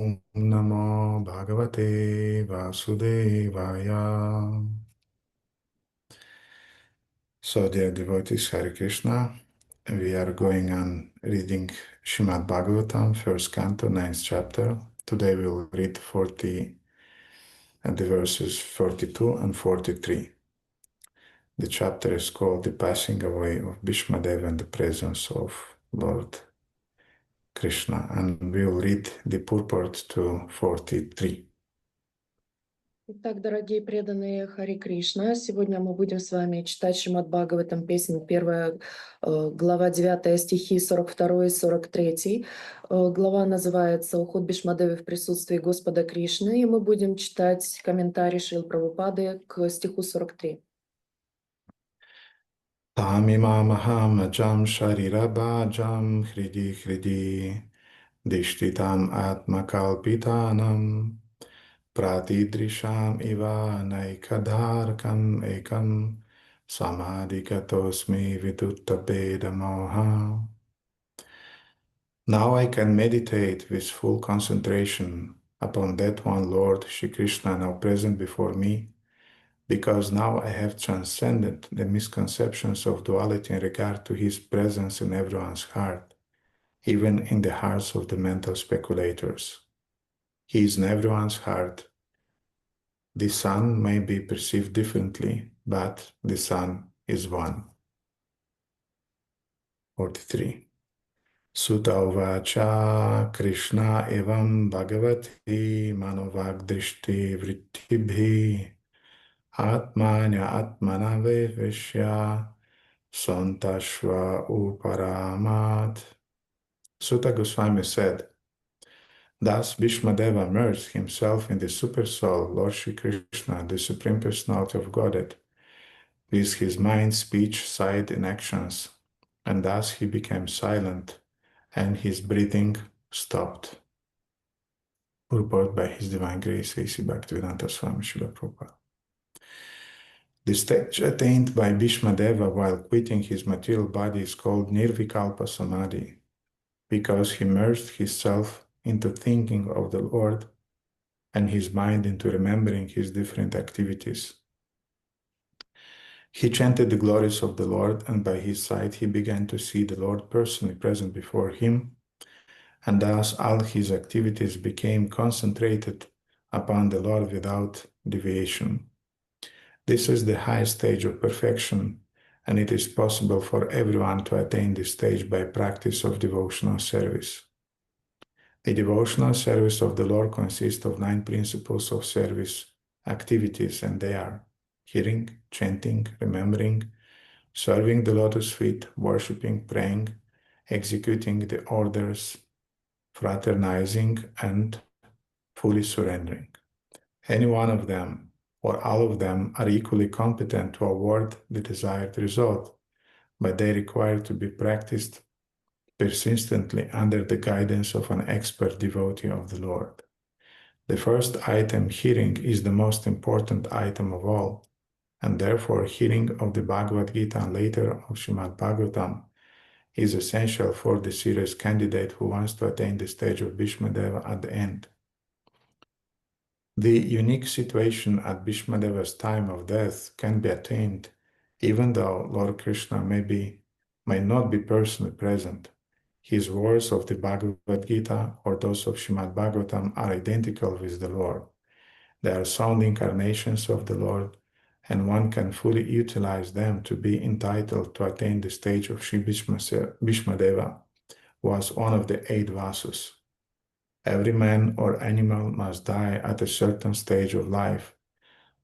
Namo Bhagavate Vasudevaya. So, dear devotees, Hare Krishna, we are going on reading Srimad Bhagavatam, first canto, ninth chapter. Today we will read 40 and the verses 42 and 43. The chapter is called The Passing Away of Bhishmadevы and the Presence of Lord Krishna, and we will read the purport to 43. Итак, дорогие преданные Хари Кришна, сегодня мы будем с вами читать Шримад Бхагаватам, песня 1, глава 9, стихи 42 и 43. Глава называется «Уход Бхишмадевы в присутствии Господа Кришны», и мы будем читать комментарий Шрилы Прабхупады к стиху 43. Tamimamaham ajam sharirabhajam hridi hridi dishtitam atmakalpitanam pratidrisham iva naikadharkam ekam samadhikatosmi viduttapedamoha. Now I can meditate with full concentration upon that one Lord Shri Krishna now present before me, because now I have transcended the misconceptions of duality in regard to his presence in everyone's heart, even in the hearts of the mental speculators. He is in everyone's heart. The sun may be perceived differently, but the sun is one. 43. Sutta uvacha Krishna evam bhagavati manovagdrishti vrittibhi Atmanya Atmana Vivishya Santashva Uparamat. Sutta Goswami said, thus Bhishmadeva merged himself in the Super Soul, Lord Shri Krishna, the Supreme Personality of Godhead, with his mind, speech, sight, and actions, and thus he became silent, and his breathing stopped. Purport by His Divine Grace, A.C. Bhaktivedanta Swami Srila Prabhupada. The stage attained by Bhishmadeva while quitting his material body is called Nirvikalpa Samadhi, because he merged his self into thinking of the Lord and his mind into remembering his different activities. He chanted the glories of the Lord, and by his side he began to see the Lord personally present before him, and thus all his activities became concentrated upon the Lord without deviation. This is the highest stage of perfection, and it is possible for everyone to attain this stage by practice of devotional service. The devotional service of the Lord consists of 9 principles of service activities, and they are hearing, chanting, remembering, serving the lotus feet, worshipping, praying, executing the orders, fraternizing, and fully surrendering. Any one of them or all of them are equally competent to award the desired result, but they require to be practiced persistently under the guidance of an expert devotee of the Lord. The first item, hearing, is the most important item of all, and therefore hearing of the Bhagavad Gita and later of Srimad Bhagavatam is essential for the serious candidate who wants to attain the stage of Bhishmadeva at the end. The unique situation at Bhishmadeva's time of death can be attained even though Lord Krishna may not be personally present. His words of the Bhagavad Gita or those of Srimad Bhagavatam are identical with the Lord. They are sound incarnations of the Lord, and one can fully utilize them to be entitled to attain the stage of Sri Bhishmadeva, who was one of the 8 Vasus. Every man or animal must die at a certain stage of life,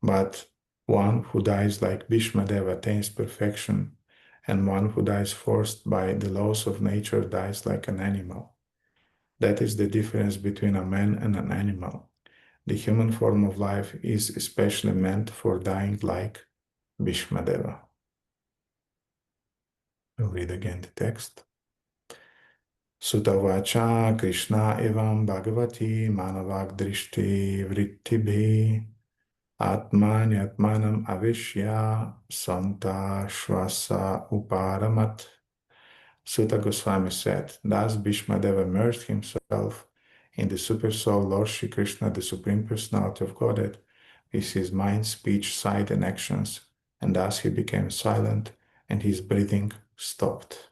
but one who dies like Bhishmadeva attains perfection, and one who dies forced by the laws of nature dies like an animal. That is the difference between a man and an animal. The human form of life is especially meant for dying like Bhishmadeva. We'll read again the text. Sutta vacha Krishna evam bhagavati manavak drishti vrittibhi atmanyatmanam avishya santa shvasa uparamat. Sutta Goswami said, thus Bhishmadeva merged himself in the Super Soul, Lord Shri Krishna, the Supreme Personality of Godhead, with his mind, speech, sight, and actions, and thus he became silent and his breathing stopped.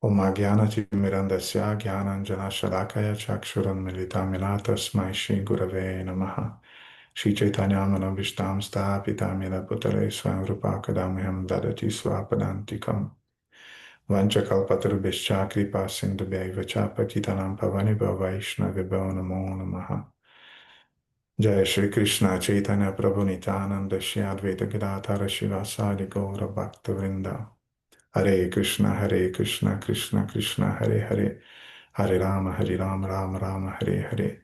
Om Agyanatimirandasya Gyananjana Shalakaya Chakshuran Militamina Tasmai Shri Gurave Namaha. Shri Chaitanya Manavishtam Sthapitamina Putale Swam Rupakadamyam Dadati Swapadantikam. Vanchakalpatarubhishcha kripa sindhubhyaiva cha patitanam pavanibhyo vaishnavibhyo namo namaha. Jai Shri Krishna Chaitanya Prabhu Nityananda Shri Advaita Gadadhara Shivasadi Gaura Bhakta Vrinda. Hare Krishna Krishna Krishna Hare Hare Hare Rama Rama Rama Hare Hare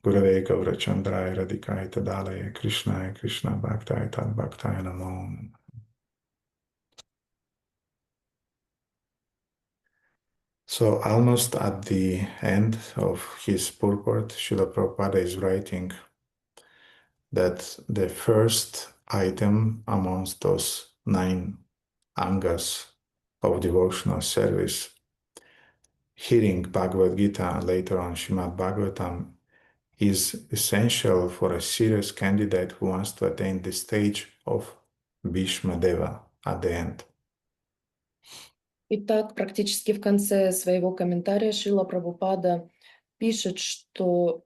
Gurave Gaura Chandraya Radhikaya Tadalaya Krishna Krishna Bhaktaya Tad Bhaktaya Namo. So almost at the end of his purport, Srila Prabhupada is writing that the first item amongst those 9 angas of devotional service, hearing Bhagavad Gita and later on Srimad Bhagavatam, is essential for a serious candidate who wants to attain the stage of Bhishmadeva at the end. Итак, практически в конце своего комментария Шрила Прабхупада пишет, что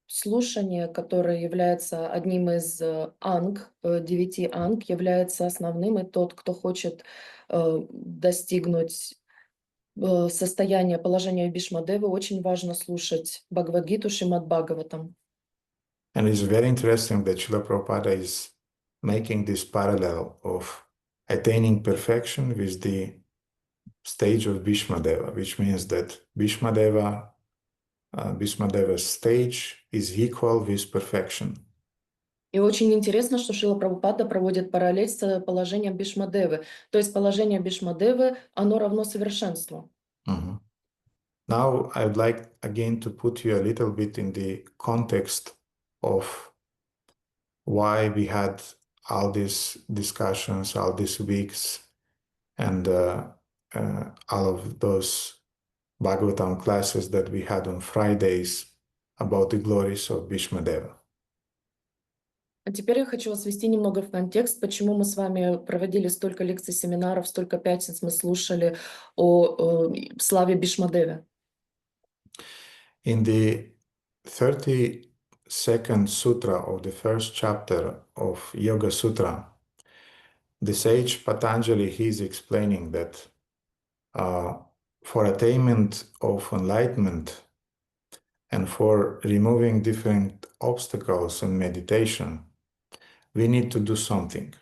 слушание, которое является одним из 9 анг, является основным, и тот, кто хочет достигнуть состояния, положения Бхишмадевы, очень важно слушать Бхагавад-гиту Шримад Бхагаватам. And it's very interesting that Srila Prabhupada is making this parallel of attaining perfection with the stage of Bhishmadeva, which means that Bhishmadeva's stage is equal with perfection. И очень интересно, что Шрила Прабхупада проводит параллель с положением Бхишмадевы. То есть положение Бхишмадевы, оно равно совершенству. Mm-hmm. Now I would like again to put you a little bit in the context of why we had all these discussions, all these weeks, and all of those Bhagavatam classes that we had on Fridays about the glories of Bhishmadeva. А теперь я хочу вас ввести немного в контекст, почему мы с вами проводили столько лекций, семинаров, столько пятниц мы слушали о славе Бхишмадевы. In the 32nd sutra of the first chapter of Yoga Sutra, the sage Patanjali, he is explaining that for attainment of enlightenment and for removing different obstacles in meditation, we need to do something.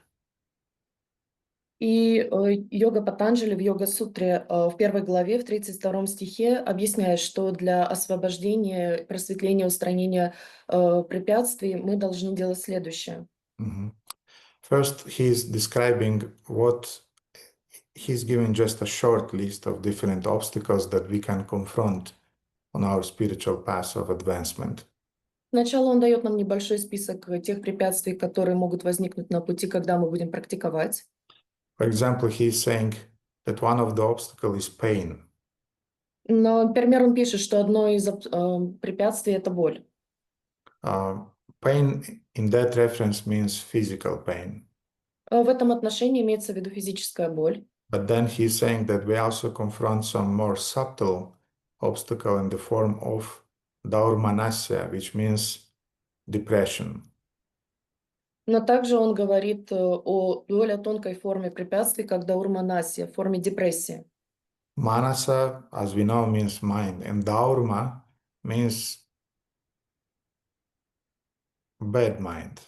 И йога Патанджали в Йога-сутре в 1 главе, в 32 стихе объясняет, что для освобождения, просветления, устранения препятствий мы должны делать следующее. Mm-hmm. First, he's describing what he's giving just a short list of different obstacles that we can confront on our spiritual path of advancement. Сначала он дает нам небольшой список тех препятствий, которые могут возникнуть на пути, когда мы будем практиковать. For example, he's saying that one of the obstacles is pain. Но, например, он пишет, что одно из препятствий – это боль. Pain in that reference means physical pain. В этом отношении имеется в виду физическая боль. But then he's saying that we also confront some more subtle obstacle in the form of daurmanasya, which means depression. Но также он говорит о более тонкой форме препятствий, как даурманасия, в форме депрессии. Manasa, as we know, means mind, and daurma means bad mind.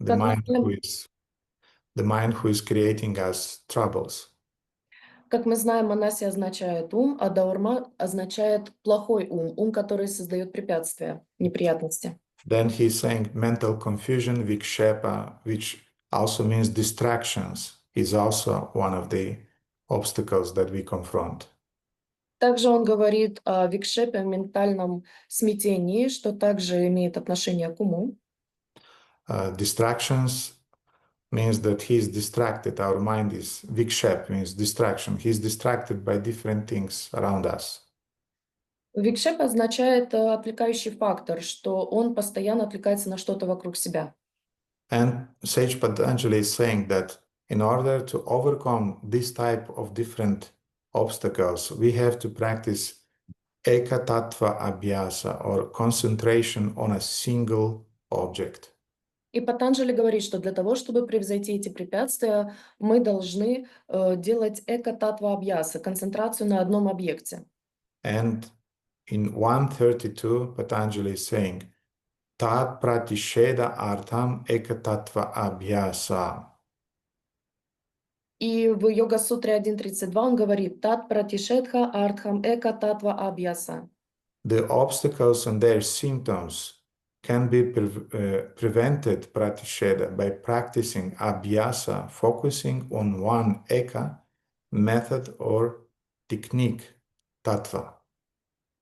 The mind who is creating us troubles. Как мы знаем, манасия означает ум, а даурма означает плохой ум, который создает препятствия, неприятности. Then he's saying mental confusion, vikshepa, which also means distractions, is also one of the obstacles that we confront. Также он говорит о викшепе, ментальном смятении, что также имеет отношение к уму. Distractions means that he's distracted. Our mind is vikshep, means distraction. He's distracted by different things around us. Викшеп означает отвлекающий фактор, что он постоянно отвлекается на что-то вокруг себя. And Sage Patanjali is saying that in order to overcome this type of different obstacles, we have to practice Eka Tattva Abhyasa, or concentration on a single object. И Патанджали говорит, что для того, чтобы превзойти эти препятствия, мы должны делать эко-татва абьяса, концентрацию на одном объекте. And in 132, Patanjali is saying, Tat pratisheda artham eka tattva abhyasa. И в Йога-сутре 1.32 он говорит «Тат пратишедха артхам эка татва абьяса». The obstacles and their symptoms can be prevented pratisheda by practicing abhyasa, focusing on one eka method or technique, tattva.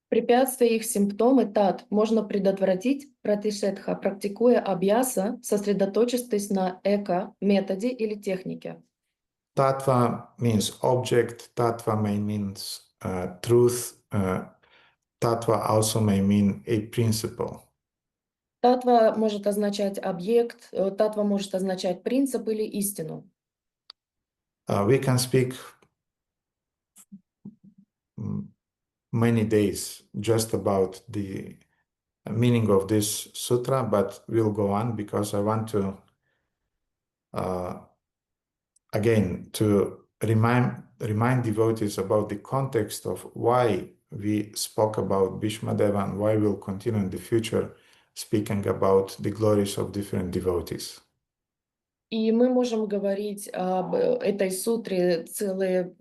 Препятствия их симптомы тат можно предотвратить пратишедха, практикуя абьяса, сосредоточившись на эко, методе или технике. Tattva means object, tattva may means truth, tattva also may mean a principle. Татва может означать объект, татва может означать принцип или истину. We can speak many days just about the meaning of this sutra, but we'll go on because I want to again to remind devotees about the context of why we spoke about Bhishmadevы and why we'll continue in the future speaking about the glories of different devotees. И мы можем говорить об этой сутре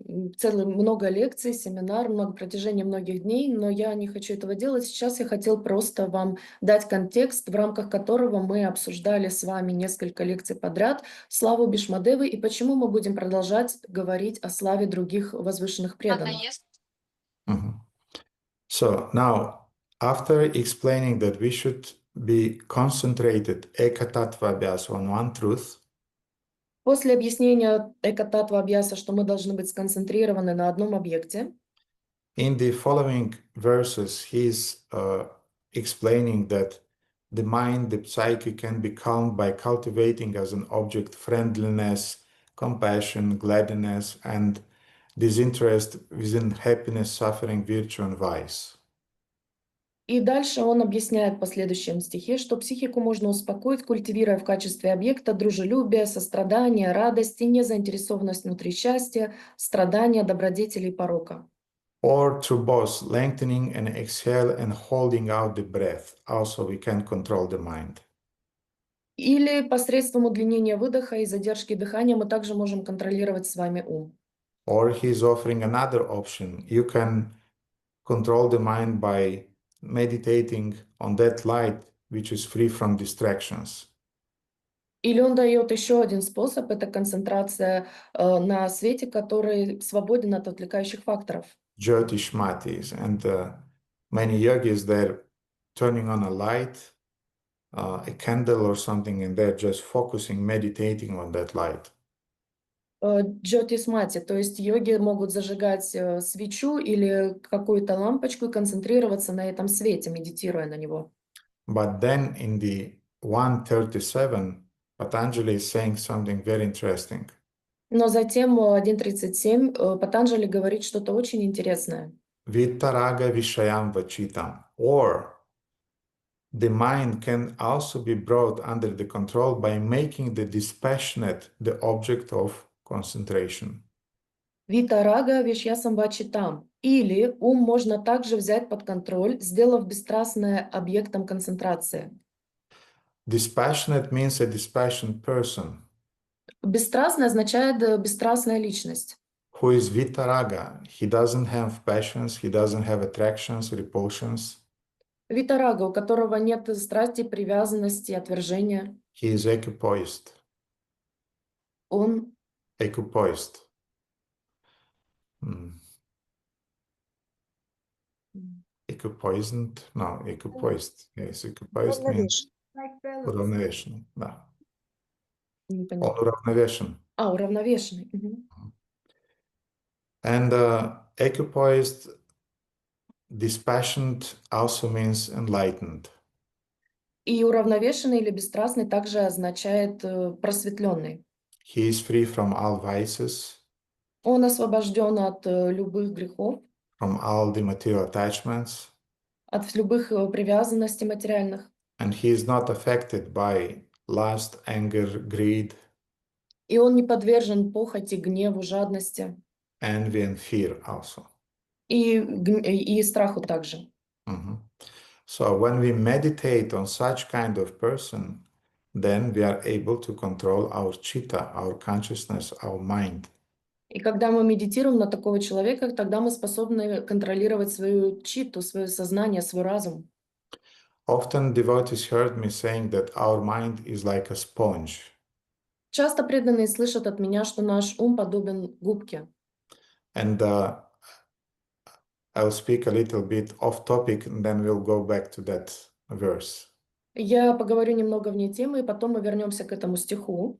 много лекций, семинар, на протяжении многих дней, но я не хочу этого делать. Сейчас я хотел просто вам дать контекст, в рамках которого мы обсуждали с вами несколько лекций подряд славу Бхишмадевы и почему мы будем продолжать говорить о славе других возвышенных преданных. So now, after explaining that we should be concentrated eka-tattva abhyasa on one truth, После объяснения эко-татва абьяса, что мы должны быть сконцентрированы на одном объекте, in the following verses, he's explaining that the mind, the psyche can be calmed by cultivating as an object friendliness, compassion, gladness, and disinterest within happiness, suffering, virtue, and vice. и дальше он объясняет в последующем стихе, что психику можно успокоить, культивируя в качестве объекта дружелюбие, сострадание, радость и незаинтересованность внутри счастья, страдания, добродетели и порока. Or through both lengthening and exhale and holding out the breath. Also, we can control the mind. Или посредством удлинения выдоха и задержки дыхания мы также можем контролировать с вами ум. Or he's offering another option. You can control the mind by meditating on that light which is free from distractions. Или он дает еще один способ, это концентрация на свете, который свободен от отвлекающих факторов. Jyotishmatis, and many yogis, they're turning on a light, a candle or something, and they're just focusing, meditating on that light. Джотисмати, то есть йоги могут зажигать свечу или какую-то лампочку и концентрироваться на этом свете, медитируя на него. But then in the 137, Patanjali is saying something very interesting. Но затем 1.37 Патанджали говорит что-то очень интересное. Vittaraga vishayam vachitam, or the mind can also be brought under the control by making the dispassionate the object of concentration. Витарага вишьясам вачитам. Или ум можно также взять под контроль, сделав бесстрастное объектом концентрации. Dispassionate means a dispassionate person. Бесстрастный означает бесстрастная личность. Who is Vitaraga? He doesn't have passions, he doesn't have attractions, repulsions. Витарага, у которого нет страсти, привязанности, отвержения. He is equipoised. Он Equipoised. Equipoised? No, equipoised. Yes, equipoised means уравновешенный. Да. Не Он поняла. уравновешен. Уравновешенный. Мгм. And equipoised, dispassionate also means enlightened. И уравновешенный или бесстрастный также означает просветленный. He is free from all vices, Он освобожден от любых грехов, from all the material attachments, от любых привязанностей материальных. and he is not affected by lust, anger, greed, И он не подвержен похоти, гневу, жадности envy, and fear also. и страху также. Mhm. So when we meditate on such kind of person, then we are able to control our chitta, our consciousness, our mind. И когда мы медитируем на такого человека, тогда мы способны контролировать свою читту, свое сознание, свой разум. Often devotees heard me saying that our mind is like a sponge. Часто преданные слышат от меня, что наш ум подобен губке. And I'll speak a little bit off topic and then we'll go back to that verse. Я поговорю немного вне темы, и потом мы вернемся к этому стиху.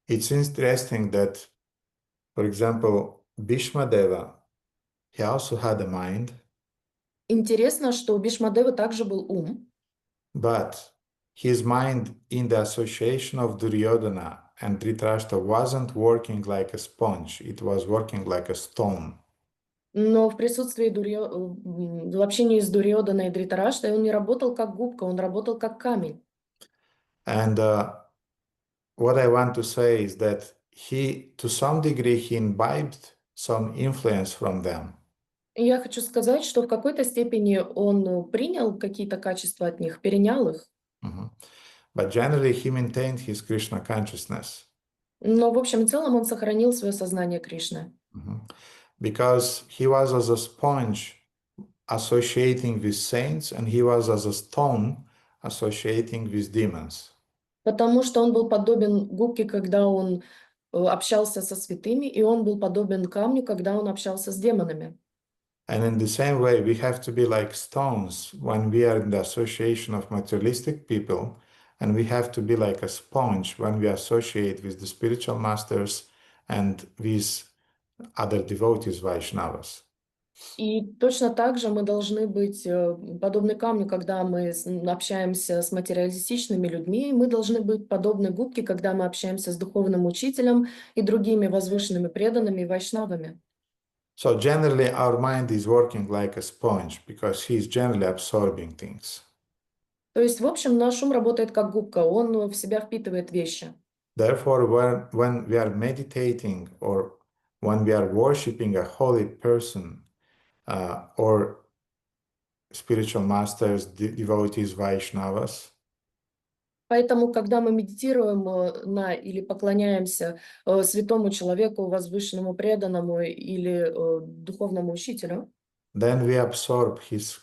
It's interesting that, for example, Bhishmadeva, he also had a mind, Интересно, что у Бхишмадевы также был ум, but his mind in the association of Duryodhana and Dhritarashtra wasn't working like a sponge, it was working like a stone. но в присутствии в общении с Дурьоданой и Дритараштой он не работал как губка, он работал как камень. And what I want to say is that he, to some degree, he imbibed some influence from them. И я хочу сказать, что в какой-то степени он принял какие-то качества от них, перенял их, Mhm. But generally, he maintained his Krishna consciousness. но в общем и целом он сохранил свое сознание Кришны. Mhm. Because he was as a sponge associating with saints, and he was as a stone associating with demons. Потому что он был подобен губке, когда он общался со святыми, и он был подобен камню, когда он общался с демонами. And in the same way, we have to be like stones when we are in the association of materialistic people, and we have to be like a sponge when we associate with the spiritual masters and with other devotees, Vaishnavas. И точно так же мы должны быть подобны камню, когда мы общаемся с материалистичными людьми, и мы должны быть подобны губке, когда мы общаемся с духовным учителем и другими возвышенными преданными и вайшнавами. So generally, our mind is working like a sponge because he is generally absorbing things. То есть, в общем, наш ум работает как губка, он в себя впитывает вещи. Therefore, when we are meditating or when we are worshiping a holy person or spiritual masters, devotees, Vaishnavas, Поэтому, когда мы медитируем или поклоняемся святому человеку, возвышенному преданному или духовному учителю, then we absorb his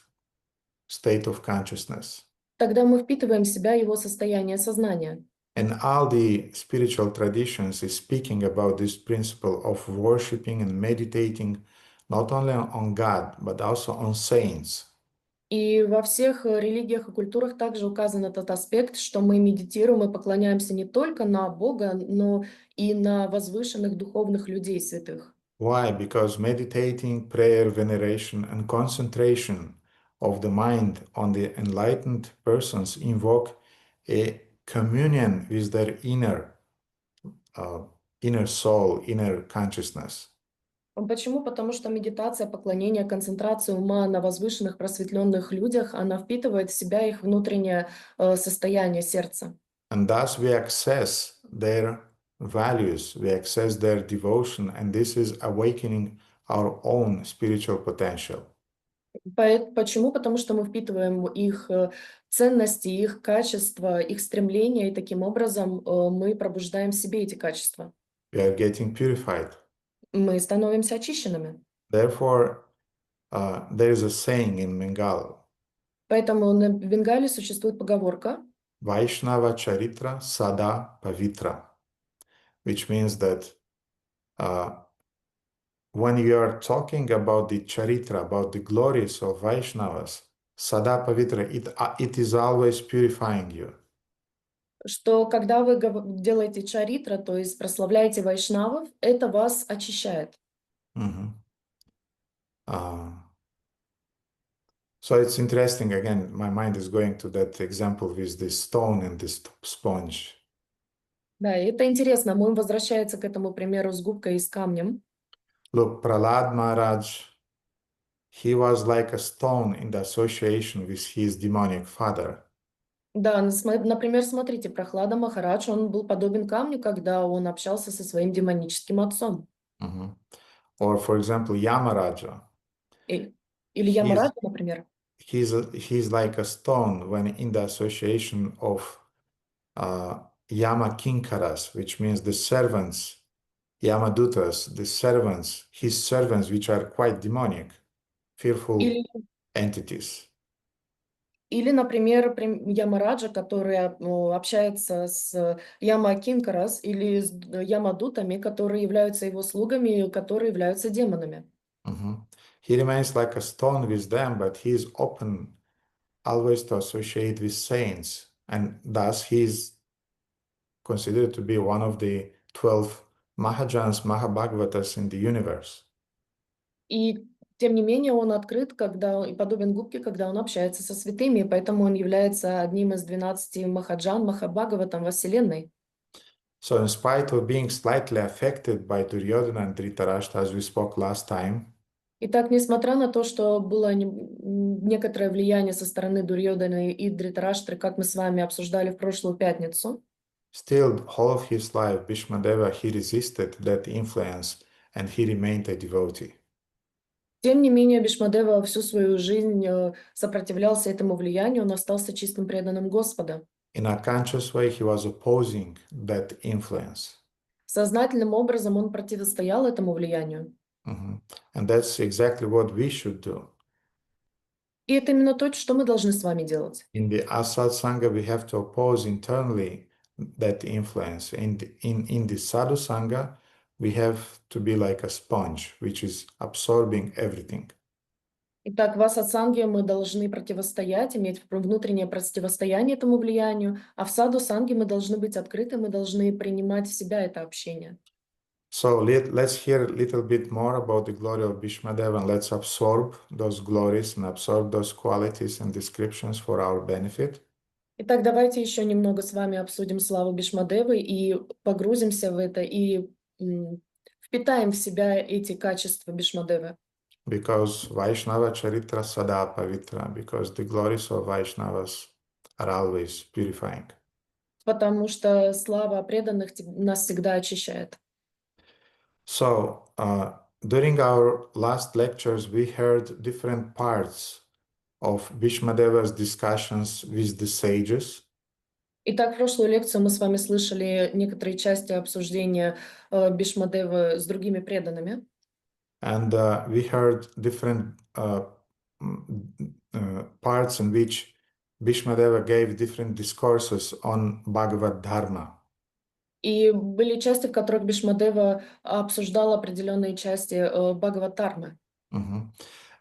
state of consciousness. тогда мы впитываем в себя его состояние сознания. And all the spiritual traditions is speaking about this principle of worshiping and meditating not only on God, but also on saints. И во всех религиях и культурах также указан этот аспект, что мы медитируем и поклоняемся не только на Бога, но и на возвышенных духовных людей святых. Why? Because meditating, prayer, veneration, and concentration of the mind on the enlightened persons invoke a communion with their inner soul, inner consciousness. Почему? Потому что медитация, поклонение, концентрация ума на возвышенных, просветленных людях, она впитывает в себя их внутреннее состояние сердца. And thus we access their values, we access their devotion, and this is awakening our own spiritual potential. Почему? Потому что мы впитываем их ценности, их качества, их стремления, и таким образом мы пробуждаем в себе эти качества. We are getting purified. Мы становимся очищенными. Therefore, there is a saying in Bengal, Поэтому на Бенгале существует поговорка Vaishnava Charitra Sada Pavitra, which means that when you are talking about the Charitra, about the glories of Vaishnavas, Sada Pavitra, it is always purifying you. что когда вы делаете чаритра, то есть прославляете вайшнавов, это вас очищает. Mhm. So it's interesting, again, my mind is going to that example with this stone and this sponge. Да, и это интересно. Он возвращается к этому примеру с губкой и с камнем. Look, Prahlad Maharaj, he was like a stone in the association with his demonic father. Да, например, смотрите, Прохлада Махарадж, он был подобен камню, когда он общался со своим демоническим отцом. Mhm. Or, for example, Yamaraja, И- Или he's, Ямараджа, например. he's like a stone when in the association of Yama Kinkaras, which means the servants, Yamadutas, the servants, his servants, which are quite demonic, fearful Или, entities. или например, Ямараджа, который общается с Яма Кинкарас или с Ямадутами, которые являются его слугами, которые являются демонами. Mhm. He remains like a stone with them, but he is open always to associate with saints, and thus he is considered to be one of the 12 Mahajans, Mahabhagavatas in the universe. И тем не менее он открыт, когда и подобен губке, когда он общается со святыми, и поэтому он является одним из 12 Махаджан, Махабхагаватам во Вселенной. So in spite of being slightly affected by Duryodhana and Dhritarashtra, as we spoke last time, Итак, несмотря на то, что было некоторое влияние со стороны Дурьёданы и Дритараштры, как мы с вами обсуждали в прошлую пятницу, still whole of his life, Bhishmadeva, he resisted that influence and he remained a devotee. тем не менее Бхишмадева всю свою жизнь сопротивлялся этому влиянию, он остался чистым преданным Господа. In a conscious way, he was opposing that influence. Сознательным образом он противостоял этому влиянию. Mhm. And that's exactly what we should do. И это именно то, что мы должны с вами делать. In the Asad Sangha, we have to oppose internally that influence. In the Sadhu Sangha, we have to be like a sponge, which is absorbing everything. Итак, в асатсанге мы должны противостоять, иметь внутреннее противостояние этому влиянию, а в саду-санге мы должны быть открыты, мы должны принимать в себя это общение. So let's hear a little bit more about the glory of Bhishmadeva and let's absorb those glories and absorb those qualities and descriptions for our benefit. Итак, давайте еще немного с вами обсудим славу Бхишмадевы и погрузимся в это, и впитаем в себя эти качества Бхишмадевы. Because Vaishnava Charitra Sada Pavitra, because the glories of Vaishnavas are always purifying. Потому что слава преданных нас всегда очищает. So, during our last lectures, we heard different parts of Bhishmadeva's discussions with the sages. Итак, в прошлую лекцию мы с вами слышали некоторые части обсуждения Бхишмадевы с другими преданными. And we heard different parts in which Bhishmadeva gave different discourses on Bhagavad Dharma. И были части, в которых Бхишмадева обсуждал определенные части Бхагаватармы. Mhm.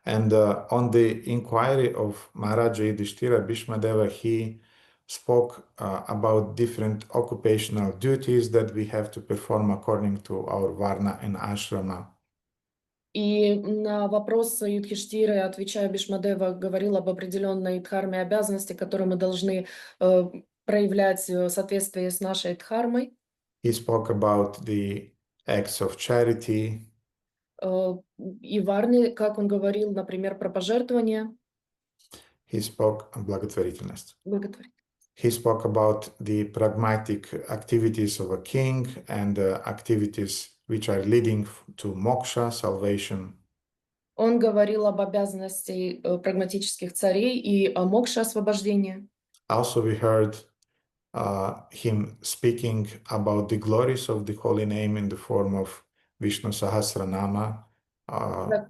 And on the inquiry of Maharaja Yudhishthira, Bhishmadeva, he spoke about different occupational duties that we have to perform according to our Varna and Ashrama. И на вопрос Юдхиштиры, отвечая Бхишмадева, говорил об определенной дхарме обязанности, которые мы должны проявлять в соответствии с нашей дхармой. He spoke about the acts of charity. И Варни, как он говорил, например, про пожертвования. He spoke благотворительность. Благотворительность. He spoke about the pragmatic activities of a king and activities which are leading to moksha, salvation. Он говорил об обязанности прагматических царей и о мокше освобождения. Also, we heard him speaking about the glories of the holy name in the form of Vishnu Sahasranama,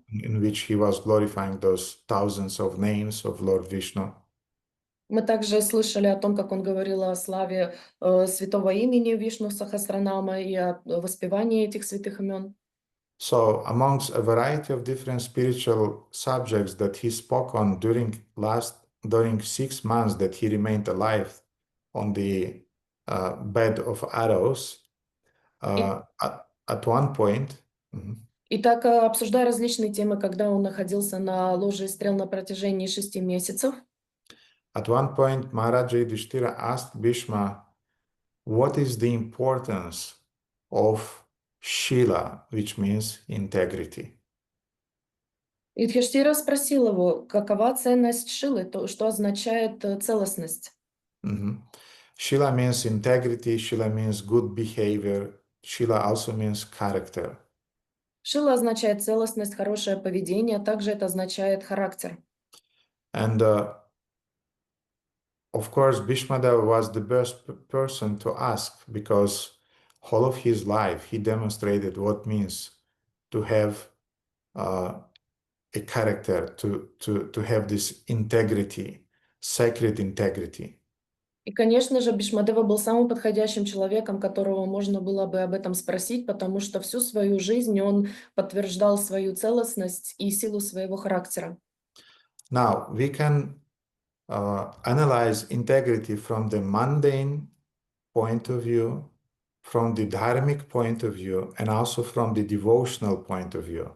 in which he was glorifying those thousands of names of Lord Vishnu. Мы также слышали о том, как он говорил о славе святого имени Вишну Сахасранама и о воспевании этих святых имен. So, amongst a variety of different spiritual subjects that he spoke on during 6 months that he remained alive on the bed of arrows. At one point, Итак, обсуждая различные темы, когда он находился на ложе стрел на протяжении 6 месяцев, at one point, Maharaja Yudhishthira asked Bhishma, what is the importance of Shila, which means integrity? Юдхиштира спросил его, какова ценность Шилы, то, что означает целостность. Shila means integrity, Shila means good behavior, Shila also means character. Шила означает целостность, хорошее поведение, а также это означает характер. And of course, Bhishmadeva was the best person to ask because whole of his life he demonstrated what means to have a character, to have this integrity, sacred integrity. И, конечно же, Бхишмадева был самым подходящим человеком, которого можно было бы об этом спросить, потому что всю свою жизнь он подтверждал свою целостность и силу своего характера. Now, we can analyze integrity from the mundane point of view, from the dharmic point of view, and also from the devotional point of view.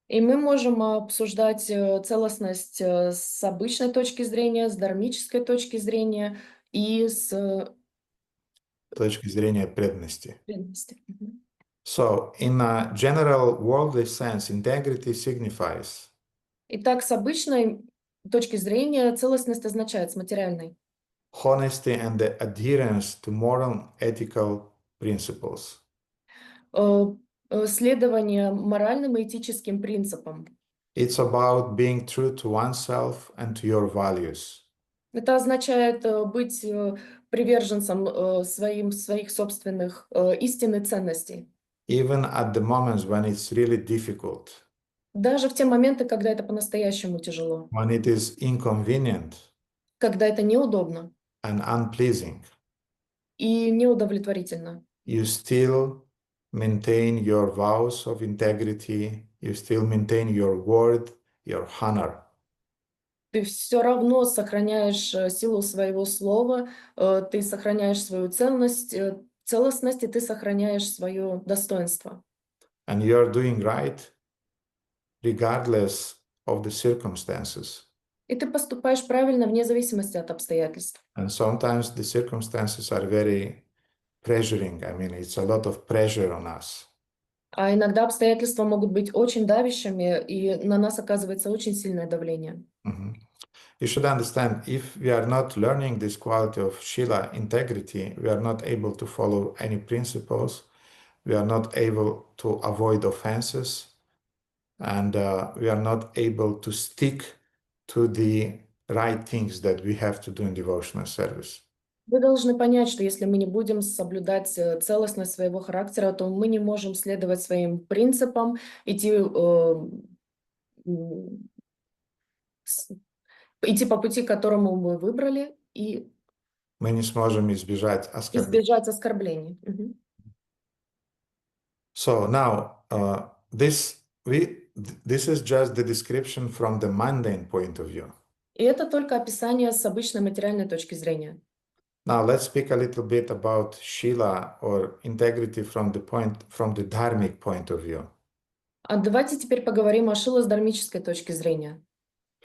И мы можем обсуждать целостность с обычной точки зрения, с дharмической точки зрения и с точки зрения преданности. преданности. So, in a general worldly sense, integrity signifies Итак, с обычной точки зрения целостность означает, с материальной, honesty and the adherence to moral ethical principles. следование моральным и этическим принципам. It's about being true to oneself and to your values. Это означает быть приверженцем своих собственных истин и ценностей. Even at the moments when it's really difficult, Даже в те моменты, когда это по-настоящему тяжело, when it is inconvenient когда это неудобно and unpleasing, и неудовлетворительно. you still maintain your vows of integrity, you still maintain your word, your honor. Ты все равно сохраняешь силу своего слова, ты сохраняешь свою целостность, и ты сохраняешь свое достоинство. And you are doing right regardless of the circumstances. И ты поступаешь правильно вне зависимости от обстоятельств. And sometimes the circumstances are very pressuring. I mean, it's a lot of pressure on us. А иногда обстоятельства могут быть очень давящими, и на нас оказывается очень сильное давление. You should understand, if we are not learning this quality of Shila, integrity, we are not able to follow any principles, we are not able to avoid offenses, and we are not able to stick to the right things that we have to do in devotional service. Вы должны понять, что если мы не будем соблюдать целостность своего характера, то мы не можем следовать своим принципам, идти по пути, которому мы выбрали, и Мы не сможем избежать оскорблений. избежать оскорблений. So now, this is just the description from the mundane point of view. И это только описание с обычной материальной точки зрения. Now let's speak a little bit about Shila or integrity from the dharmic point of view. А давайте теперь поговорим о Шила с дharмической точки зрения.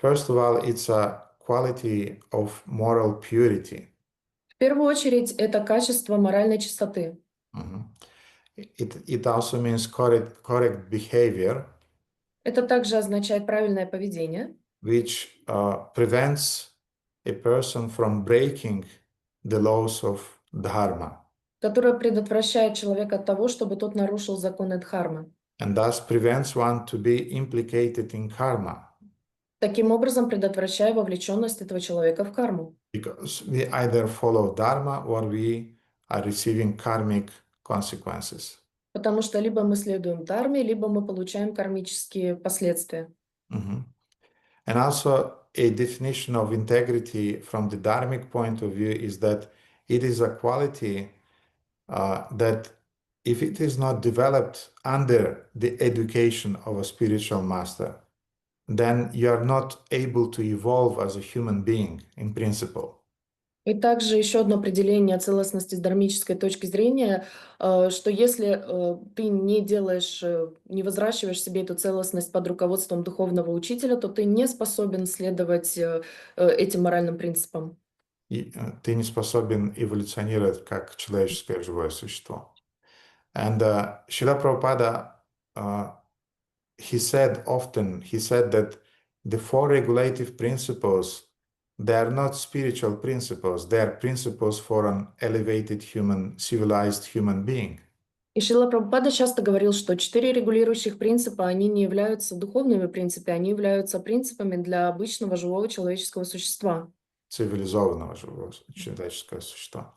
First of all, it's a quality of moral purity. В первую очередь, это качество моральной чистоты. It also means correct behavior, Это также означает правильное поведение, which prevents a person from breaking the laws of dharma, которое предотвращает человека от того, чтобы тот нарушил законы дхармы. and thus prevents one to be implicated in karma. Таким образом, предотвращая вовлеченность этого человека в карму. Because we either follow dharma or we are receiving karmic consequences. Потому что либо мы следуем дхарме, либо мы получаем кармические последствия. And also a definition of integrity from the dharmic point of view is that it is a quality that if it is not developed under the education of a spiritual master, then you are not able to evolve as a human being in principle. И также еще одно определение целостности с дharмической точки зрения, что если ты не делаешь, не возвращаешь себе эту целостность под руководством духовного учителя, то ты не способен следовать этим моральным принципам. И ты не способен эволюционировать как человеческое живое существо. And Srila Prabhupada, uh, he said that the four regulative principles, they are not spiritual principles, they are principles for an elevated human, civilized human being. И Шрила Прабхупада часто говорил, что 4 регулирующих принципа, они не являются духовными принципами, они являются принципами для обычного живого человеческого существа. Цивилизованного живого человеческого существа.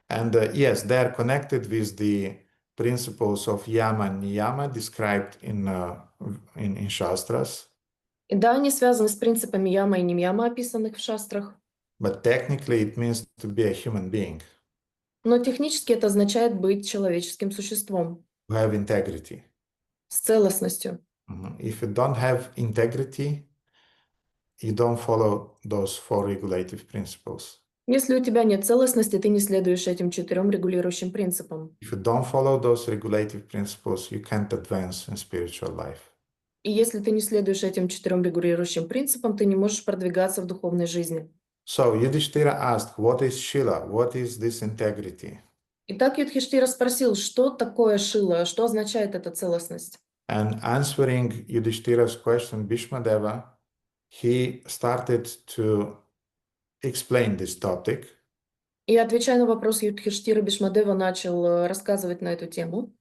And yes, they are connected with the principles of yama and niyama described in Shastras. И да, они связаны с принципами яма и ньяма, описанных в шастрах, But technically, it means to be a human being но технически это означает быть человеческим существом who have integrity. с целостностью. If you don't have integrity, you don't follow those four regulative principles. Если у тебя нет целостности, ты не следуешь этим 4 регулирующим принципам. If you don't follow those regulative principles, you can't advance in spiritual life. И если ты не следуешь этим 4 регулирующим принципам, ты не можешь продвигаться в духовной жизни. So Yudhishthira asked, what is Shila? What is this integrity? Итак, Юдхиштира спросил, что такое Шила, что означает эта целостность? And answering Yudhishthira's question, Bhishmadeva, he started to explain this topic. И отвечая на вопрос Юдхиштира, Бхишмадева начал рассказывать на эту тему.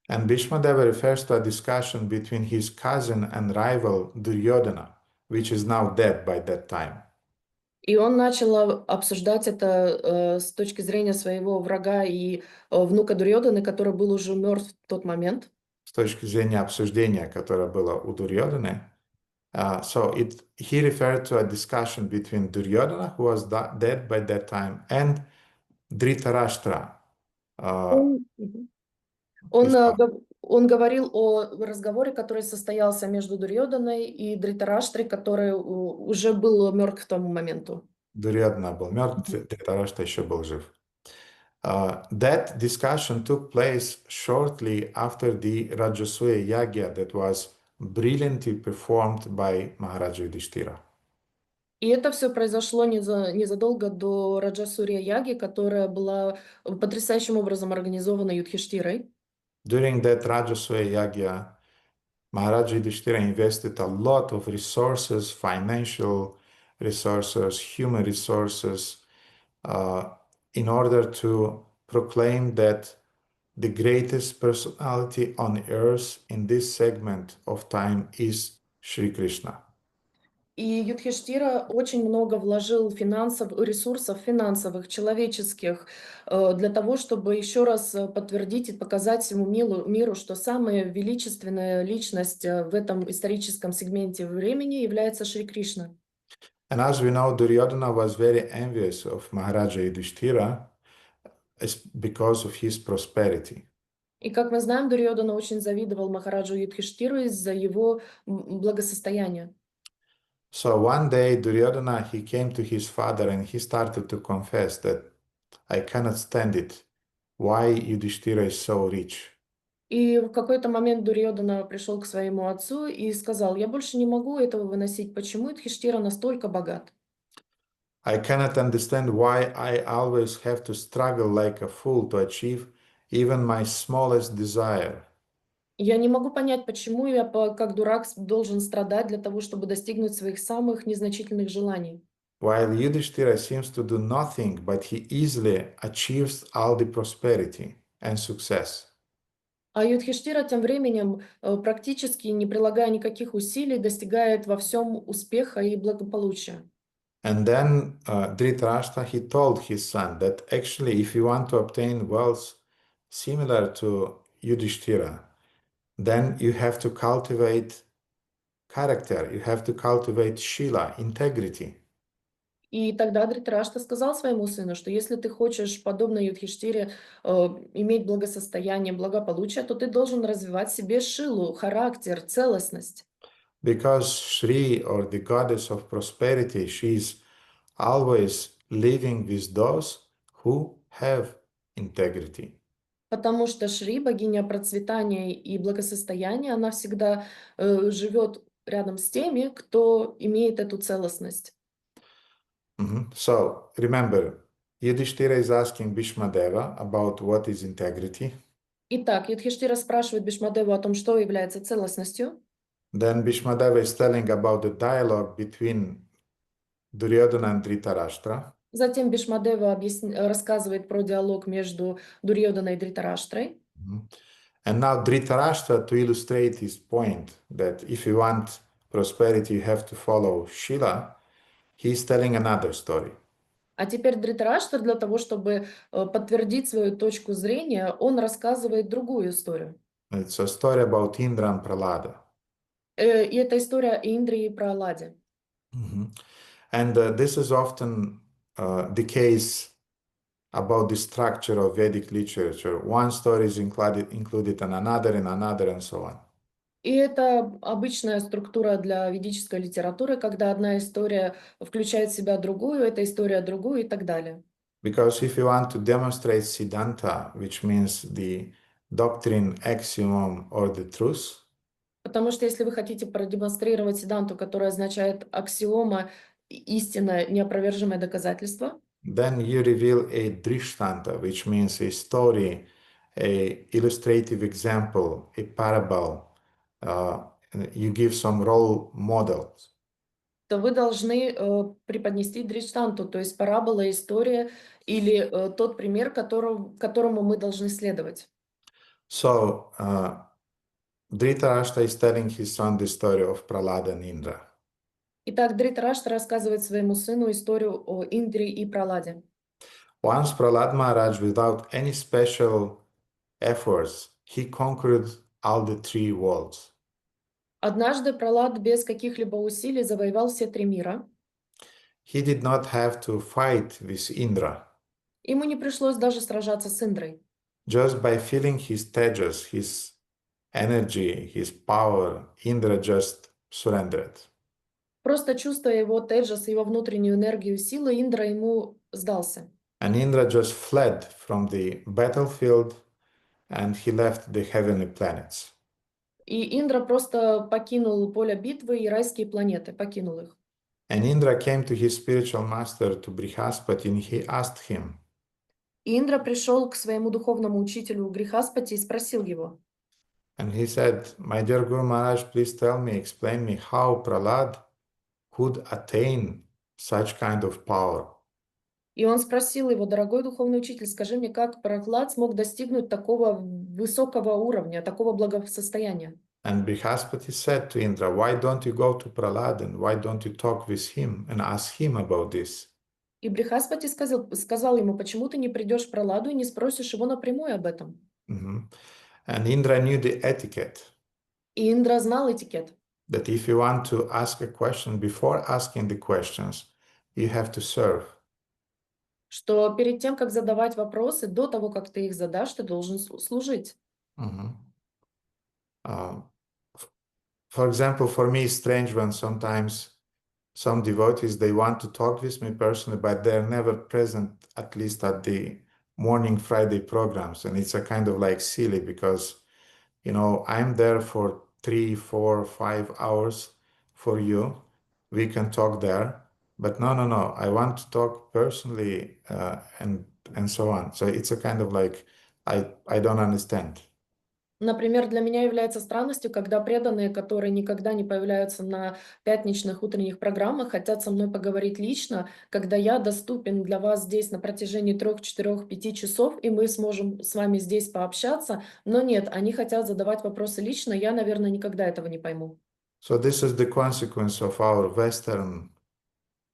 And Bhishmadeva refers to a discussion between his cousin and rival Duryodhana, which is now dead by that time. И он начал обсуждать это с точки зрения своего врага и внука Дурьоданы, который был уже мертв в тот момент. С точки зрения обсуждения, которое было у Дурьоданы, so he referred to a discussion between Duryodhana, who was dead by that time, and Dhritarashtra. Он, он говорил о разговоре, который состоялся между Дурьоданой и Дритараштрой, который уже был мертв к тому моменту. Дурьодхана был мертв, Dhritarashtra еще был жив. That discussion took place shortly after the Rajasuya Yagya that was brilliantly performed by Maharaja Yudhishthira. И это все произошло незадолго до Раджасурья Яги, которая была потрясающим образом организована Юдхиштирой. During that Rajasuya Yagya, Maharaja Yudhishthira invested a lot of resources, financial resources, human resources, in order to proclaim that the greatest personality on earth in this segment of time is Sri Krishna. И Юдхиштира очень много вложил ресурсов финансовых, человеческих, для того, чтобы еще раз подтвердить и показать всему миру, что самая величественная личность в этом историческом сегменте времени является Шри Кришна. And as we know, Duryodhana was very envious of Maharaja Yudhishthira because of his prosperity. И как мы знаем, Дурьодана очень завидовал Махараджу Юдхиштиру из-за его благосостояния. So one day Duryodhana, he came to his father and he started to confess that I cannot stand it. Why Yudhishthira is so rich? И в какой-то момент Дурьодана пришел к своему отцу и сказал: я больше не могу этого выносить, почему Юдхиштира настолько богат? I cannot understand why I always have to struggle like a fool to achieve even my smallest desire. Я не могу понять, почему я как дурак должен страдать для того, чтобы достигнуть своих самых незначительных желаний. While Yudhishthira seems to do nothing, but he easily achieves all the prosperity and success. А Юдхиштира тем временем, практически не прилагая никаких усилий, достигает во всем успеха и благополучия. And then Dhritarashtra, he told his son that actually if you want to obtain wealth similar to Yudhishthira, then you have to cultivate character, you have to cultivate shila, integrity. И тогда Дритарашта сказал своему сыну, что если ты хочешь, подобно Юдхиштире, иметь благосостояние, благополучие, то ты должен развивать в себе шилу, характер, целостность. Because Shri, or the goddess of prosperity, she is always living with those who have integrity. Потому что Шри, богиня процветания и благосостояния, она всегда живет рядом с теми, кто имеет эту целостность. So remember, Yudhishthira is asking Bhishmadeva about what is integrity. Итак, Юдхиштира спрашивает Бхишмадеву о том, что является целостностью. Then Bhishmadeva is telling about the dialogue between Duryodhana and Dhritarashtra. Затем Бхишмадева рассказывает про диалог между Дурьёданой и Дритараштрой. And now Dhritarashtra, to illustrate his point that if you want prosperity, you have to follow Shila, he's telling another story. А теперь Дритараштра для того, чтобы подтвердить свою точку зрения, он рассказывает другую историю. It's a story about Indra and Pralada. И это история о Индре и Прохладе. And this is often the case about the structure of Vedic literature. One story is included in another, and so on. И это обычная структура для ведической литературы, когда одна история включает в себя другую, эта история другую и так далее. Because if you want to demonstrate Siddhanta, which means the doctrine, axiom, or the truth, Потому что если вы хотите продемонстрировать сиддханту, которая означает аксиома, истина, неопровержимое доказательство, then you reveal a drishtanta, which means a story, a illustrative example, a parable. You give some role models. то вы должны преподнести дриштанту, то есть парабола, история или тот пример, которому мы должны следовать. So Dhritarashtra is telling his son the story of Prahlada and Indra. Итак, Дритараштра рассказывает своему сыну историю о Индре и Праладе. Once Prahlad Maharaj, without any special efforts, he conquered all the three worlds. Однажды Пралад без каких-либо усилий завоевал все три мира. He did not have to fight with Indra. Ему не пришлось даже сражаться с Индрой. Just by feeling his tejas, his energy, his power, Indra just surrendered. Просто чувствуя его теджас, его внутреннюю энергию, силу, Индра ему сдался. And Indra just fled from the battlefield and he left the heavenly planets. И Индра просто покинул поле битвы и райские планеты, покинул их. And Indra came to his spiritual master, to Brihaspati, and he asked him, И Индра пришел к своему духовному учителю Грихаспати и спросил его. and he said, my dear Guru Maharaj, please tell me, explain me how Prahlad could attain such kind of power. И он спросил его, дорогой духовный учитель, скажи мне, как Прохлад смог достигнуть такого высокого уровня, такого благосостояния? And Brihaspati said to Indra, why don't you go to Prahlad and why don't you talk with him and ask him about this? И Брихаспати сказал ему, почему ты не придешь к Праладу и не спросишь его напрямую об этом? And Indra knew the etiquette. И Индра знал этикет. That if you want to ask a question, before asking the questions, you have to serve. Что перед тем, как задавать вопросы, до того, как ты их задашь, ты должен служить. For example, for me, it's strange when sometimes some devotees, they want to talk with me personally, but they're never present, at least at the morning Friday programs. And it's a kind of like silly because, you know, I'm there for 3, 4, 5 hours for you. We can talk there. But no, I want to talk personally and so on. So it's a kind of like, I don't understand. Например, для меня является странностью, когда преданные, которые никогда не появляются на пятничных утренних программах, хотят со мной поговорить лично, когда я доступен для вас здесь на протяжении 3, 4, 5 часов, и мы сможем с вами здесь пообщаться. Но нет, они хотят задавать вопросы лично, я, наверное, никогда этого не пойму. So this is the consequence of our Western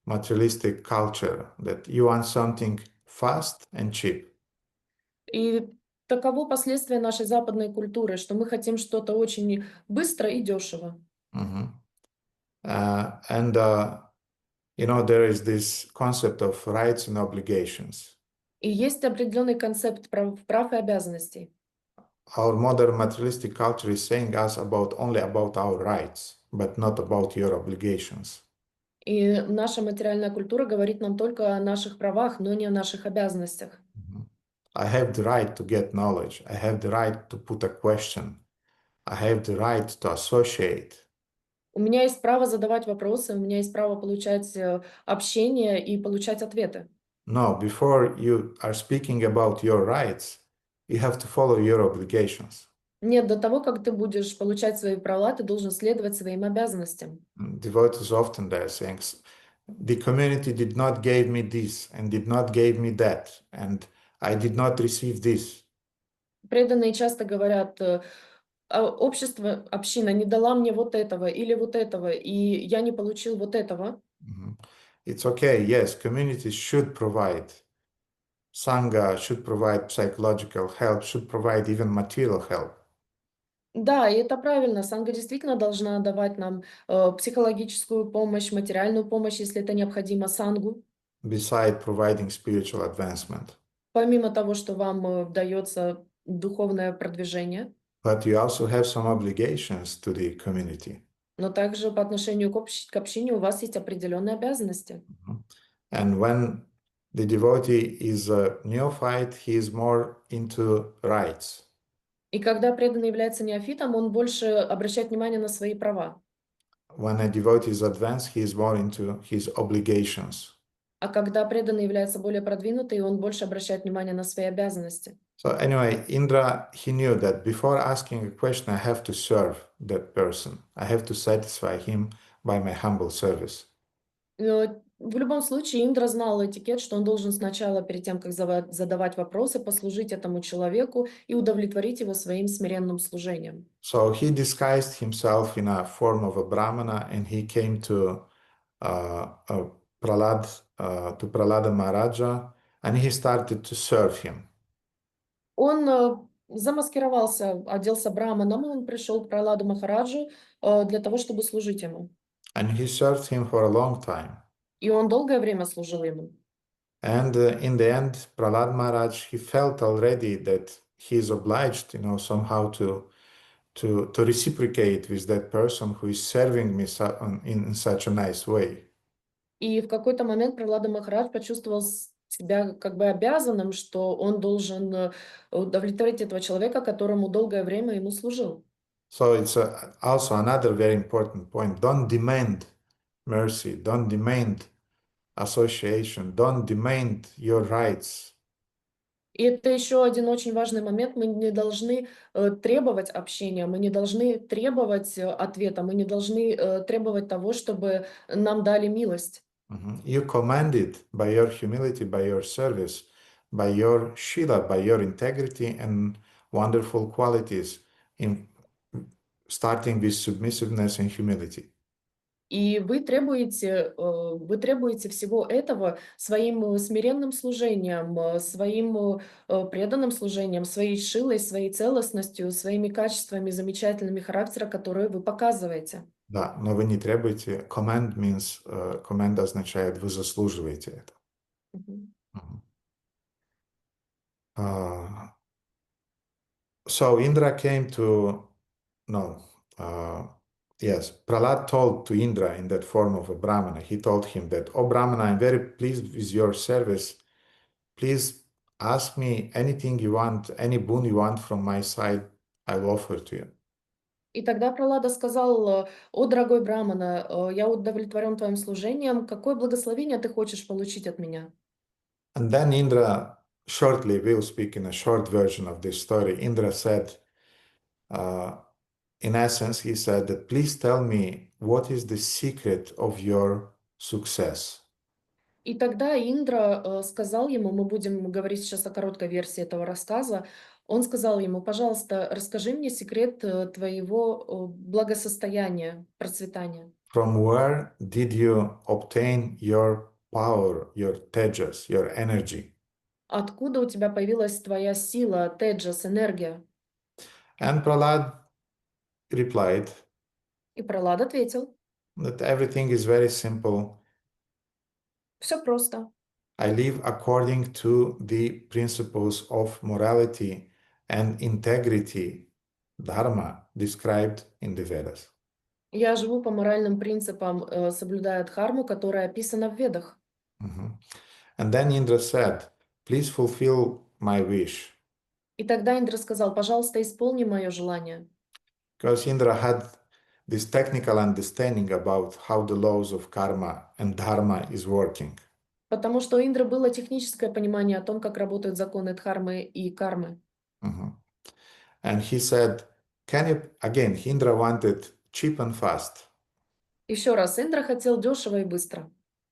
materialistic culture, that you want something fast and cheap. И таково последствие нашей западной культуры, что мы хотим что-то очень быстро и дешево. You know, there is this concept of rights and obligations. И есть определенный концепт прав и обязанностей. Our modern materialistic culture is saying us only about our rights, but not about your obligations. И наша материальная культура говорит нам только о наших правах, но не о наших обязанностях. Mhm. I have the right to get knowledge. I have the right to put a question. I have the right to associate. У меня есть право задавать вопросы, у меня есть право получать общение и получать ответы. No, before you are speaking about your rights, you have to follow your obligations. Нет, до того, как ты будешь получать свои права, ты должен следовать своим обязанностям. Devotees often there saying, the community did not give me this and did not give me that, and I did not receive this. Преданные часто говорят, общество, община не дала мне вот этого или вот этого, и я не получил вот этого. Mhm. It's okay, yes, communities should provide. Sangha should provide psychological help, should provide even material help. Да, и это правильно. Санга действительно должна давать нам психологическую помощь, материальную помощь, если это необходимо сангу. Beside providing spiritual advancement. Помимо того, что вам дается духовное продвижение, But you also have some obligations to the community. но также по отношению к общине у вас есть определенные обязанности. Mhm. And when the devotee is a neophyte, he is more into rights. И когда преданный является неофитом, он больше обращает внимание на свои права. When a devotee is advanced, he is more into his obligations. А когда преданный является более продвинутый, он больше обращает внимание на свои обязанности. So anyway, Indra, he knew that before asking a question, I have to serve that person. I have to satisfy him by my humble service. Но в любом случае Индра знал этикет, что он должен сначала, перед тем, как задавать вопросы, послужить этому человеку и удовлетворить его своим смиренным служением. So he disguised himself in a form of a brahmana, and he came to Pralad, to Pralada Maharaja, and he started to serve him. Он замаскировался, оделся браманом, и он пришел к Праладу Махараджу для того, чтобы служить ему. And he served him for a long time. И он долгое время служил ему. And in the end, Pralad Maharaj, he felt already that he is obliged, somehow to reciprocate with that person who is serving me in such a nice way. И в какой-то момент Пралада Махарадж почувствовал себя как бы обязанным, что он должен удовлетворить этого человека, которому долгое время ему служил. So it's also another very important point. Don't demand mercy, don't demand association, don't demand your rights. И это еще один очень важный момент. Мы не должны требовать общения, мы не должны требовать ответа, мы не должны требовать того, чтобы нам дали милость. You commanded by your humility, by your service, by your shila, by your integrity and wonderful qualities, starting with submissiveness and humility. И вы требуете всего этого своим смиренным служением, своим преданным служением, своей шилой, своей целостностью, своими качествами замечательными характера, которые вы показываете. Да, но вы не требуете. Command means, command означает, вы заслуживаете это. Мгм. So Indra came to, no, yes, Prahlad told to Indra in that form of a Brahmana, he told him that, oh Brahmana, I'm very pleased with your service. Please ask me anything you want, any boon you want from my side, I will offer to you. И тогда Пралада сказал: «О, дорогой Брамана, я удовлетворен твоим служением. Какое благословение ты хочешь получить от меня?» And then Indra, shortly, we'll speak in a short version of this story. Indra said, in essence, he said that, please tell me, what is the secret of your success? И тогда Индра сказал ему, мы будем говорить сейчас о короткой версии этого рассказа, он сказал ему: «Пожалуйста, расскажи мне секрет твоего благосостояния, процветания. From where did you obtain your power, your tejas, your energy?» Откуда у тебя появилась твоя сила, теджас, энергия?» And Prahlad replied И Пралад ответил: that everything is very simple. «Все просто. I live according to the principles of morality and integrity, dharma, described in the Vedas. Я живу по моральным принципам, соблюдая дхарму, которая описана в Ведах. Mhm. And then Indra said, please fulfill my wish. И тогда Индра сказал: пожалуйста, исполни мое желание. Because Indra had this technical understanding about how the laws of karma and dharma is working. Потому что у Индры было техническое понимание о том, как работают законы дхармы и кармы. Mhm. And he said, can you, again, Indra wanted cheap and fast. Еще раз, Индра хотел дешево и быстро.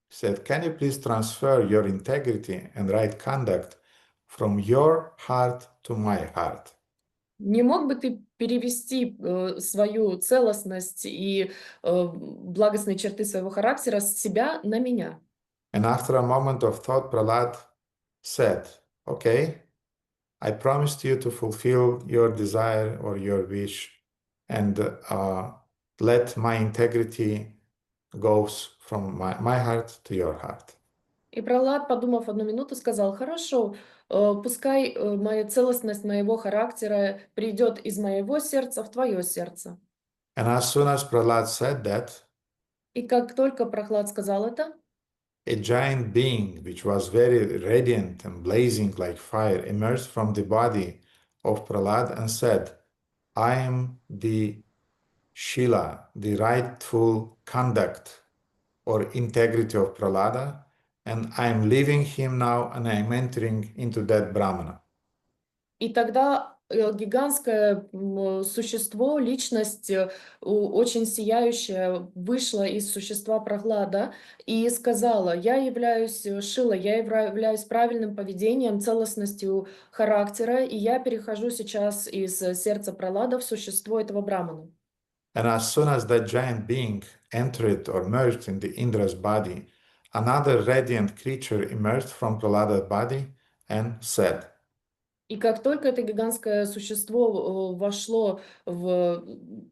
He said, can you please transfer your integrity and right conduct from your heart to my heart? Не мог бы ты перевести свою целостность и благостные черты своего характера с себя на меня? And after a moment of thought, Prahlad said, okay, I promised you to fulfill your desire or your wish and let my integrity goes from my heart to your heart. И Прохлад, подумав 1 минуту, сказал: хорошо, пускай моя целостность моего характера придет из моего сердца в твое сердце. And as soon as Prahlad said that, И как только Прохлад сказал это, a giant being, which was very radiant and blazing like fire, emerged from the body of Prahlad and said, I am the Shila, the rightful conduct or integrity of Prahlada, and I am leaving him now and I am entering into that Brahmana. и тогда гигантское существо, личность, очень сияющая, вышла из существа Прохлада и сказала: я являюсь Шилой, я являюсь правильным поведением, целостностью характера, и я перехожу сейчас из сердца Прохлада в существо этого Брамана. And as soon as that giant being entered or merged in the Indra's body, another radiant creature emerged from Prahlada's body and said, И как только это гигантское существо вошло в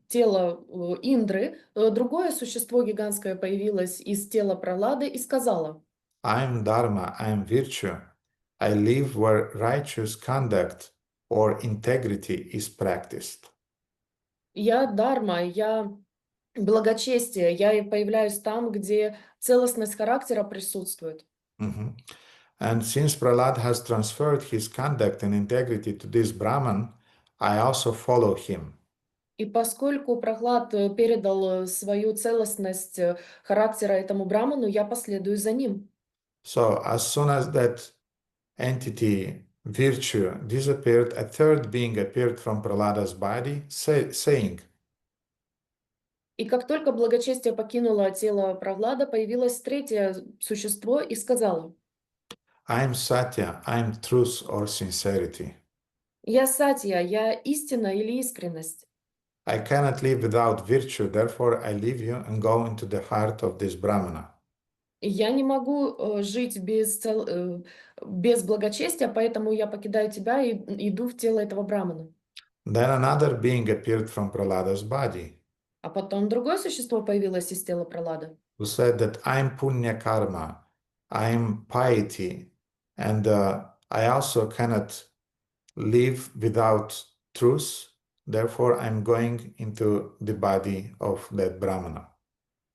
тело Индры, другое существо гигантское появилось из тела Пролады и сказала: I am Dharma, I am virtue. I live where righteous conduct or integrity is practiced. я Дарма, я благочестие, я и появляюсь там, где целостность характера присутствует. Mhm. And since Prahlad has transferred his conduct and integrity to this Brahman, I also follow him. И поскольку Прохлад передал свою целостность характера этому Браману, я последую за ним. So as soon as that entity, virtue, disappeared, a third being appeared from Prahlada's body, saying, И как только благочестие покинуло тело Прохлада, появилось третье существо и сказало: I am Satya, I am truth or sincerity. я Сатья, я истина или искренность. I cannot live without virtue, therefore I leave you and go into the heart of this Brahmana. И я не могу жить без благочестия, поэтому я покидаю тебя и иду в тело этого Брамана. Then another being appeared from Prahlada's body, А потом другое существо появилось из тела Пролада, who said that I am punya karma, I am piety, and I also cannot live without truth, therefore I'm going into the body of that Brahmana.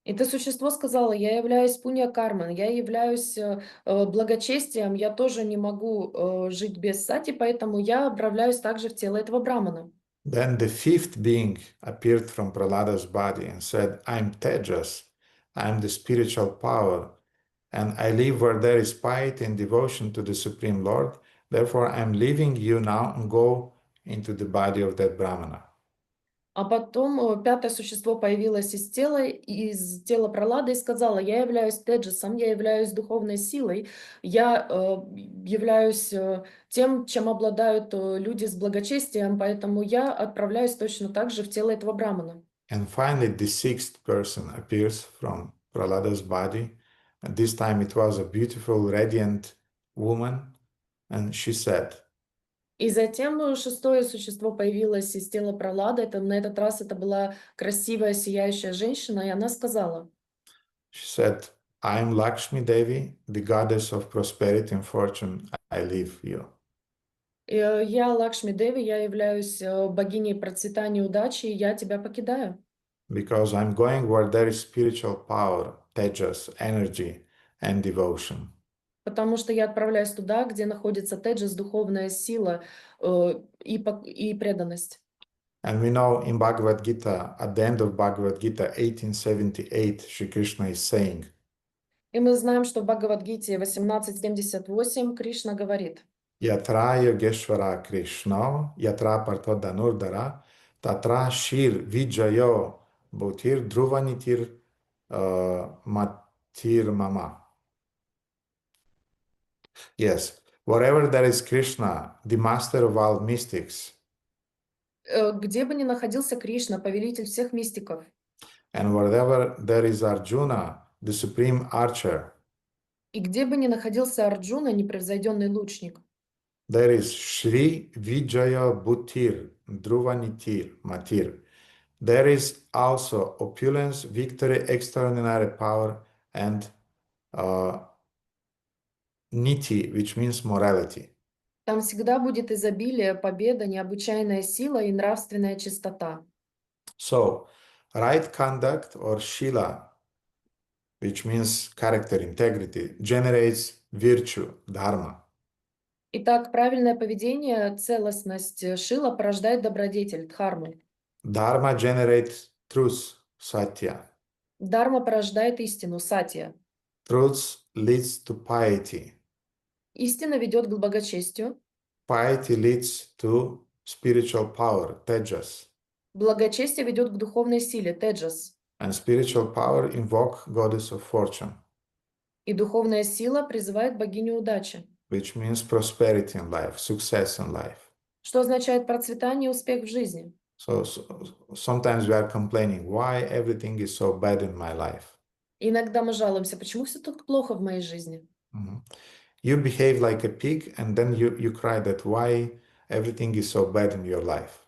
это существо сказало: я являюсь пунья карман, я являюсь благочестием, я тоже не могу жить без сати, поэтому я отправляюсь также в тело этого Брамана. Then the fifth being appeared from Prahlada's body and said, I'm Tejas, I'm the spiritual power, and I live where there is piety and devotion to the Supreme Lord. Therefore, I'm leaving you now and go into the body of that Brahmana. А потом пятое существо появилось из тела Пролада и сказала: я являюсь Теджесом, я являюсь духовной силой, я являюсь тем, чем обладают люди с благочестием, поэтому я отправляюсь точно так же в тело этого Брамана. And finally, the sixth person appears from Prahlada's body. And this time it was a beautiful, radiant woman. And she said, И затем шестое существо появилось из тела Пролада. На этот раз это была красивая, сияющая женщина, и она сказала: she said, I am Lakshmi Devi, the goddess of prosperity and fortune. I leave you. я Лакшми Деви, я являюсь богиней процветания и удачи, и я тебя покидаю. because I'm going where there is spiritual power, tejas, energy, and devotion. Потому что я отправляюсь туда, где находится теджес, духовная сила и преданность. And we know in Bhagavad Gita, at the end of Bhagavad Gita 1878, Shri Krishna is saying, И мы знаем, что в Бхагавад-гите 18.78 Кришна говорит: Yatra Yogeshwara Krishna, Yatra Partho Danurdara, Tatra Shir Vijayo Bhutir Dhruvanitir Matir Mama. Yes, wherever there is Krishna, the master of all mystics, где бы ни находился Кришна, повелитель всех мистиков, and wherever there is Arjuna, the supreme archer, и где бы ни находился Арджуна, непревзойденный лучник, there is Shri Vijaya Bhutir Dhruvanitir Matir. There is also opulence, victory, extraordinary power, and niti, which means morality. там всегда будет изобилие, победа, необычайная сила и нравственная чистота. So, right conduct or shila, which means character, integrity, generates virtue, dharma. Итак, правильное поведение, целостность Шила порождает добродетель, дхарму. Dharma generates truth, satya. Дхарма порождает истину, сатья. Truth leads to piety. Истина ведет к благочестию. Piety leads to spiritual power, tejas. Благочестие ведет к духовной силе, теджас. And spiritual power invoke goddess of fortune, И духовная сила призывает богиню удачи, which means prosperity in life, success in life. что означает процветание и успех в жизни. So sometimes we are complaining, why everything is so bad in my life? Иногда мы жалуемся, почему все так плохо в моей жизни. You behave like a pig, and then you cry that why everything is so bad in your life.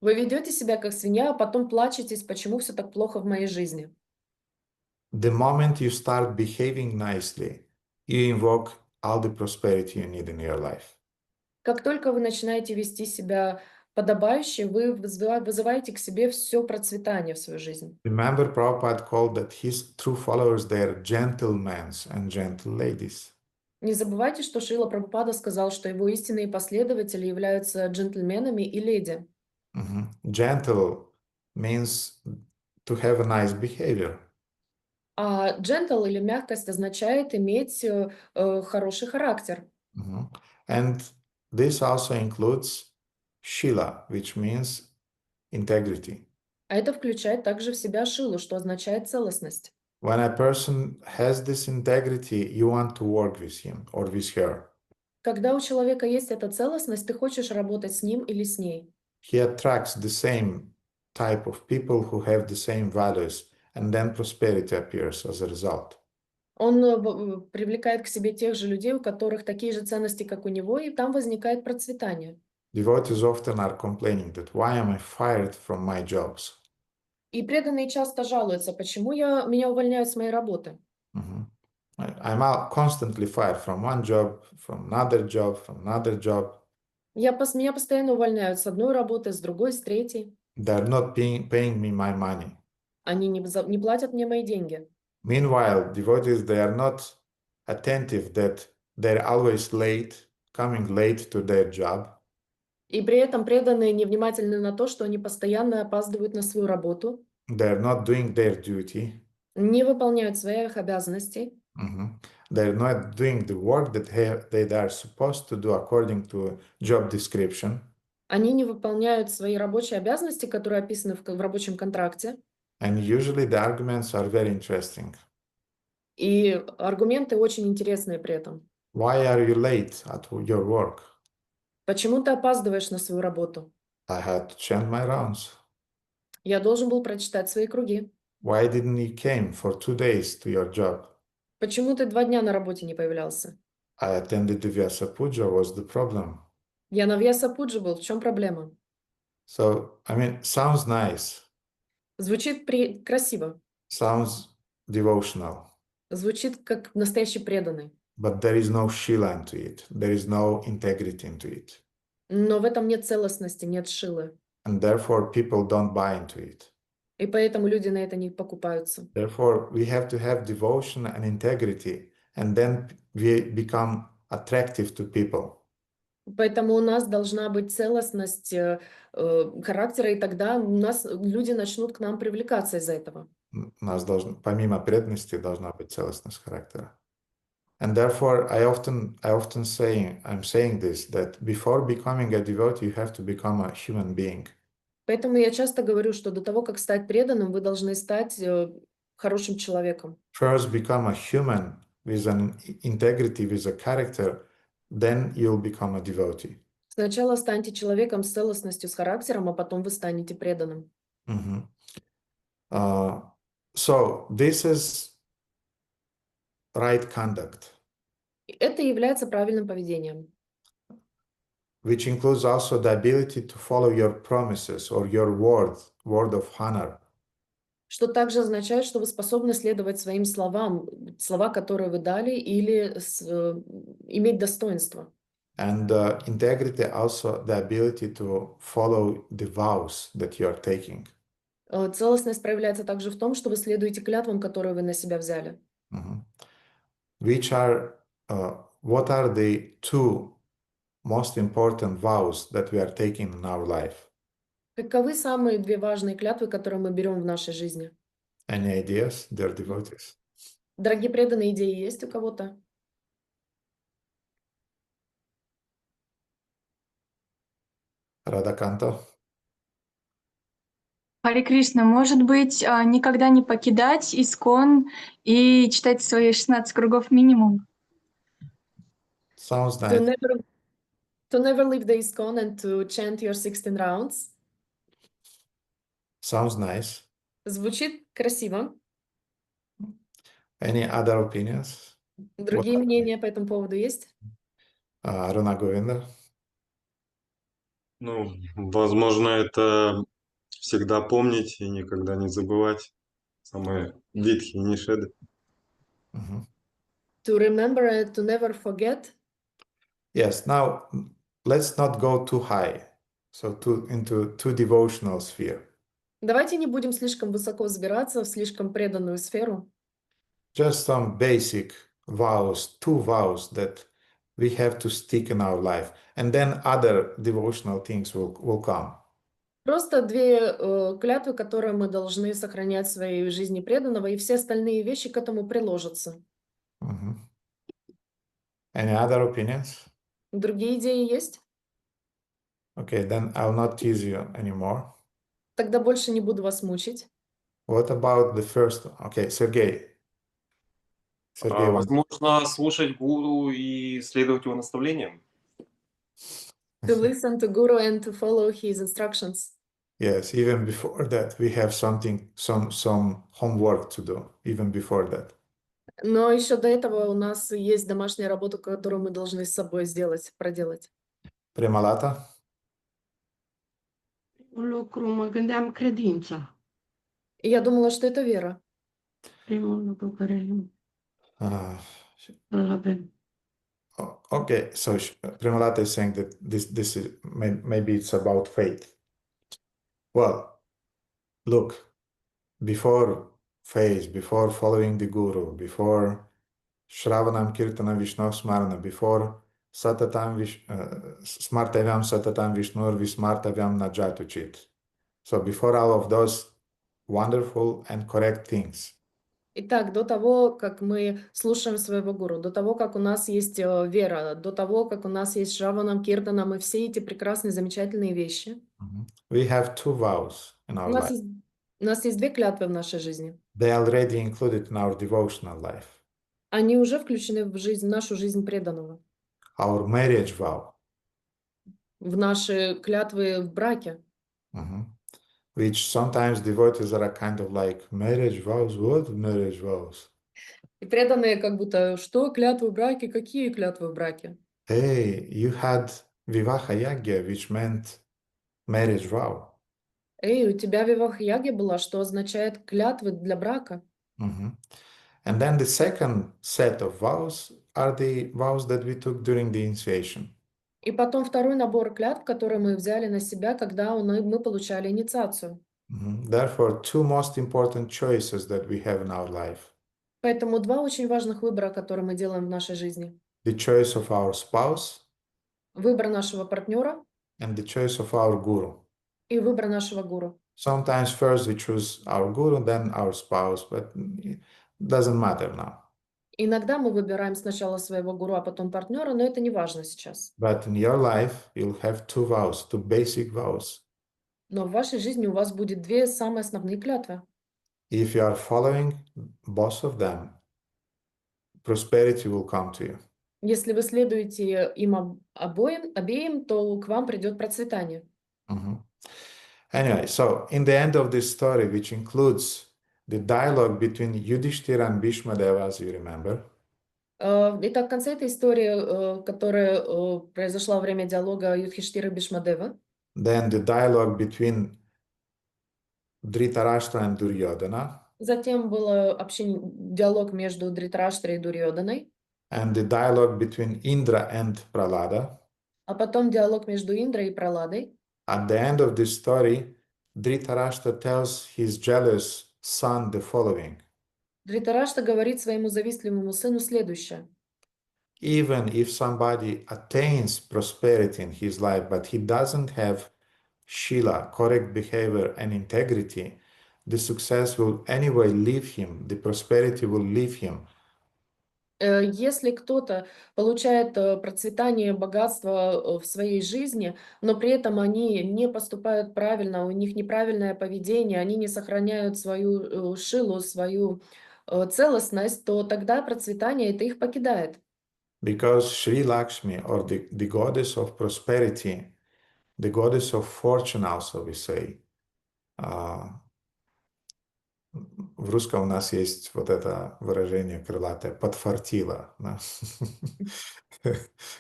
Вы ведете себя как свинья, а потом плачетесь, почему все так плохо в моей жизни. The moment you start behaving nicely, you invoke all the prosperity you need in your life. Как только вы начинаете вести себя подобающе, вы вызываете к себе все процветание в свою жизнь. Remember, Prabhupada called that his true followers, they are gentlemen and gentle ladies. Не забывайте, что Шрила Прабхупада сказал, что его истинные последователи являются джентльменами и леди. Gentle means to have a nice behavior. А джентл или мягкость означает иметь хороший характер. And this also includes shila, which means integrity. А это включает также в себя шилу, что означает целостность. When a person has this integrity, you want to work with him or with her. Когда у человека есть эта целостность, ты хочешь работать с ним или с ней. He attracts the same type of people who have the same values, and then prosperity appears as a result. Он привлекает к себе тех же людей, у которых такие же ценности, как у него, и там возникает процветание. Devotees often are complaining that why am I fired from my jobs? И преданные часто жалуются, почему меня увольняют с моей работы. I'm constantly fired from one job, from another job, from another job. Меня постоянно увольняют с одной работы, с другой, с третьей. They're not paying me my money. Они не платят мне мои деньги. Meanwhile, devotees, they are not attentive that they're always late, coming late to their job. И при этом преданные невнимательны на то, что они постоянно опаздывают на свою работу, They're not doing their duty. не выполняют своих обязанностей. They're not doing the work that they are supposed to do according to job description. Они не выполняют свои рабочие обязанности, которые описаны в рабочем контракте. And usually the arguments are very interesting. И аргументы очень интересные при этом. Why are you late at your work? Почему ты опаздываешь на свою работу? I had to chant my rounds. Я должен был прочитать свои круги. Why didn't you came for 2 days to your job? Почему ты 2 дня на работе не появлялся? I attended the Vyasa Puja. What's the problem? Я на Вьяса-пуджи был. В чем проблема? So, I mean, sounds nice. Звучит красиво. Sounds devotional. Звучит как настоящий преданный. But there is no shila into it. There is no integrity into it. Но в этом нет целостности, нет шилы. And therefore people don't buy into it. И поэтому люди на это не покупаются. Therefore, we have to have devotion and integrity, and then we become attractive to people. Поэтому у нас должна быть целостность характера, и тогда у нас люди начнут к нам привлекаться из-за этого. У нас помимо преданности должна быть целостность характера. And therefore, I'm saying this, that before becoming a devotee, you have to become a human being. Поэтому я часто говорю, что до того, как стать преданным, вы должны стать хорошим человеком. First, become a human with an integrity, with a character, then you'll become a devotee. Сначала станьте человеком с целостностью, с характером, а потом вы станете преданным. Mhm. So this is right conduct, И это является правильным поведением, which includes also the ability to follow your promises or your word of honor. что также означает, что вы способны следовать своим словам, слова, которые вы дали, или иметь достоинство. And integrity also the ability to follow the vows that you are taking. Целостность проявляется также в том, что вы следуете клятвам, которые вы на себя взяли. Mhm. What are the two most important vows that we are taking in our life? Каковы самые две важные клятвы, которые мы берем в нашей жизни? Any ideas, dear devotees? Дорогие преданные, идеи есть у кого-то? Радаканта? Харе Кришна, может быть, никогда не покидать искон и читать свои 16 кругов минимум? Sounds To nice. never leave the ISKCON and to chant your 16 rounds. Sounds nice. Звучит красиво. Any other opinions? Другие мнения по этому поводу есть? Рана Говинда? Ну, возможно, это всегда помнить и никогда не забывать самые витхи и нишеды. Mhm. To remember and to never forget. Yes, now let's not go too high, so into too devotional sphere. Давайте не будем слишком высоко взбираться в слишком преданную сферу. Just some basic vows, two vows that we have to stick in our life, and then other devotional things will come. Просто две клятвы, которые мы должны сохранять в своей жизни преданного, и все остальные вещи к этому приложатся. Mhm. Any other opinions? Другие идеи есть? Okay, then I'll not tease you anymore. Тогда больше не буду вас мучить. What about the first? Okay, Sergey. Sergey, Возможно, слушать гуру и следовать его наставлениям. To listen to Guru and to follow his instructions. Yes, even before that, we have some homework to do, even before that. Но еще до этого у нас есть домашняя работа, которую мы должны с собой сделать, проделать. Premalata? Un lucru, mă gândeam credința. И я думала, что это вера. Primul lucru care îl avem. Okay, so Premalata is saying that this is maybe it's about faith. Well, look, before faith, before following the Guru, before Shravanam Kirtanam Vishnu Smarana, before Smartavyam Satatam Vishnur Vismartavyam Najatuchit. So before all of those wonderful and correct things, Итак, до того, как мы слушаем своего гуру, до того, как у нас есть вера, до того, как у нас есть Шраванам, Киртанам и все эти прекрасные, замечательные вещи, we have two vows in у our нас life. есть, у нас есть две клятвы в нашей жизни. They are already included in our devotional life. Они уже включены в жизнь, в нашу жизнь преданного, Our marriage vow, в наши клятвы в браке. which sometimes devotees are a kind of like, marriage vows, what marriage vows? И преданные как будто, что клятвы в браке, какие клятвы в браке? Hey, you had Vivaha Yagya, which meant marriage vow. Эй, у тебя вивах-яги была, что означает клятвы для брака. And then the second set of vows are the vows that we took during the initiation. И потом второй набор клятв, которые мы взяли на себя, когда мы получали инициацию. Therefore, two most important choices that we have in our life: Поэтому два очень важных выбора, которые мы делаем в нашей жизни. the choice of our spouse Выбор нашего партнера and the choice of our guru. и выбор нашего гуру. Sometimes first we choose our guru, then our spouse, but it doesn't matter now. Иногда мы выбираем сначала своего гуру, а потом партнера, но это не важно сейчас. But in your life, you'll have two vows, two basic vows. Но в вашей жизни у вас будет две самые основные клятвы. If you are following both of them, prosperity will come to you. Если вы следуете им обеим, то к вам придет процветание. Anyway, so in the end of this story, which includes the dialogue between Yudhishthira and Bhishmadeva, as you remember, Итак, в конце этой истории, которая произошла во время диалога Юдхиштира и Бхишмадевы, then the dialogue between Dhritarashtra and Duryodhana, затем был диалог между Дритараштрой и Дурьоданой, and the dialogue between Indra and Prahlada. а потом диалог между Индрой и Праладой. At the end of this story, Dhritarashtra tells his jealous son the following: Дритарашта говорит своему завистливому сыну следующее. even if somebody attains prosperity in his life, but he doesn't have Shila, correct behavior, and integrity, the success will anyway leave him, the prosperity will leave him. Если кто-то получает процветание, богатство в своей жизни, но при этом они не поступают правильно, у них неправильное поведение, они не сохраняют свою шилу, свою целостность, то тогда процветание это их покидает. Because Sri Lakshmi, or the goddess of prosperity, the goddess of fortune also we say, в русском у нас есть вот это выражение крылатое «подфартило», да?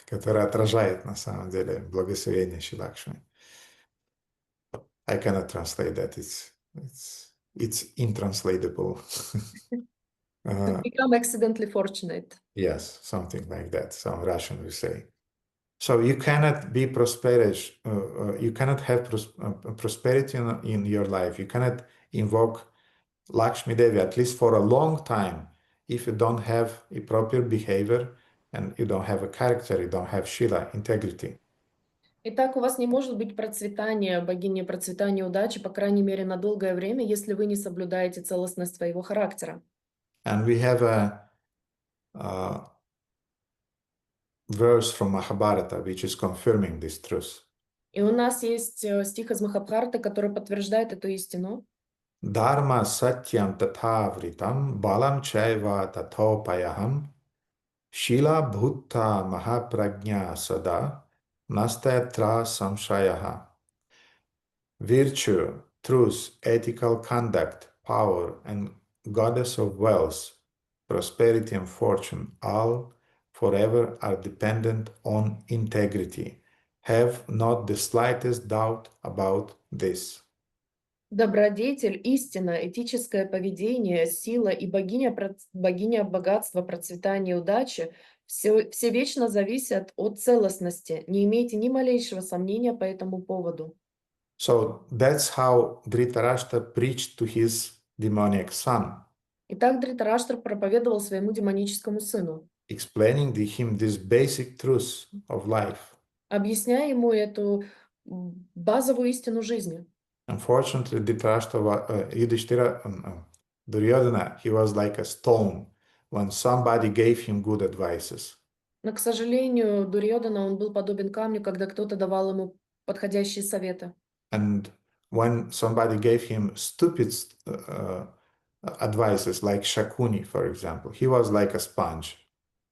которое отражает на самом деле благословение Шри Лакшми. I cannot translate that. It's intranslatable. Become accidentally fortunate. Yes, something like that. Some Russian we say. So you cannot be prosperous. You cannot have prosperity in your life. You cannot invoke Lakshmi Devi, at least for a long time, if you don't have a proper behavior and you don't have a character, you don't have Shila, integrity. Итак, у вас не может быть процветания, богини процветания, удачи, по крайней мере, на долгое время, если вы не соблюдаете целостность своего характера. And we have a verse from Mahabharata which is confirming this truth. И у нас есть стих из Махабхараты, который подтверждает эту истину. Dharma satyam tathavritam balam chaiva tathopayaham shila bhutta mahaprajna sada nastayatra samshayaha. Virtue, truth, ethical conduct, power, and goddess of wealth, prosperity and fortune, all forever are dependent on integrity. Have not the slightest doubt about this. Добродетель, истина, этическое поведение, сила и богиня богатства, процветания, удачи все вечно зависят от целостности. Не имейте ни малейшего сомнения по этому поводу. So that's how Dhritarashtra preached to his demoniac son, Итак, Дритараштра проповедовал своему демоническому сыну, explaining to him this basic truth of life. объясняя ему эту базовую истину жизни. Unfortunately, Yudhishthira, Duryodhana, he was like a stone when somebody gave him good advices. Но, к сожалению, Дурьодана, он был подобен камню, когда кто-то давал ему подходящие советы. And when somebody gave him stupid advices, like Shakuni, for example, he was like a sponge.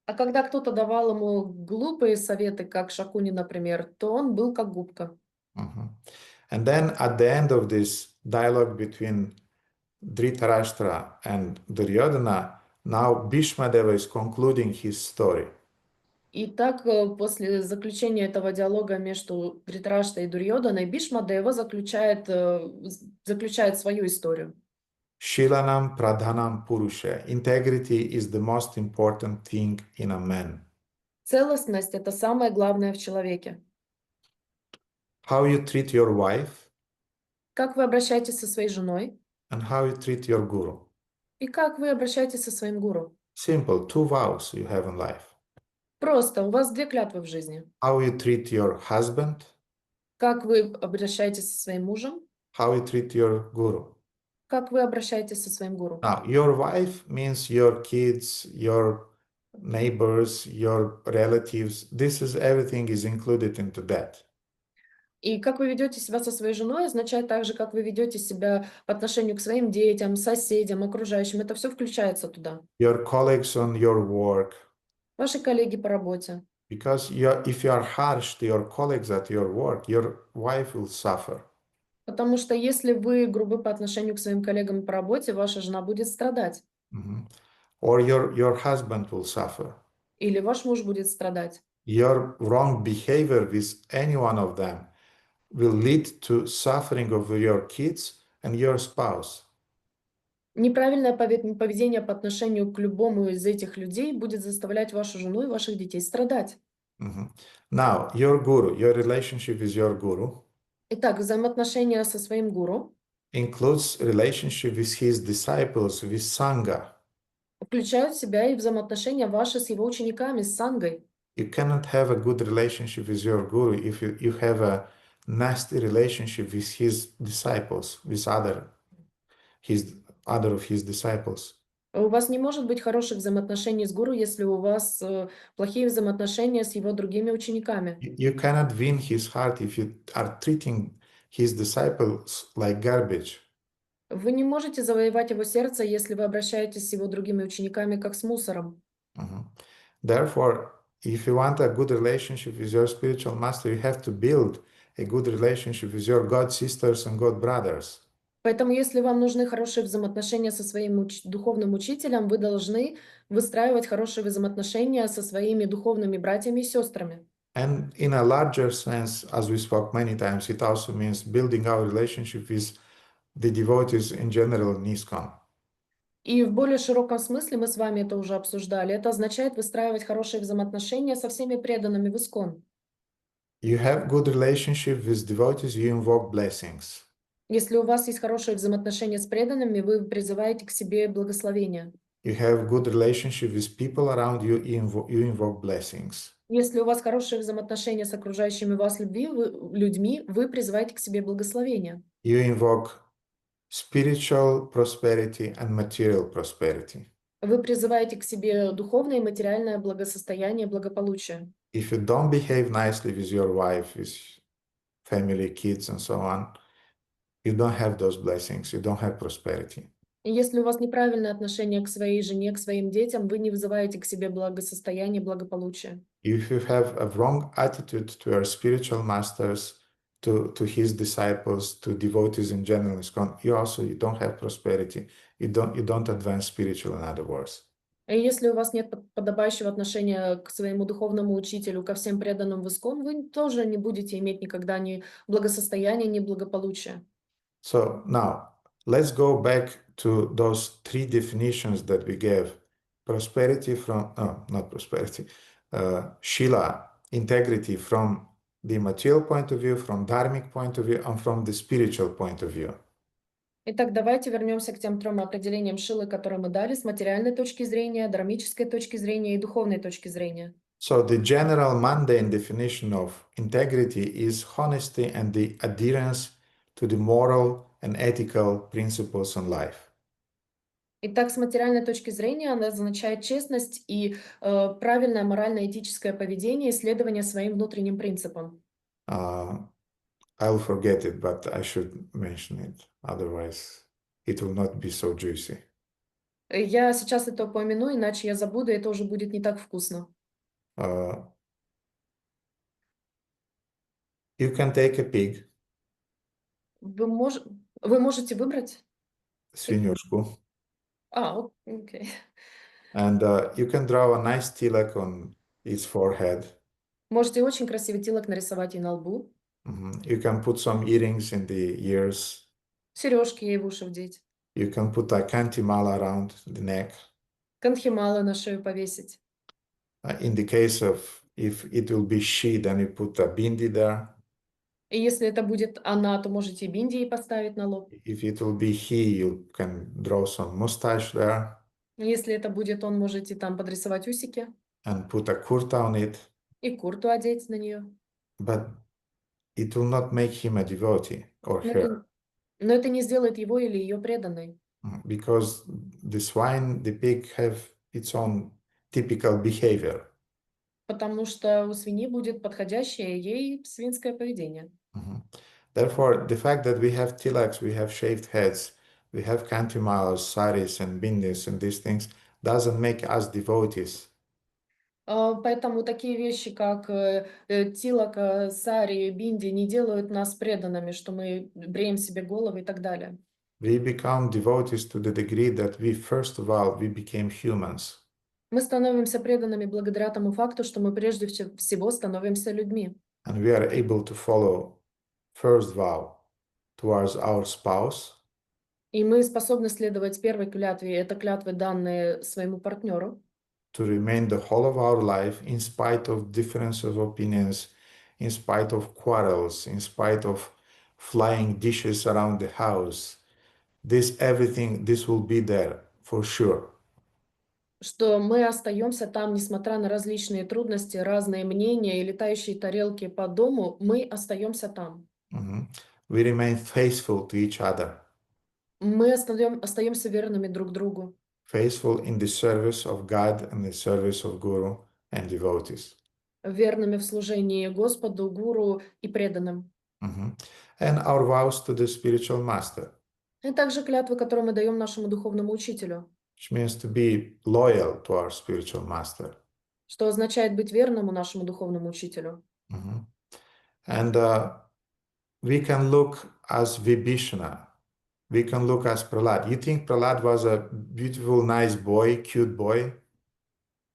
А когда кто-то давал ему глупые советы, как Шакуни, например, то он был как губка. And then at the end of this dialogue between Dhritarashtra and Duryodhana, now Bhishmadeva is concluding his story. И так, после заключения этого диалога между Дритараштой и Дурьоданой, Бхишмадева заключает свою историю. Shilanam pradhanam purusha. Integrity is the most important thing in a man. Целостность – это самое главное в человеке. How you treat your wife, как вы обращаетесь со своей женой and how you treat your guru. и как вы обращаетесь со своим гуру. Simple, 2 vows you have in life. Просто, у вас 2 клятвы в жизни. How you treat your husband, Как вы обращаетесь со своим мужем, how you treat your guru. как вы обращаетесь со своим гуру. Now, your wife means your kids, your neighbors, your relatives. This is everything is included into that. И как вы ведете себя со своей женой, означает так же, как вы ведете себя по отношению к своим детям, соседям, окружающим. Это все включается туда. Your colleagues on your work. Ваши коллеги по работе. Because if you are harsh to your colleagues at your work, your wife will suffer. Потому что если вы грубы по отношению к своим коллегам по работе, ваша жена будет страдать. Or your husband will suffer. Или ваш муж будет страдать. Your wrong behavior with any one of them will lead to suffering of your kids and your spouse. Неправильное поведение по отношению к любому из этих людей будет заставлять вашу жену и ваших детей страдать. Now, your guru, your relationship with your guru Итак, взаимоотношения со своим гуру includes relationship with his disciples, with Sangha. включают в себя и взаимоотношения ваши с его учениками, с сангой. You cannot have a good relationship with your guru if you have a nasty relationship with his disciples, with other of his disciples. У вас не может быть хороших взаимоотношений с гуру, если у вас плохие взаимоотношения с его другими учениками. You cannot win his heart if you are treating his disciples like garbage. Вы не можете завоевать его сердце, если вы обращаетесь с его другими учениками как с мусором. Therefore, if you want a good relationship with your spiritual master, you have to build a good relationship with your God sisters and God brothers. Поэтому, если вам нужны хорошие взаимоотношения со своим духовным учителем, вы должны выстраивать хорошие взаимоотношения со своими духовными братьями и сестрами. And in a larger sense, as we spoke many times, it also means building our relationship with the devotees in general in ISKCON. И в более широком смысле, мы с вами это уже обсуждали, это означает выстраивать хорошие взаимоотношения со всеми преданными в ISKCON. You have good relationship with devotees, you invoke blessings. Если у вас есть хорошие взаимоотношения с преданными, вы призываете к себе благословения. You have good relationship with people around you, you invoke blessings. Если у вас хорошие взаимоотношения с окружающими вас людьми, вы призываете к себе благословения. You invoke spiritual prosperity and material prosperity. Вы призываете к себе духовное и материальное благосостояние, благополучие. If you don't behave nicely with your wife, with family, kids, and so on, you don't have those blessings, you don't have prosperity. И если у вас неправильное отношение к своей жене, к своим детям, вы не вызываете к себе благосостояние, благополучие. If you have a wrong attitude to your spiritual masters, to his disciples, to devotees in general, you don't have prosperity. You don't advance spiritual, in other words. И если у вас нет подобающего отношения к своему духовному учителю, ко всем преданным в ISKCON, вы тоже не будете иметь никогда ни благосостояния, ни благополучия. So now, let's go back to those 3 definitions that we gave. Prosperity from, not prosperity, Shila, integrity from the material point of view, from dharmic point of view, and from the spiritual point of view. Итак, давайте вернемся к тем 3 определениям Шилы, которые мы дали с материальной точки зрения, дharмической точки зрения и духовной точки зрения. So the general mundane definition of integrity is honesty and the adherence to the moral and ethical principles in life. Итак, с материальной точки зрения она означает честность и правильное морально-этическое поведение и следование своим внутренним принципам. I'll forget it, but I should mention it. Otherwise, it will not be so juicy. Я сейчас это упомяну, иначе я забуду, и это уже будет не так вкусно. You can take a pig, Вы можете выбрать? свинюшку, Окей. and you can draw a nice tilak on its forehead. Можете очень красивый тилок нарисовать ей на лбу, You can put some earrings in the ears. сережки ей в уши вдеть, You can put a kantimala around the neck. канхималы на шею повесить. In the case of if it will be she, then you put a bindi there. И если это будет она, то можете бинди ей поставить на лоб. If it will be he, you can draw some mustache there Если это будет он, можете там подрисовать усики and put a kurta on it, и курту одеть на нее. but it will not make him a devotee or Но her. но это не сделает его или ее преданной. Because the swine, the pig have its own typical behavior. Потому что у свиньи будет подходящее ей свинское поведение. Therefore, the fact that we have tilaks, we have shaved heads, we have kantimalas, saris and bindis and these things doesn't make us devotees. Поэтому такие вещи, как тилака, сари, бинди, не делают нас преданными, что мы бреем себе головы и так далее. We become devotees to the degree that we, first of all, we became humans. Мы становимся преданными благодаря тому факту, что мы прежде всего становимся людьми. And we are able to follow first vow towards our spouse, И мы способны следовать первой клятве, это клятвы, данные своему партнеру, to remain the whole of our life in spite of differences of opinions, in spite of quarrels, in spite of flying dishes around the house. Everything, this will be there for sure. что мы остаемся там, несмотря на различные трудности, разные мнения и летающие тарелки по дому, мы остаемся там. We remain faithful to each other, Мы остаемся верными друг другу, faithful in the service of God and the service of Guru and devotees. верными в служении Господу, Гуру и преданным. And our vows to the spiritual master, И также клятвы, которые мы даем нашему духовному учителю, which means to be loyal to our spiritual master. что означает быть верному нашему духовному учителю. And we can look as Vibhishana, we can look as Prahlad. You think Prahlad was a beautiful, nice boy, cute boy?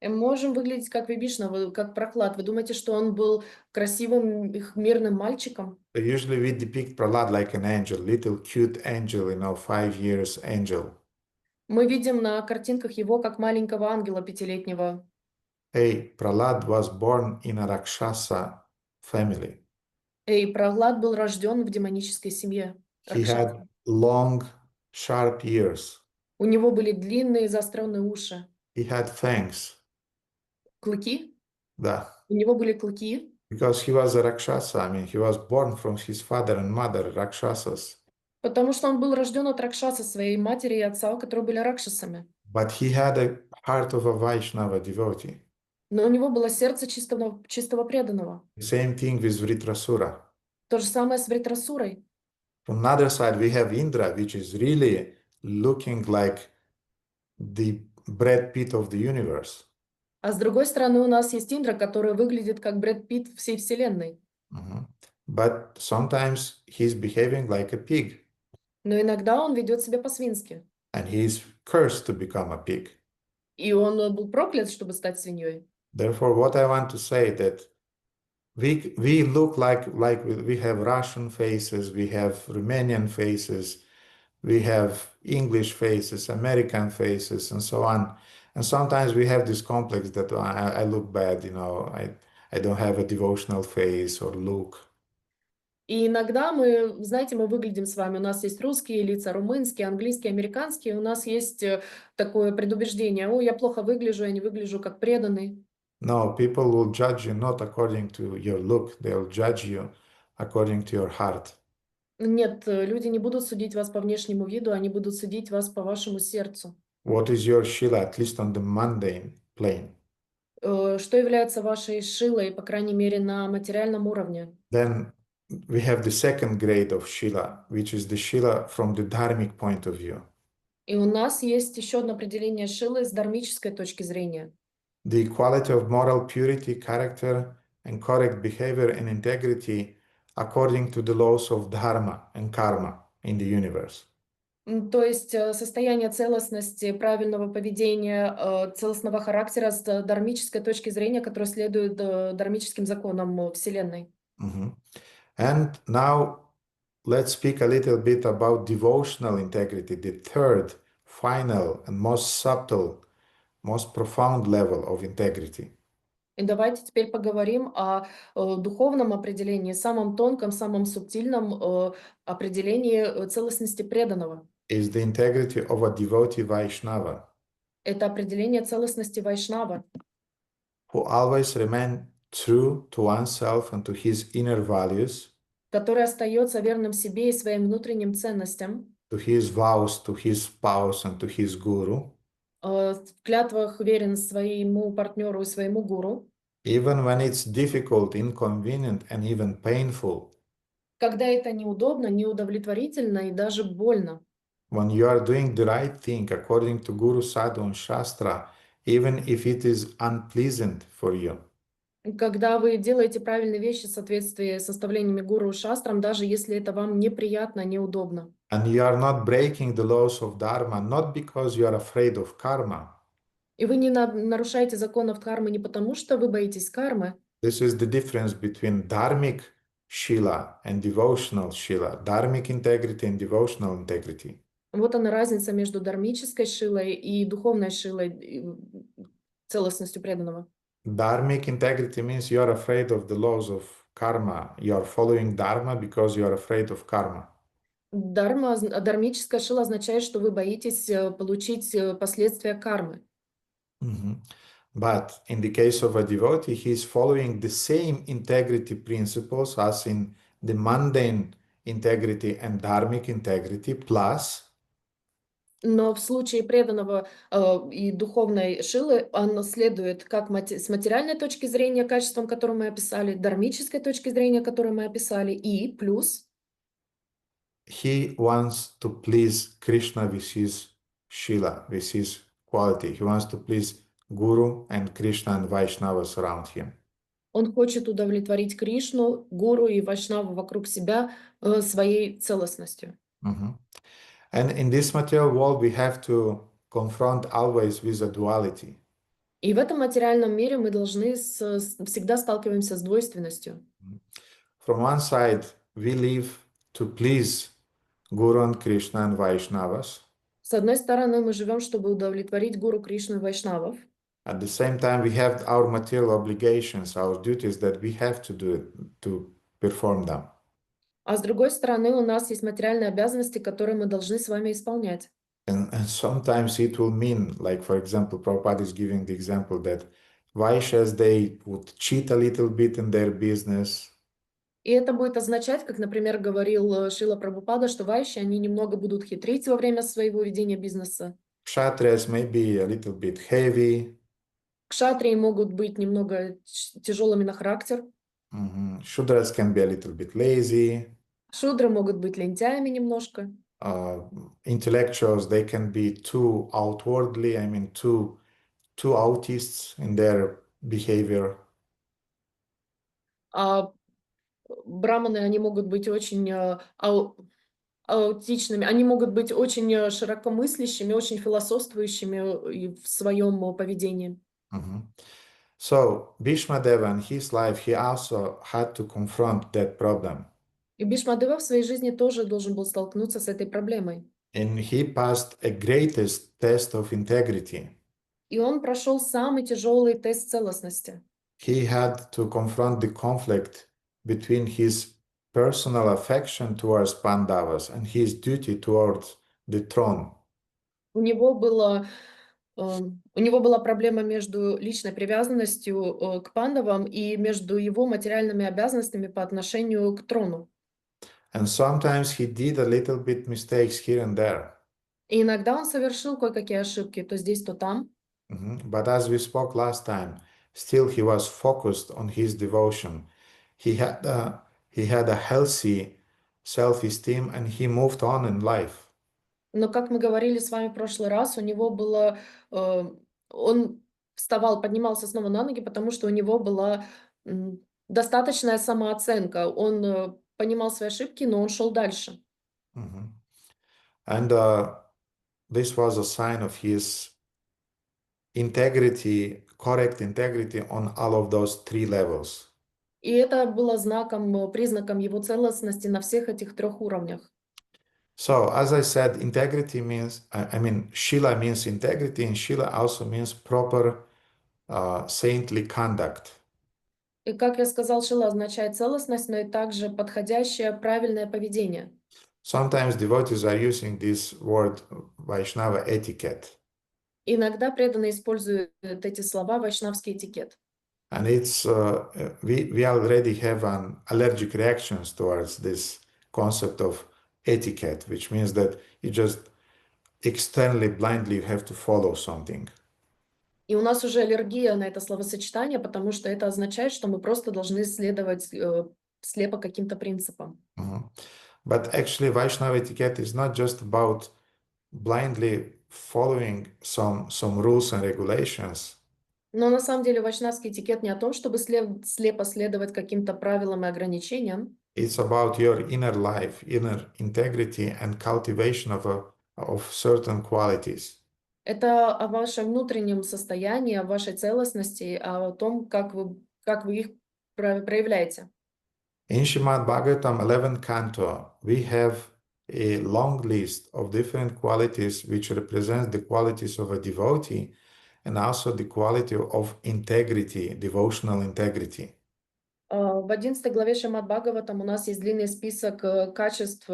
И мы можем выглядеть как Вибишна, как Прохлад. Вы думаете, что он был красивым, мирным мальчиком? So usually we depict Prahlad like an angel, little cute angel, 5 years angel. Мы видим на картинках его как маленького ангела пятилетнего. Hey, Prahlad was born in a Rakshasa family. И Прохлад был рожден в демонической семье. He had long, sharp ears. У него были длинные заостренные уши. He had fangs. Клыки? Да. У него были клыки. Because he was a Rakshasa. He was born from his father and mother, Rakshasas. Потому что он был рожден от Ракшаса, своей матери и отца, которые были ракшасами. But he had a heart of a Vaishnava devotee. Но у него было сердце чистого преданного. Same thing with Vritrasura. То же самое с Вритрасурой. From the other side, we have Indra, which is really looking like the Brad Pitt of the universe. А с другой стороны, у нас есть Индра, который выглядит как Брэд Питт всей вселенной. But sometimes he's behaving like a pig. Но иногда он ведет себя по-свински. And he's cursed to become a pig. И он был проклят, чтобы стать свиньей. Therefore, what I want to say that we look like we have Russian faces, we have Romanian faces, we have English faces, American faces, and so on. And sometimes we have this complex that I look bad, I don't have a devotional face or look. И иногда мы, знаете, мы выглядим с вами, у нас есть русские лица, румынские, английские, американские, у нас есть такое предубеждение: о, я плохо выгляжу, я не выгляжу как преданный. No, people will judge you not according to your look, they'll judge you according to your heart. Нет, люди не будут судить вас по внешнему виду, они будут судить вас по вашему сердцу. What is your Shila, at least on the mundane plane? Что является вашей шилой, по крайней мере, на материальном уровне? Then we have the second grade of Shila, which is the Shila from the dharmic point of view. И у нас есть еще одно определение шилы с дharмической точки зрения. The quality of moral purity, character, and correct behavior and integrity according to the laws of dharma and karma in the universe. То есть состояние целостности, правильного поведения, целостного характера с дharмической точки зрения, которое следует дharмическим законам Вселенной. And now let's speak a little bit about devotional integrity, the third, final, and most subtle, most profound level of integrity. И давайте теперь поговорим о духовном определении, самом тонком, самом субтильном определении целостности преданного. Is the integrity of a devotee Vaishnava Это определение целостности Вайшнава, who always remain true to oneself and to his inner values, который остается верным себе и своим внутренним ценностям, to his vows, to his spouse, and to his guru, в клятвах верен своему партнеру и своему гуру, even when it's difficult, inconvenient, and even painful. когда это неудобно, неудовлетворительно и даже больно. When you are doing the right thing according to Guru, Sadhu, and Shastra, even if it is unpleasant for you. Когда вы делаете правильные вещи в соответствии с наставлениями гуру и шастрам, даже если это вам неприятно, неудобно. And you are not breaking the laws of Dharma, not because you are afraid of karma. И вы не нарушаете законов кармы не потому, что вы боитесь кармы. This is the difference between dharmic shila and devotional shila, dharmic integrity and devotional integrity. Вот она разница между дharмической шилой и духовной шилой, целостностью преданного. Dharmic integrity means you are afraid of the laws of karma. You are following dharma because you are afraid of karma. Дharмическая шила означает, что вы боитесь получить последствия кармы. Mhm. But in the case of a devotee, he is following the same integrity principles as in the mundane integrity and dharmic integrity, plus Но в случае преданного и духовной шилы он следует как с материальной точки зрения, качествам, которые мы описали, дharмической точки зрения, которую мы описали, и плюс he wants to please Krishna with his shila, with his quality. He wants to please Guru and Krishna and Vaishnavas around him. он хочет удовлетворить Кришну, гуру и Вайшнаву вокруг себя своей целостностью. Mhm. And in this material world, we have to confront always with a duality. И в этом материальном мире мы должны всегда сталкиваемся с двойственностью. From one side, we live to please Guru and Krishna and Vaishnavas. С одной стороны, мы живем, чтобы удовлетворить гуру, Кришну и Вайшнавов. At the same time, we have our material obligations, our duties that we have to do to perform them. А с другой стороны, у нас есть материальные обязанности, которые мы должны с вами исполнять. And sometimes it will mean, like, for example, Prabhupada is giving the example that Vaishyas, they would cheat a little bit in their business. И это будет означать, как, например, говорил Шрила Прабхупада, что вайши, они немного будут хитрить во время своего ведения бизнеса. Kshatriyas may be a little bit heavy. Кшатрии могут быть немного тяжелыми на характер. Shudras can be a little bit lazy. Шудры могут быть лентяями немножко. Intellectuals, they can be too outwardly, too autists in their behavior. А браманы, они могут быть очень аутичными, они могут быть очень широкомыслящими, очень философствующими в своем поведении. So Bhishmadeva in his life, he also had to confront that problem. И Бхишмадева в своей жизни тоже должен был столкнуться с этой проблемой. And he passed a greatest test of integrity. И он прошел самый тяжелый тест целостности. He had to confront the conflict between his personal affection towards Pandavas and his duty towards the throne. У него была проблема между личной привязанностью к пандавам и между его материальными обязанностями по отношению к трону. And sometimes he did a little bit mistakes here and there. И иногда он совершил кое-какие ошибки, то здесь, то там. But as we spoke last time, still he was focused on his devotion. He had a healthy self-esteem and he moved on in life. Но, как мы говорили с вами в прошлый раз, у него было... Он вставал, поднимался снова на ноги, потому что у него была достаточная самооценка. Он понимал свои ошибки, но он шел дальше. And this was a sign of his integrity, correct integrity on all of those three levels. И это было признаком его целостности на всех этих трех уровнях. So, as I said, integrity means, Shila means integrity, and Shila also means proper saintly conduct. И, как я сказал, Шила означает целостность, но и также подходящее, правильное поведение. Sometimes devotees are using this word Vaishnava etiquette, Иногда преданные используют эти слова вайшнавский этикет. and it's we already have an allergic reactions towards this concept of etiquette, which means that you just externally blindly have to follow something. И у нас уже аллергия на это словосочетание, потому что это означает, что мы просто должны следовать слепо каким-то принципам. Mhm. But actually, Vaishnava etiquette is not just about blindly following some rules and regulations. Но на самом деле вайшнавский этикет не о том, чтобы слепо следовать каким-то правилам и ограничениям. It's about your inner life, inner integrity, and cultivation of certain qualities. Это о вашем внутреннем состоянии, о вашей целостности, о том, как вы их проявляете. In Srimad Bhagavatam 11th canto, we have a long list of different qualities which represent the qualities of a devotee and also the quality of integrity, devotional integrity. В 11 главе Шримад Бхагаватам у нас есть длинный список качеств,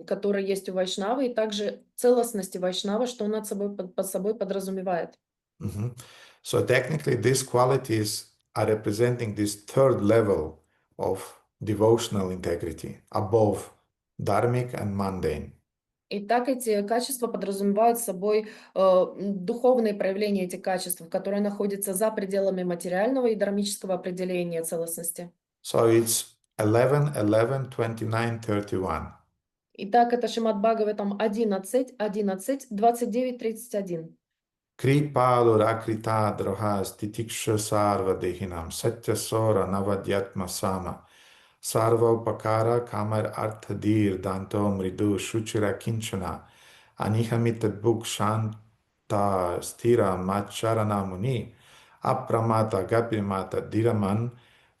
которые есть у Вайшнавы, и также целостности Вайшнава, что он под собой подразумевает. Mhm. So technically, these qualities are representing this third level of devotional integrity above dharmic and mundane. И так эти качества подразумевают собой духовные проявления этих качеств, которые находятся за пределами материального и дharмического определения целостности. So it's 11, 11, 29, 31. Итак, это Шримад Бхагаватам 11, 11, 29, 31. Kripalu rakrita drohas titiksha sarva dehinam satya sora navadyatma sama sarva upakara kamar artha dir danto mridu shuchira kinchana anihamita bhuk shanta stira macharana muni apramata gapimata diraman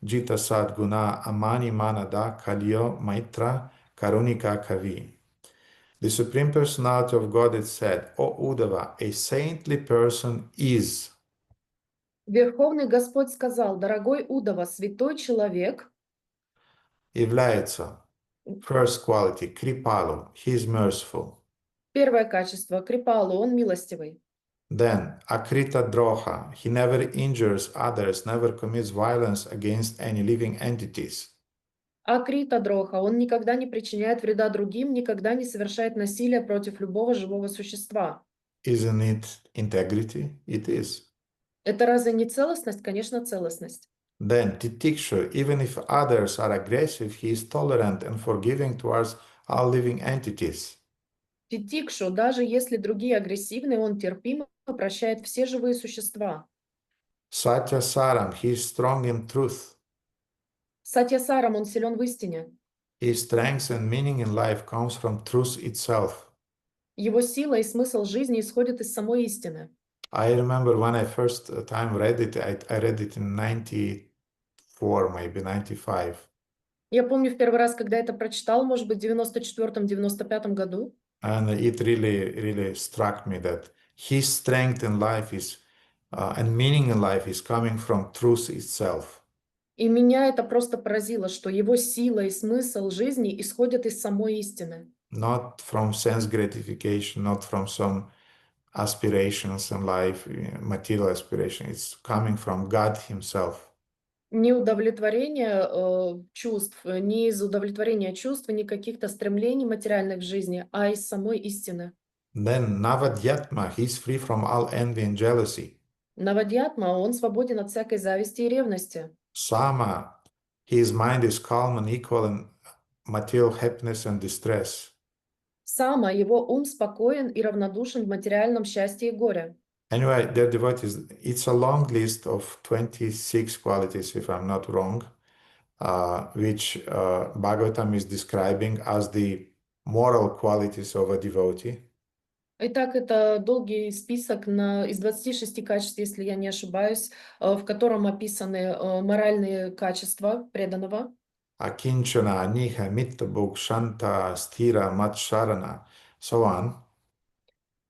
jita sadguna amani manada kalyo maitra karunika kavi. The Supreme Personality of Godhead said, O Uddhava, a saintly person is. Верховный Господь сказал: дорогой Удава, святой человек Является. First quality, Kripalu, he is merciful. первое качество, Крипалу, он милостивый. Then, Akrita Droha, he never injures others, never commits violence against any living entities. Акрита Дроха, он никогда не причиняет вреда другим, никогда не совершает насилия против любого живого существа. Isn't it integrity? It is. Это разве не целостность? Конечно, целостность. Then, Titiksha, even if others are aggressive, he is tolerant and forgiving towards all living entities. Титикшу, даже если другие агрессивны, он терпимо прощает все живые существа. Satya Saram, he is strong in truth. Сатьясарам, он силен в истине. His strength and meaning in life comes from truth itself. Его сила и смысл жизни исходят из самой истины. I remember when I first time read it, I read it in 94, maybe 95. Я помню в первый раз, когда это прочитал, может быть, в 94-95 году. And it really struck me that his strength in life is, and meaning in life is coming from truth itself. И меня это просто поразило, что его сила и смысл жизни исходят из самой истины. Not from sense gratification, not from some aspirations in life, material aspiration. It's coming from God himself. Не удовлетворение чувств, не из удовлетворения чувств, не каких-то стремлений материальных в жизни, а из самой истины. Then Navadhyatma, he is free from all envy and jealousy. Навадьятма, он свободен от всякой зависти и ревности. Sama, his mind is calm and equal in material happiness and distress. Сама, его ум спокоен и равнодушен в материальном счастье и горе. Anyway, dear devotees, it's a long list of 26 qualities, if I'm not wrong, which Bhagavatam is describing as the moral qualities of a devotee. Итак, это долгий список из 26 качеств, если я не ошибаюсь, в котором описаны моральные качества преданного. Akinchana, Aniha, Mittabhuk, Shanta, Sthira, Matsharana, so on.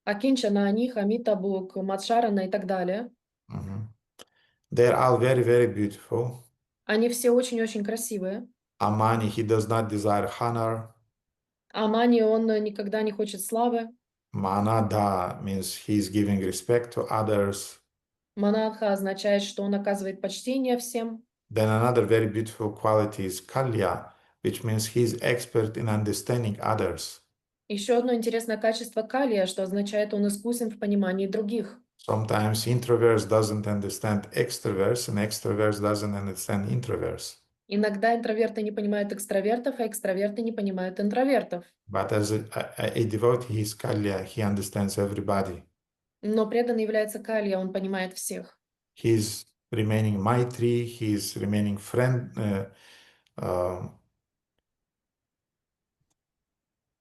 Акинчана, Аниха, Митабук, Мадшарана и так далее. Mhm. They're all very, very beautiful. Они все очень-очень красивые. Amani, he does not desire honor. А Мани, он никогда не хочет славы. Manada means he's giving respect to others. Манадха означает, что он оказывает почтение всем. Then another very beautiful quality is Kalya, which means he's expert in understanding others. Еще одно интересное качество Калия, что означает, он искусен в понимании других. Sometimes introverts doesn't understand extroverts and extroverts doesn't understand introverts. Иногда интроверты не понимают экстравертов, а экстраверты не понимают интровертов. But as a devotee, he's Kalya, he understands everybody. Но преданный является Калия, он понимает всех. He's remaining Maitri, he's remaining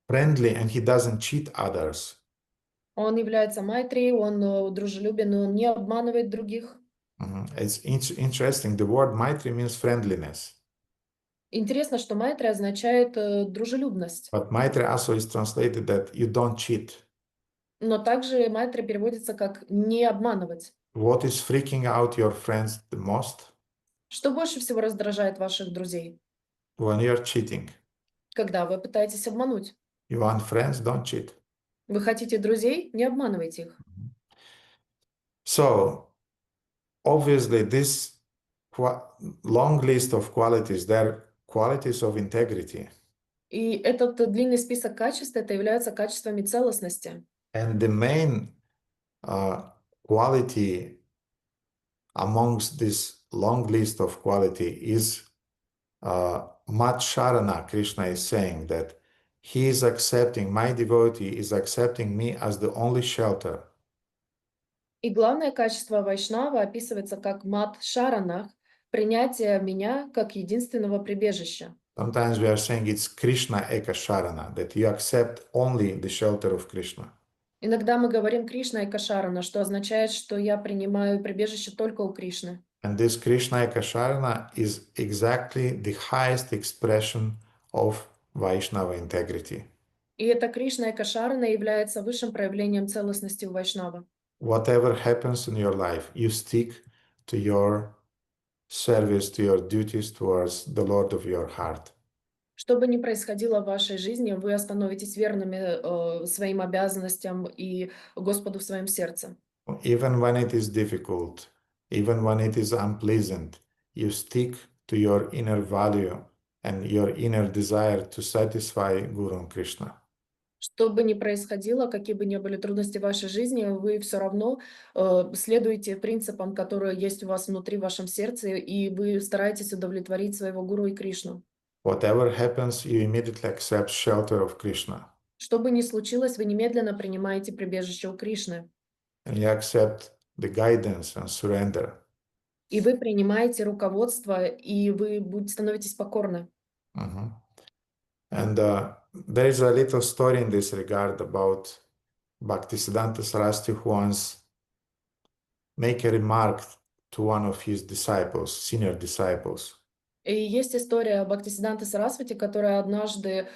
friendly, and he doesn't cheat others. Он является Майтри, он дружелюбен, и он не обманывает других. It's interesting. The word Maitri means friendliness, Интересно, что Майтри означает дружелюбность. but Maitri also is translated that you don't cheat. Но также Майтри переводится как «не обманывать». What is freaking out your friends the most? Что больше всего раздражает ваших друзей? When you're cheating. Когда вы пытаетесь обмануть. You want friends, don't cheat. Вы хотите друзей? Не обманывайте их. So, obviously, this long list of qualities, they're qualities of integrity. И этот длинный список качеств, это являются качествами целостности. And the main quality amongst this long list of quality is Mat Sharana. Krishna is saying that he is accepting, my devotee is accepting me as the only shelter. И главное качество Вайшнава описывается как мат шаранах, принятие меня как единственного прибежища. Sometimes we are saying it's Krishna Eka Sharana, that you accept only the shelter of Krishna. Иногда мы говорим Кришна и Кашарана, что означает, что я принимаю прибежище только у Кришны. And this Krishna Eka Sharana is exactly the highest expression of Vaishnava integrity. И это Кришна и Кашарана является высшим проявлением целостности у Вайшнава. Whatever happens in your life, you stick to your service, to your duties towards the Lord of your heart. Что бы ни происходило в вашей жизни, вы остановитесь верными своим обязанностям и Господу в своем сердце. Even when it is difficult, even when it is unpleasant, you stick to your inner value and your inner desire to satisfy Guru and Krishna. Что бы ни происходило, какие бы ни были трудности в вашей жизни, вы все равно следуете принципам, которые есть у вас внутри в вашем сердце, и вы стараетесь удовлетворить своего Гуру и Кришну. Whatever happens, you immediately accept shelter of Krishna. Что бы ни случилось, вы немедленно принимаете прибежище у Кришны. And you accept the guidance and surrender. И вы принимаете руководство, и вы становитесь покорны. And there is a little story in this regard about Bhaktisiddhanta Saraswati who once make a remark to one of his disciples, senior disciples. И есть история Бхактисиддханты Сарасвати, которая однажды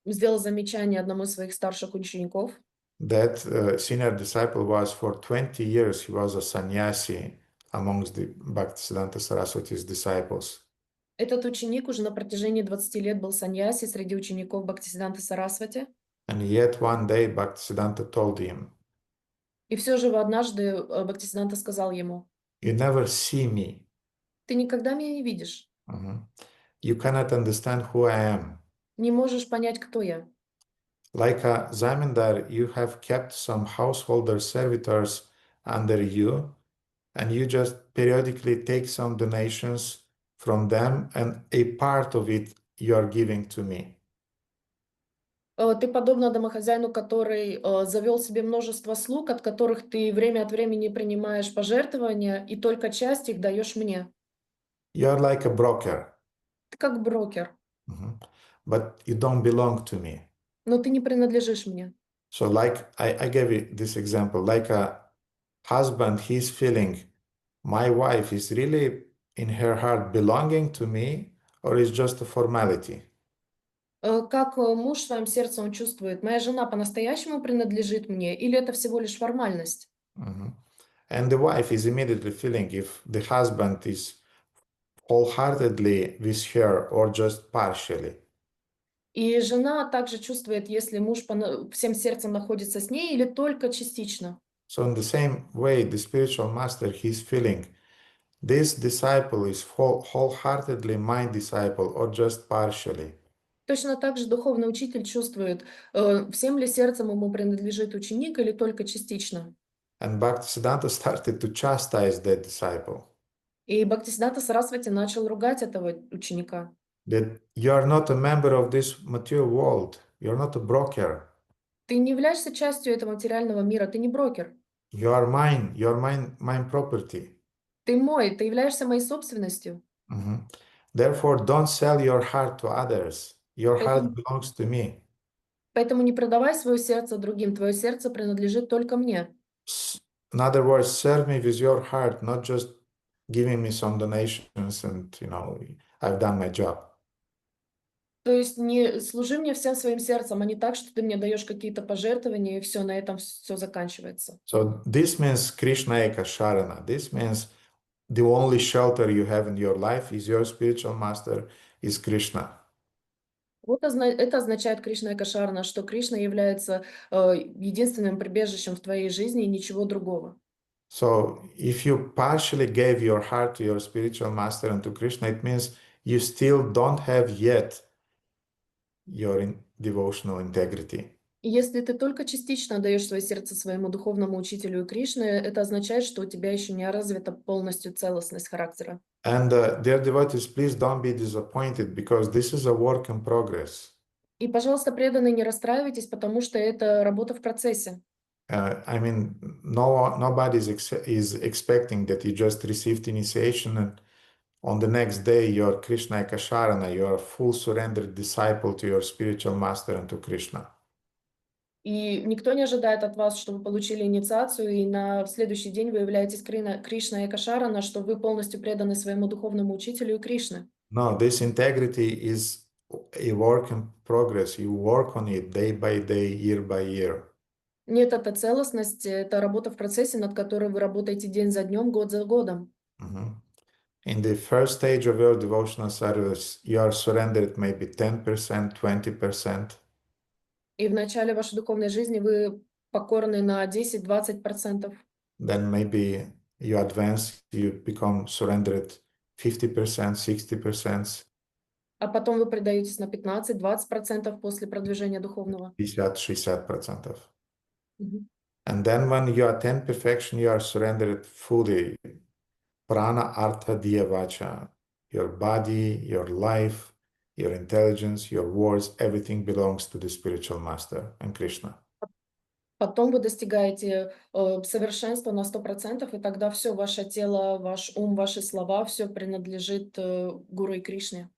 сделала замечание одному из своих старших учеников. That senior disciple was for 20 years, he was a sannyasi amongst the Bhaktisiddhanta Saraswati's disciples. Этот ученик уже на протяжении 20 лет был саньяси среди учеников Бхактисиддханты Сарасвати. And yet one day Bhaktisiddhanta told him, И все же однажды Бхактисиддханта сказал ему: you never see me. ты никогда меня не видишь, You cannot understand who I am. не можешь понять, кто я. Like a zamindar, you have kept some householder servitors under you, and you just periodically take some donations from them, and a part of it you are giving to me. Ты подобно домохозяину, который завел себе множество слуг, от которых ты время от времени принимаешь пожертвования, и только часть их даешь мне. You are like a broker, Ты как брокер, but you don't belong to me. но ты не принадлежишь мне. So like I gave you this example, like a husband, he's feeling, my wife is really in her heart belonging to me, or is just a formality? Как муж в своем сердце он чувствует, моя жена по-настоящему принадлежит мне, или это всего лишь формальность? And the wife is immediately feeling if the husband is wholeheartedly with her or just partially. И жена также чувствует, если муж всем сердцем находится с ней или только частично. So in the same way, the spiritual master, he's feeling this disciple is wholeheartedly my disciple or just partially. Точно так же духовный учитель чувствует, всем ли сердцем ему принадлежит ученик или только частично. And Bhaktisiddhanta started to chastise that disciple. И Бхактисиддханта Сарасвати начал ругать этого ученика. That you are not a member of this material world. You're not a broker. Ты не являешься частью этого материального мира, ты не брокер. You are mine. You are mine property. Ты мой, ты являешься моей собственностью. Therefore, don't sell your heart to others. Your heart Поэтому, belongs to me. поэтому не продавай свое сердце другим, твое сердце принадлежит только мне. In other words, serve me with your heart, not just giving me some donations and, I've done my job. То есть не служи мне всем своим сердцем, а не так, что ты мне даешь какие-то пожертвования, и все, на этом все заканчивается. So this means Krishna Eka Sharana. This means the only shelter you have in your life is your spiritual master, is Krishna. Вот это означает Кришна Экашарана, что Кришна является единственным прибежищем в твоей жизни и ничего другого. So if you partially gave your heart to your spiritual master and to Krishna, it means you still don't have yet your devotional integrity. И если ты только частично даешь свое сердце своему духовному учителю и Кришне, это означает, что у тебя еще не развита полностью целостность характера. And dear devotees, please don't be disappointed because this is a work in progress. И, пожалуйста, преданные, не расстраивайтесь, потому что это работа в процессе. I mean, nobody is expecting that you just received initiation and on the next day you're Krishna Ekasharana, you're a full surrendered disciple to your spiritual master and to Krishna. И никто не ожидает от вас, что вы получили инициацию, и на следующий день вы являетесь Кришна Экашарана, что вы полностью преданы своему духовному учителю и Кришне. No, this integrity is a work in progress. You work on it day by day, year by year. Нет, это целостность, это работа в процессе, над которой вы работаете день за днем, год за годом. In the first stage of your devotional service, you are surrendered maybe 10%, 20%. И в начале вашей духовной жизни вы покорны на 10-20%. Then maybe you advance, you become surrendered 50%, 60%. А потом вы предаетесь на 15-20% после продвижения духовного. 50-60%. Мгм. And then when you attain perfection, you are surrendered fully. Prana Artha Diya Vacha. Your body, your life, your intelligence, your words, everything belongs to the spiritual master and Krishna. Потом вы достигаете совершенства на 100%, и тогда все, ваше тело, ваш ум, ваши слова, все принадлежит Гуру и Кришне.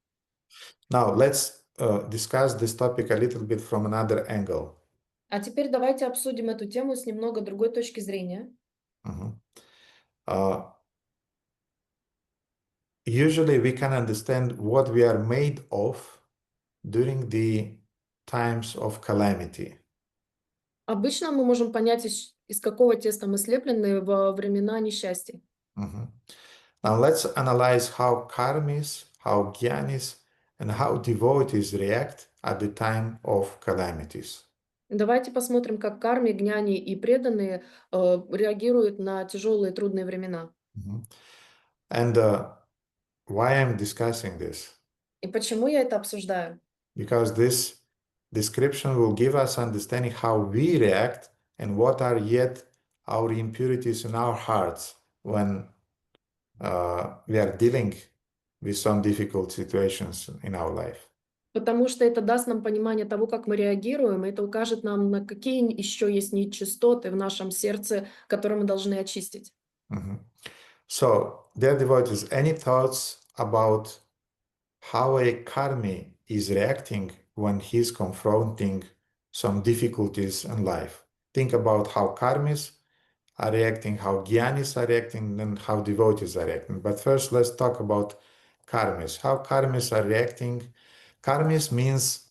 Now, let's discuss this topic a little bit from another angle. А теперь давайте обсудим эту тему с немного другой точки зрения. Usually we can understand what we are made of during the times of calamity. Обычно мы можем понять, из какого теста мы слеплены во времена несчастья. Now let's analyze how karmis, how jnanis, and how devotees react at the time of calamities. Давайте посмотрим, как карми, гняни и преданные реагируют на тяжелые трудные времена. And why I'm discussing this? И почему я это обсуждаю? Because this description will give us understanding how we react and what are yet our impurities in our hearts when we are dealing with some difficult situations in our life. Потому что это даст нам понимание того, как мы реагируем, и это укажет нам, на какие еще есть нечистоты в нашем сердце, которые мы должны очистить. So, dear devotees, any thoughts about how a karmi is reacting when he's confronting some difficulties in life? Think about how karmis are reacting, how jnanis are reacting, and how devotees are reacting. But first, let's talk about karmis. How karmis are reacting. Karmis means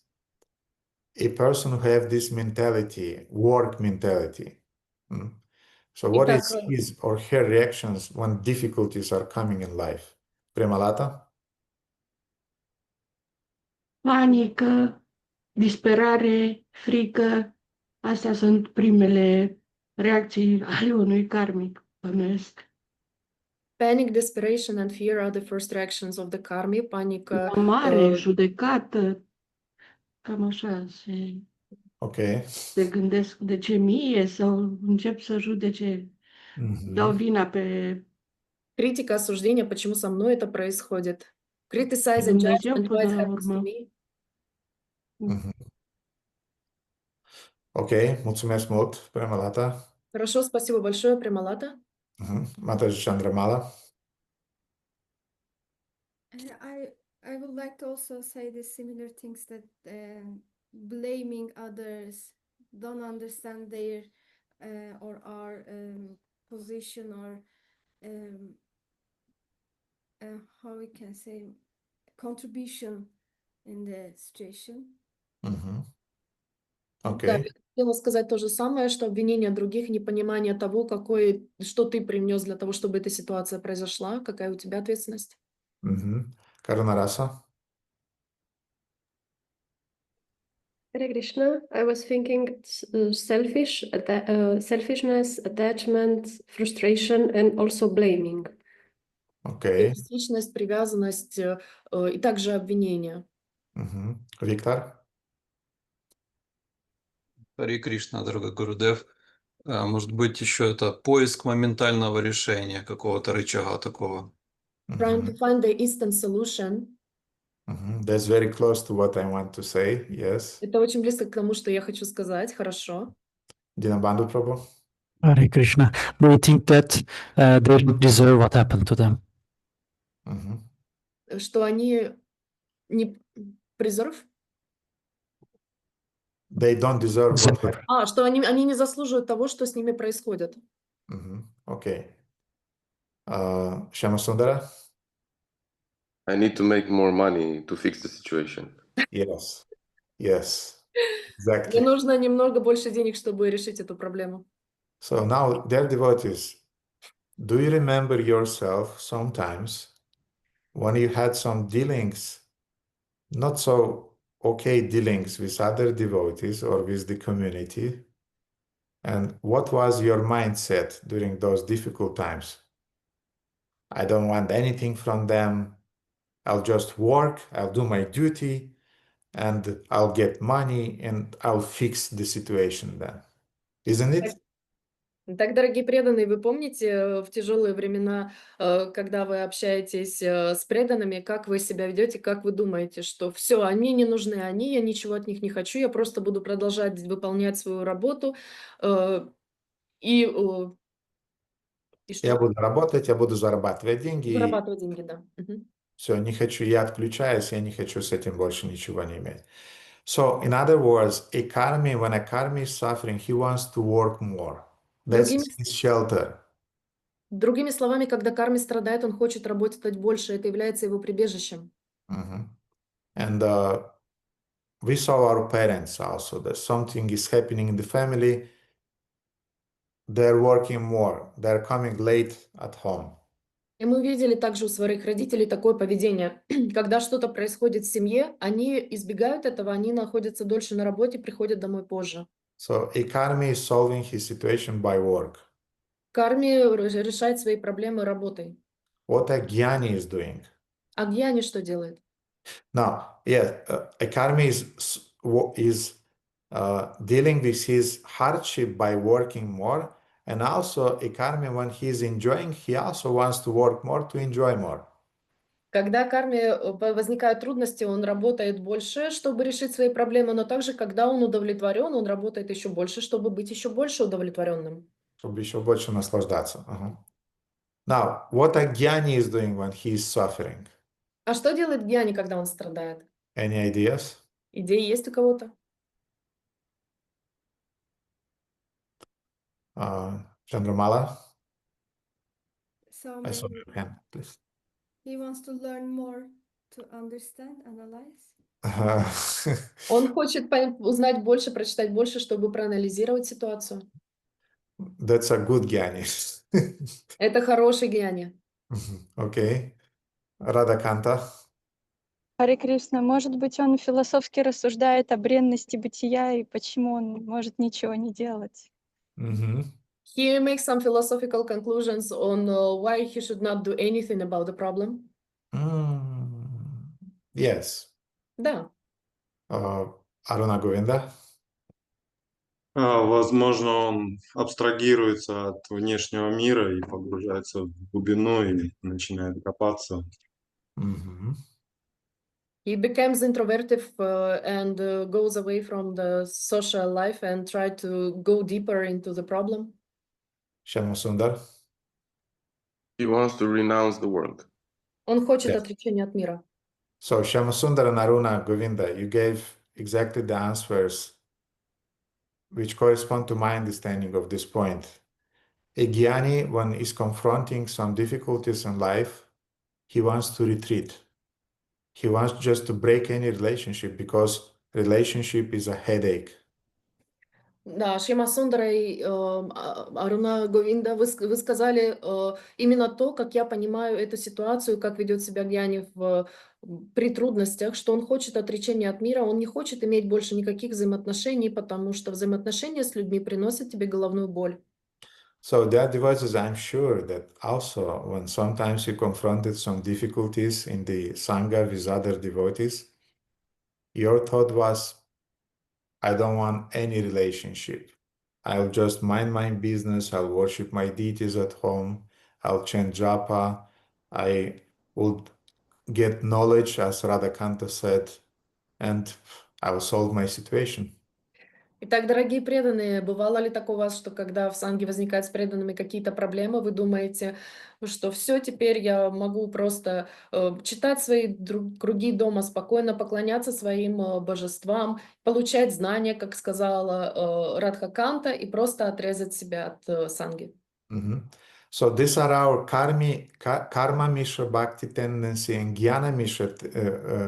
a person who have this mentality, work mentality. So what Итак, is his or her reactions when difficulties are coming in life? Premalata? Panică, disperare, frică. Astea sunt primele reacții ale unui karmic bănuiesc. panic, desperation and fear are the first reactions of the karmi. Panică, La mare, judecată, cam așa Okay. se gândesc de ce mie sau încep să judece, dau vina pe критика, осуждение, почему со мной это происходит. Criticize and Dumnezeu judgment, why până it la happens to urmă. me. Ok, mulțumesc mult, Premalata. Хорошо, спасибо большое, Премалата. Mataji Chandramala. I would like to also say the similar things that blaming others, don't understand their or our position or how we can say contribution in the situation. Ok. Да, я хотела сказать то же самое, что обвинение других, непонимание того, что ты привнес для того, чтобы эта ситуация произошла, какая у тебя ответственность. Karunarasa. Hare Krishna, I was thinking selfishness, attachment, frustration, and also blaming. Ok. Эгоистичность, привязанность и также обвинение. Victor. Харе Кришна, дорогой Гурудев. Может быть, еще это поиск моментального решения, какого-то рычага такого. Trying to find the instant solution. That's very close to what I want to say. Yes. Это очень близко к тому, что я хочу сказать. Хорошо. Dinabandhu Prabhu. Hare Krishna. Do you think that they don't deserve what happened to them? Что они не... Preserve? They don't deserve what happened. Что они не заслуживают того, что с ними происходит. Okay. Shyamasundara. I need to make more money to fix the situation. Yes. Yes. Мне Exactly. нужно немного больше денег, чтобы решить эту проблему. So now, dear devotees, do you remember yourself sometimes when you had some dealings, not so okay dealings with other devotees or with the community? And what was your mindset during those difficult times? I don't want anything from them. I'll just work, I'll do my duty, and I'll get money, and I'll fix the situation then. Isn't it? Так, дорогие преданные, вы помните в тяжелые времена, когда вы общаетесь с преданными, как вы себя ведете, как вы думаете, что все, они не нужны, я ничего от них не хочу, я просто буду продолжать выполнять свою работу, и Я что? буду работать, я буду зарабатывать деньги. Зарабатывать деньги, да. Все, не хочу, я отключаюсь, я не хочу с этим больше ничего не иметь. So, in other words, when a karmi is suffering, he wants to work more. That's his shelter. Другими словами, когда карми страдает, он хочет работать больше, это является его прибежищем. And we saw our parents also, that something is happening in the family, they're working more, they're coming late at home. И мы видели также у своих родителей такое поведение. Когда что-то происходит в семье, они избегают этого, они находятся дольше на работе, приходят домой позже. So a karmi is solving his situation by work. Карми решает свои проблемы работой. What a jnani is doing. А гьяни что делает? Now, yes, a karmi is dealing with his hardship by working more, and also a karmi, when he is enjoying, he also wants to work more to enjoy more. Когда карме возникают трудности, он работает больше, чтобы решить свои проблемы, но также, когда он удовлетворен, он работает еще больше, чтобы быть еще больше удовлетворенным. Чтобы еще больше наслаждаться. Now, what a jnani is doing when he is suffering? А что делает гьяни, когда он страдает? Any ideas? Идеи есть у кого-то? Chandramala? So I saw maybe your hand, please. he wants to learn more to understand, analyze. Он хочет узнать больше, прочитать больше, чтобы проанализировать ситуацию. That's a good Gyani. Это хороший гьяни. Okay. Radhakanta. Харе Кришна, может быть, он философски рассуждает о бренности бытия и почему он может ничего не делать. He makes some philosophical conclusions on why he should not do anything about the problem. Yes. Да. Aruna Govinda. Возможно, он абстрагируется от внешнего мира и погружается в глубину и начинает копаться. He becomes introverted and goes away from the social life and try to go deeper into the problem. Shyamasundar. He wants to renounce the world. Он хочет Yes. отречения от мира. So Shyamasundar and Aruna Govinda, you gave exactly the answers which correspond to my understanding of this point. A Gyani, when is confronting some difficulties in life, he wants to retreat. He wants just to break any relationship because relationship is a headache. Да, Шьяма Сундара и Аруна Говинда, вы сказали именно то, как я понимаю эту ситуацию, как ведет себя Гьяни при трудностях, что он хочет отречения от мира, он не хочет иметь больше никаких взаимоотношений, потому что взаимоотношения с людьми приносят тебе головную боль. So that devices, I'm sure that also when sometimes you confronted some difficulties in the Sangha with other devotees, your thought was, I don't want any relationship. I'll just mind my business. I'll worship my deities at home. I'll chant japa. I would get knowledge, as Radhakanta said, and I will solve my situation. Итак, дорогие преданные, бывало ли такое у вас, что когда в санге возникают с преданными какие-то проблемы, вы думаете, что все, теперь я могу просто читать свои круги дома, спокойно поклоняться своим божествам, получать знания, как сказала Радхаканта, и просто отрезать себя от санги. So these are our karma mishra bhakti tendency and jnana mishra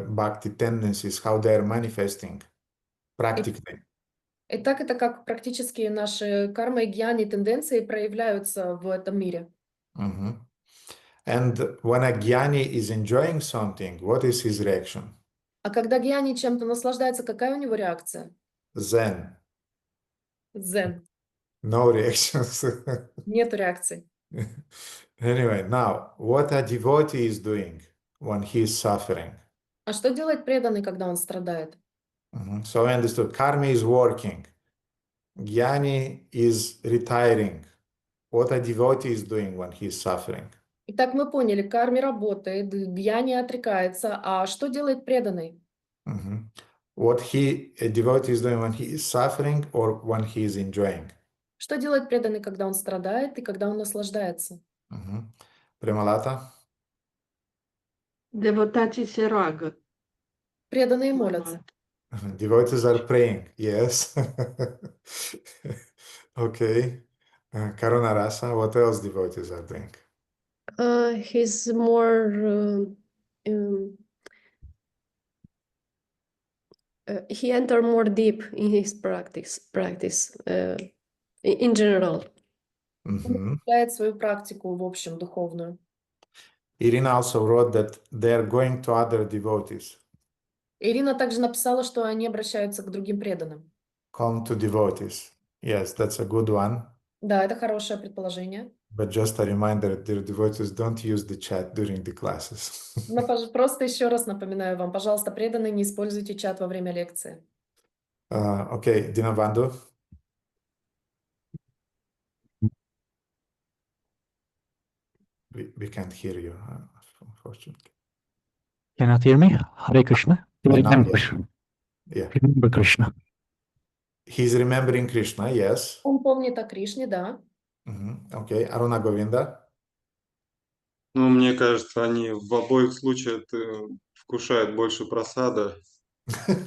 bhakti tendencies, how they are manifesting practically. Итак, это как практически наши карма и гьяни тенденции проявляются в этом мире. And when a jnani is enjoying something, what is his reaction? А когда гьяни чем-то наслаждается, какая у него реакция? Zen. Дзен. No reactions. Нет реакции. Anyway, now, what a devotee is doing when he is suffering? А что делает преданный, когда он страдает? So I understood, karma is working. Jnani is retiring. What a devotee is doing when he is suffering? Итак, мы поняли, карми работает, гьяни отрекается, а что делает преданный? What a devotee is doing when he is suffering or when he is enjoying? Что делает преданный, когда он страдает и когда он наслаждается? Premalata? Devotații se roagă. Преданные mai молятся. mult. Devotees are praying, yes. Okay. Karuna Rasa, what else devotees are doing? He's more he enter more deep in his practice in general. Он углубляет свою практику, в общем, духовную. Irina also wrote that they are going to other devotees. Ирина также написала, что они обращаются к другим преданным. Come to devotees. Yes, that's a good one. Да, это хорошее предположение. But just a reminder, dear devotees, don't use the chat during the classes. Но просто еще раз напоминаю вам, пожалуйста, преданные, не используйте чат во время лекции. Okay, Dinabandhu. We can't hear you, unfortunately. Cannot hear me? Hare Krishna. Remember. Yeah. Remember Krishna. He's remembering Krishna, yes. Он помнит о Кришне, да. Okay, Aruna Govinda. Ну, мне кажется, они в обоих случаях вкушают больше прасада.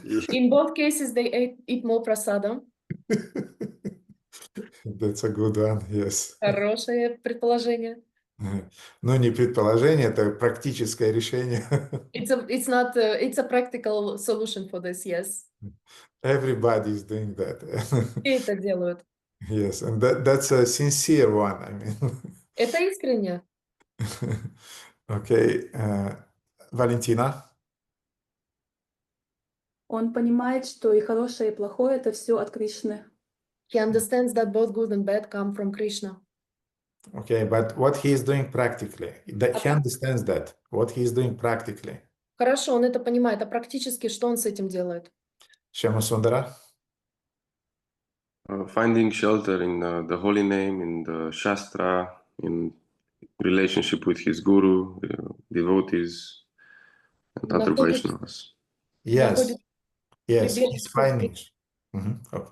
In both cases, they eat more prasadam. That's a good one, yes. Хорошее предположение. Ну, не предположение, это практическое решение. It's a practical solution for this, yes. Everybody is doing that. Все это делают. Yes, and that's a sincere one. I mean, Это искренне. okay, Valentina. Он понимает, что и хорошее, и плохое — это все от Кришны. He understands that both good and bad come from Krishna. Okay, but what he is doing practically, that he understands that, what he is doing practically. Хорошо, он это понимает, а практически что он с этим делает? Shamasundara. Finding shelter in the holy name, in the Shastra, in relationship with his guru, devotees, and other Находит, Vaishnavas. Yes, находит yes, he's прибежище, finding. Okay.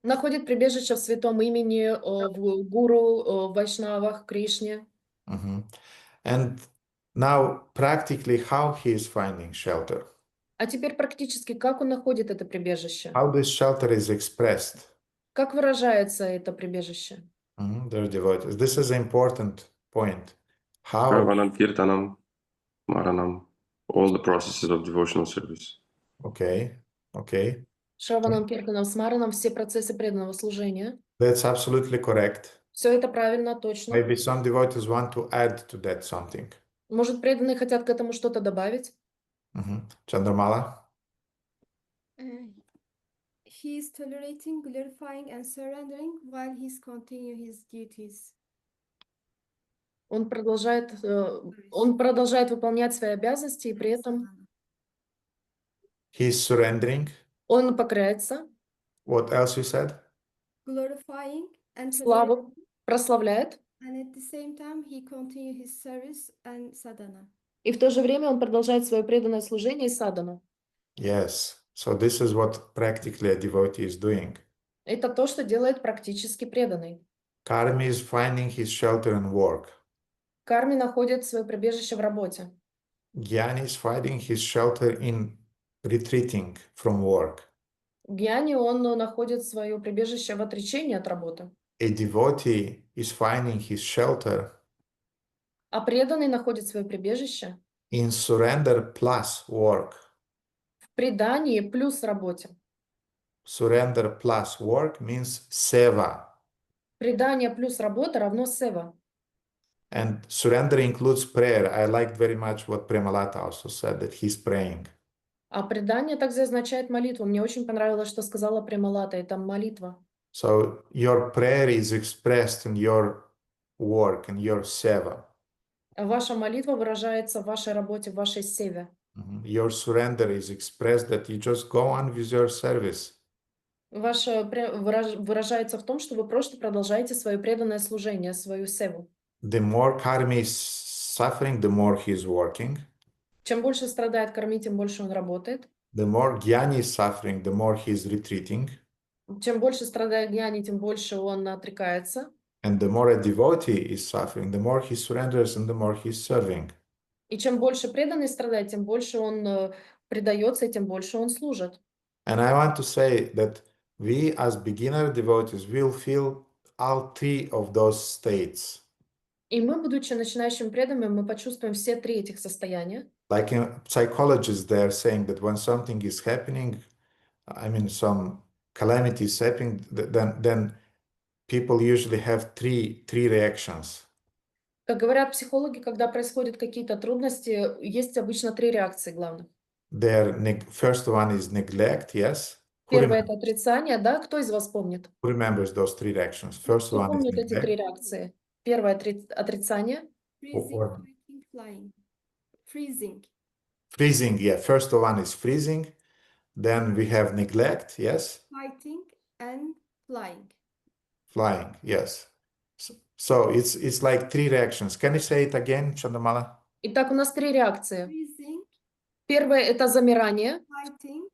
находит прибежище в святом имени, в гуру, в вайшнавах, Кришне. Mhm. And now, practically, how he is finding shelter? А теперь практически как он находит это прибежище? How this shelter is expressed? Как выражается это прибежище? Their devotees. This is an important point. How? Shravanam, Kirtanam, Maranam, all the processes of devotional service. Okay, okay. Шраванам, Киртанам, Смаранам, все процессы преданного служения. That's absolutely correct. Все это правильно, точно. Maybe some devotees want to add to that something. Может, преданные хотят к этому что-то добавить? Chandramala? He is tolerating, glorifying, and surrendering while he's continuing his duties. Он продолжает выполнять свои обязанности, и при этом He is surrendering. он покоряется, What else you said? Glorifying and славу прославляет, and at the same time he continues his service and sadhana. и в то же время он продолжает свое преданное служение и садану. Yes. So this is what practically a devotee is doing. Это то, что делает практически преданный. Karmi is finding his shelter in work. Карми находит свое прибежище в работе. Jnani is finding his shelter in retreating from work. Гьяни, он находит свое прибежище в отречении от работы. A devotee is finding his shelter А преданный находит свое прибежище in surrender plus work. в предании плюс работе. Surrender plus work means seva. Предание плюс работа равно сева. And surrender includes prayer. I liked very much what Premalata also said, that he's praying. А предание также означает молитву. Мне очень понравилось, что сказала Премалата. Это молитва. So your prayer is expressed in your work, in your seva. Ваша молитва выражается в вашей работе, в вашей севе. Your surrender is expressed that you just go on with your service. Ваше выражается в том, что вы просто продолжаете свое преданное служение, свою севу. The more karma is suffering, the more he is working. Чем больше страдает карми, тем больше он работает. The more jnani is suffering, the more he is retreating. Чем больше страдает гьяни, тем больше он отрекается. And the more a devotee is suffering, the more he surrenders and the more he is serving. И чем больше преданный страдает, тем больше он предается, и тем больше он служит. And I want to say that we as beginner devotees will feel all three of those states. И мы, будучи начинающими преданными, мы почувствуем все три этих состояния. Like psychologists, they are saying that when something is happening, I mean, some calamity is happening, then people usually have three reactions. Как говорят психологи, когда происходят какие-то трудности, есть обычно три реакции главных. First one is neglect, yes? Первое – это отрицание, да? Кто из вас помнит? Who remembers those three reactions? First Кто one is помнит эти три neglect. реакции? Первое – отрицание. Freezing, fighting, flying. Freezing. Freezing, yeah. First one is freezing. Then we have neglect, yes? Fighting and flying. Flying, yes. So it's like three reactions. Can you say it again, Chandamala? Итак, у нас три реакции. Freezing, Первое – это замирание. fighting,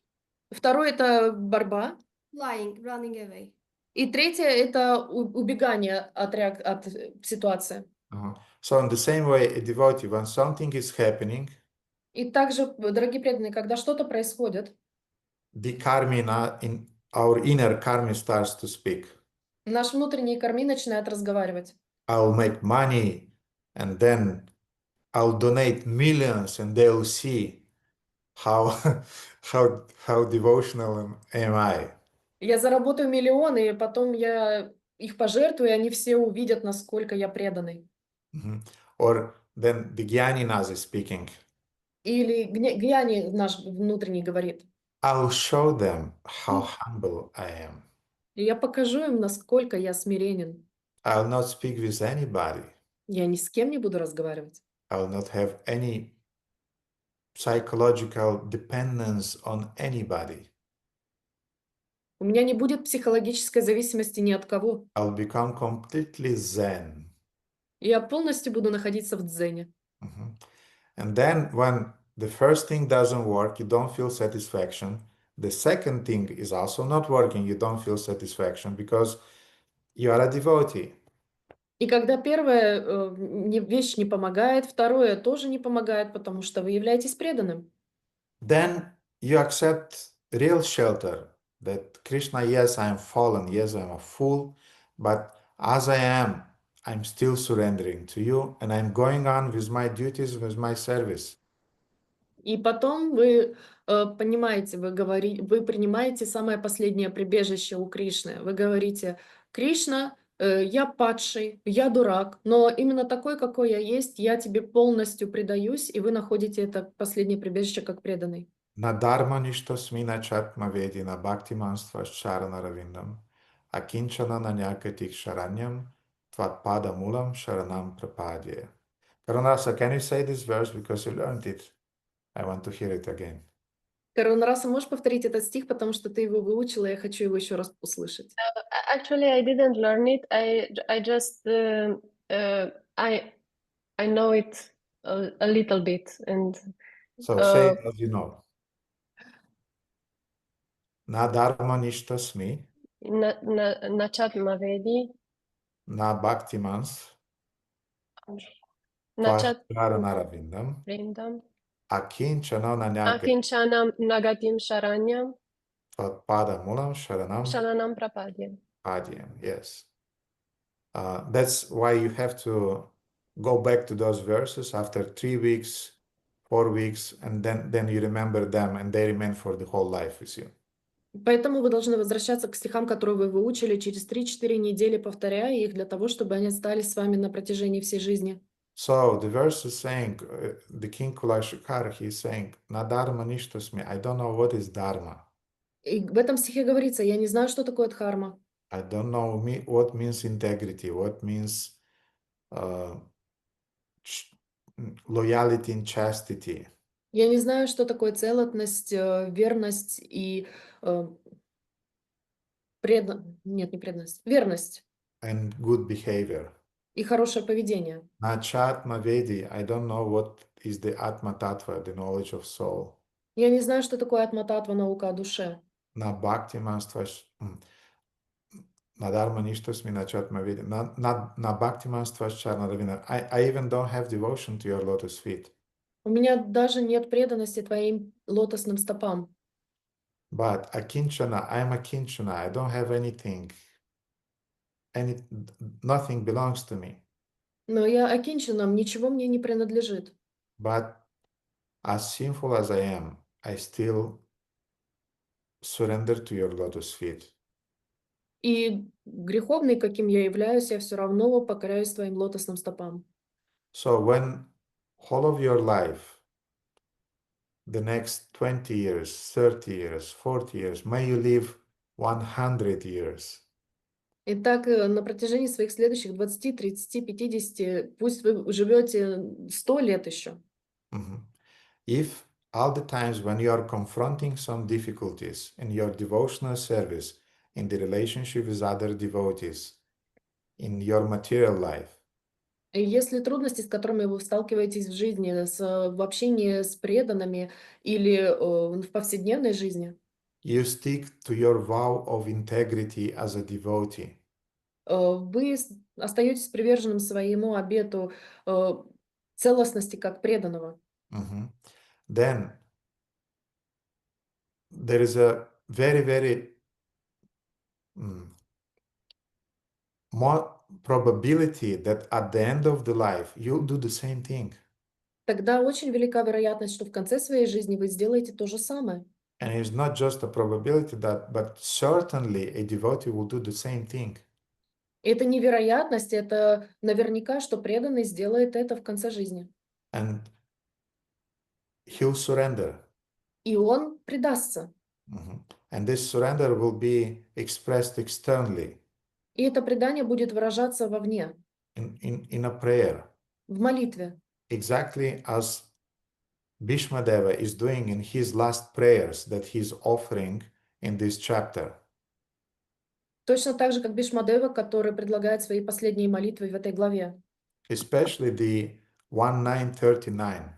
Второе – это борьба. flying, running away. И третье – это убегание от ситуации. So in the same way, a devotee, when something is happening, И также, дорогие преданные, когда что-то происходит, the karma in our inner karma starts to speak. наш внутренний карми начинает разговаривать. I'll make money, and then I'll donate millions, and they'll see how devotional am I. Я заработаю миллионы, и потом я их пожертвую, и они все увидят, насколько я преданный. Or then the Jnani Naz is speaking. Или Гьяни наш внутренний говорит. I'll show them how humble I am. И я покажу им, насколько я смиренен. I'll not speak with anybody. Я ни с кем не буду разговаривать. I'll not have any psychological dependence on anybody. У меня не будет психологической зависимости ни от кого. I'll become completely zen. Я полностью буду находиться в дзене. And then when the first thing doesn't work, you don't feel satisfaction. The second thing is also not working, you don't feel satisfaction because you are a devotee. И когда первая вещь не помогает, второе тоже не помогает, потому что вы являетесь преданным. Then you accept real shelter, that Krishna, yes, I am fallen, yes, I am a fool, but as I am, I'm still surrendering to you, and I'm going on with my duties, with my service. И потом вы понимаете, вы принимаете самое последнее прибежище у Кришны. Вы говорите: Кришна, я падший, я дурак, но именно такой, какой я есть, я тебе полностью предаюсь, и вы находите это последнее прибежище как преданный. Na dharma nishtasmi na chatma vedi na bhaktimanstva charana ravindam akinchana na nyakatik sharanyam tvatpada mulam sharanam prapadye. Karunarasa, can you say this verse because you learned it? I want to hear it again. Карунараса, можешь повторить этот стих, потому что ты его выучила, я хочу его еще раз услышать. Actually, I didn't learn it. I just I know it a little bit, and So say it as you know. Na dharma nishtasmi na chatma vedi, na bhaktimans na chat tvacharanavindam vrindam, akinchana na nyakatik akinchanam nagatim sharanyam, tvatpada mulam sharanam sharanam prapadyam. prapadyam. Yes. That's why you have to go back to those verses after 3 weeks, 4 weeks, and then you remember them and they remain for the whole life with you. Поэтому вы должны возвращаться к стихам, которые вы выучили, через 3-4 недели, повторяя их, для того, чтобы они остались с вами на протяжении всей жизни. So the verse is saying, the King Kulashikara, he is saying, na dharma nishtasmi, I don't know what is dharma. И в этом стихе говорится: я не знаю, что такое дхарма. I don't know what means integrity, what means loyalty and chastity. Я не знаю, что такое целостность, верность и нет, не преданность, верность And good behavior. и хорошее поведение. Na chatma vedi, I don't know what is the atma tattva, the knowledge of soul. Я не знаю, что такое атма-татва, наука о душе. Na bhakti manstvash, na dharma nishtasmi na chatma vedi, na bhakti manstvash charana ravina. I even don't have devotion to your lotus feet. У меня даже нет преданности твоим лотосным стопам. But akinchana, I'm akinchana, I don't have anything. Nothing belongs to me. Но я окинченном, ничего мне не принадлежит. But as sinful as I am, I still surrender to your lotus feet. И греховный, каким я являюсь, я все равно покоряюсь твоим лотосным стопам. So when whole of your life, the next 20 years, 30 years, 40 years, may you live 100 years. Итак, на протяжении своих следующих 20, 30, 50, пусть вы живете 100 лет еще. If all the times when you are confronting some difficulties in your devotional service, in the relationship with other devotees, in your material life, И если трудности, с которыми вы сталкиваетесь в жизни, в общении с преданными или в повседневной жизни, you stick to your vow of integrity as a devotee. Вы остаетесь приверженным своему обету целостности как преданного. Then there is a very, very more probability that at the end of the life you'll do the same thing. Тогда очень велика вероятность, что в конце своей жизни вы сделаете то же самое. And it's not just a probability that, but certainly a devotee will do the same thing. Это невероятность, это наверняка, что преданный сделает это в конце жизни. And he'll surrender. И он предастся. And this surrender will be expressed externally И это предание будет выражаться вовне, in a prayer, в молитве. exactly as Bhishmadeva is doing in his last prayers that he's offering in this chapter. Точно так же, как Бхишмадева, который предлагает свои последние молитвы в этой главе. Especially the 1:9:39.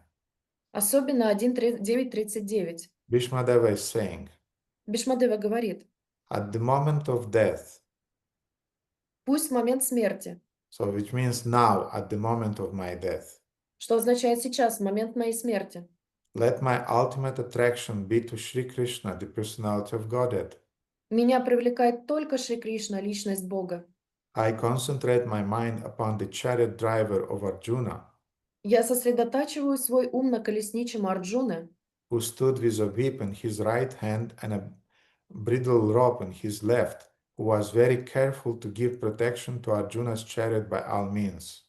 Особенно 1.9.39. Bhishmadeva is saying, Бхишмадева говорит, at the moment of death, пусть в момент смерти, so which means now at the moment of my death, что означает сейчас, в момент моей смерти, let my ultimate attraction be to Sri Krishna, the personality of Godhead. меня привлекает только Шри Кришна, личность Бога. I concentrate my mind upon the chariot driver of Arjuna, Я сосредотачиваю свой ум на колесничем Арджуны, who stood with a whip in his right hand and a bridle rope in his left, who was very careful to give protection to Arjuna's chariot by all means.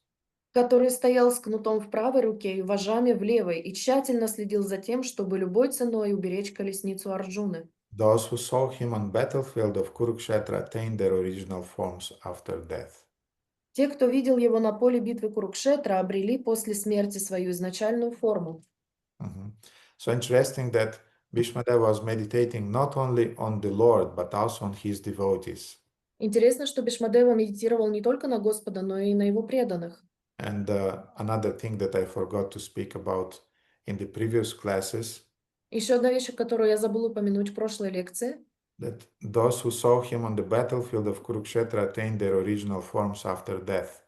который стоял с кнутом в правой руке и вожами в левой и тщательно следил за тем, чтобы любой ценой уберечь колесницу Арджуны. Those who saw him on battlefield of Kurukshetra attained their original forms after death. Те, кто видел его на поле битвы Курукшетра, обрели после смерти свою изначальную форму. So interesting that Bhishmadeva was meditating not only on the Lord, but also on his devotees. Интересно, что Бхишмадева медитировал не только на Господа, но и на его преданных. And another thing that I forgot to speak about in the previous classes, Еще одна вещь, которую я забыла упомянуть в прошлой лекции, that those who saw him on the battlefield of Kurukshetra attained their original forms after death.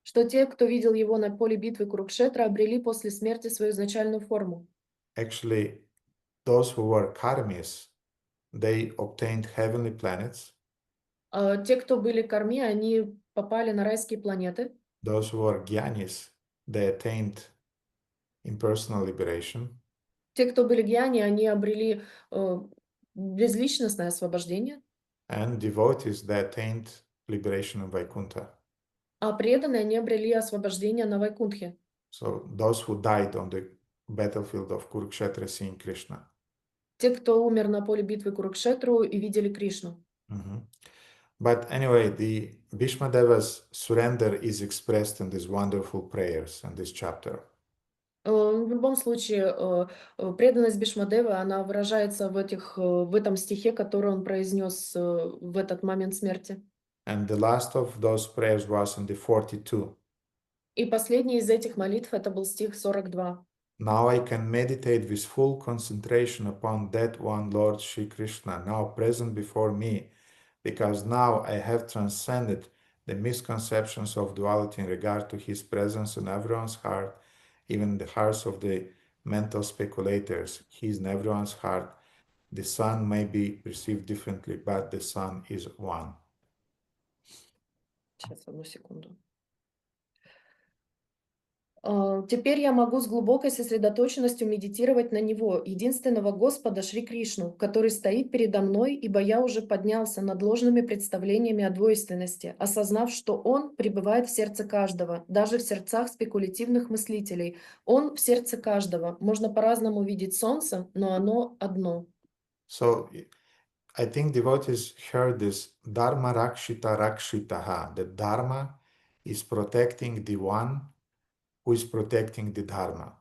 что те, кто видел его на поле битвы Курукшетра, обрели после смерти свою изначальную форму. Actually, those who were karmis, they obtained heavenly planets. Те, кто были карми, они попали на райские планеты. Those who were gyanis, they attained impersonal liberation. Те, кто были гьяни, они обрели безличностное освобождение. And devotees, they attained liberation in Vaikuntha. А преданные, они обрели освобождение на Вайкунтхе. So those who died on the battlefield of Kurukshetra seeing Krishna. Те, кто умер на поле битвы Курукшетру и видели Кришну. But anyway, the Bhishmadeva's surrender is expressed in these wonderful prayers in this chapter. В любом случае, преданность Бхишмадевы, она выражается в этом стихе, который он произнес в этот момент смерти. And the last of those prayers was in the 42. И последний из этих молитв, это был стих 42. Now I can meditate with full concentration upon that one Lord Shri Krishna, now present before me, because now I have transcended the misconceptions of duality in regard to his presence in everyone's heart, even the hearts of the mental speculators. He is in everyone's heart. The sun may be perceived differently, but the sun is one. Сейчас, одну секунду. Теперь я могу с глубокой сосредоточенностью медитировать на Него, единственного Господа Шри Кришну, который стоит передо мной, ибо я уже поднялся над ложными представлениями о двойственности, осознав, что Он пребывает в сердце каждого, даже в сердцах спекулятивных мыслителей. Он в сердце каждого. Можно по-разному видеть солнце, но оно одно. So I think devotees heard this Dharma Rakshita Rakshitaha. The Dharma is protecting the one who is protecting the Dharma.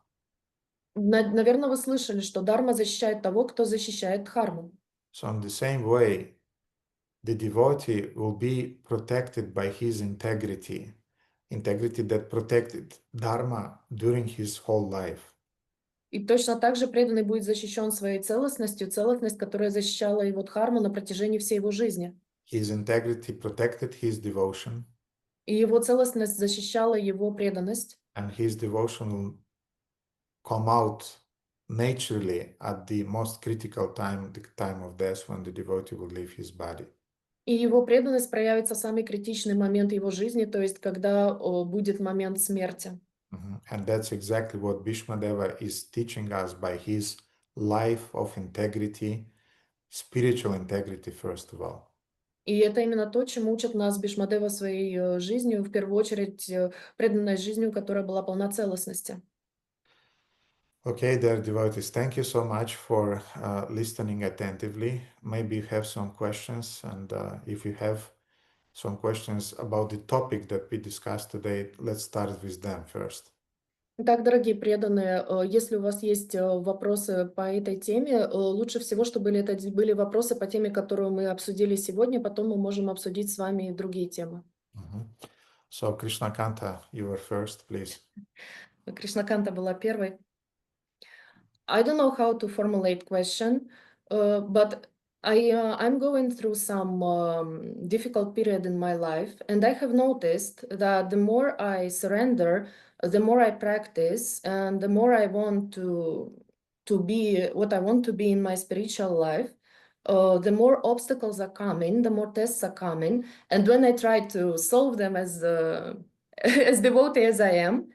Наверное, вы слышали, что Дharma защищает того, кто защищает Дхарму. So in the same way, the devotee will be protected by his integrity that protected Dharma during his whole life. И точно так же преданный будет защищен своей целостностью, целостность, которая защищала его Дхарму на протяжении всей его жизни. His integrity protected his devotion. И его целостность защищала его преданность. And his devotion will come out naturally at the most critical time, the time of death, when the devotee will leave his body. И его преданность проявится в самый критичный момент его жизни, то есть когда будет момент смерти. And that's exactly what Bhishmadeva is teaching us by his life of integrity, spiritual integrity, first of all. И это именно то, чему учат нас Бхишмадева своей жизнью, в первую очередь преданной жизнью, которая была полна целостности. Okay, dear devotees, thank you so much for listening attentively. Maybe you have some questions, and if you have some questions about the topic that we discussed today, let's start with them first. Итак, дорогие преданные, если у вас есть вопросы по этой теме, лучше всего, чтобы это были вопросы по теме, которую мы обсудили сегодня, потом мы можем обсудить с вами и другие темы. So, Krishna Kanta, you were first, please. Кришнаканта была первой. I don't know how to formulate question, but I'm going through some difficult period in my life, and I have noticed that the more I surrender, the more I practice, and the more I want to be what I want to be in my spiritual life, the more obstacles are coming, the more tests are coming, and when I try to solve them as as devotee as I am,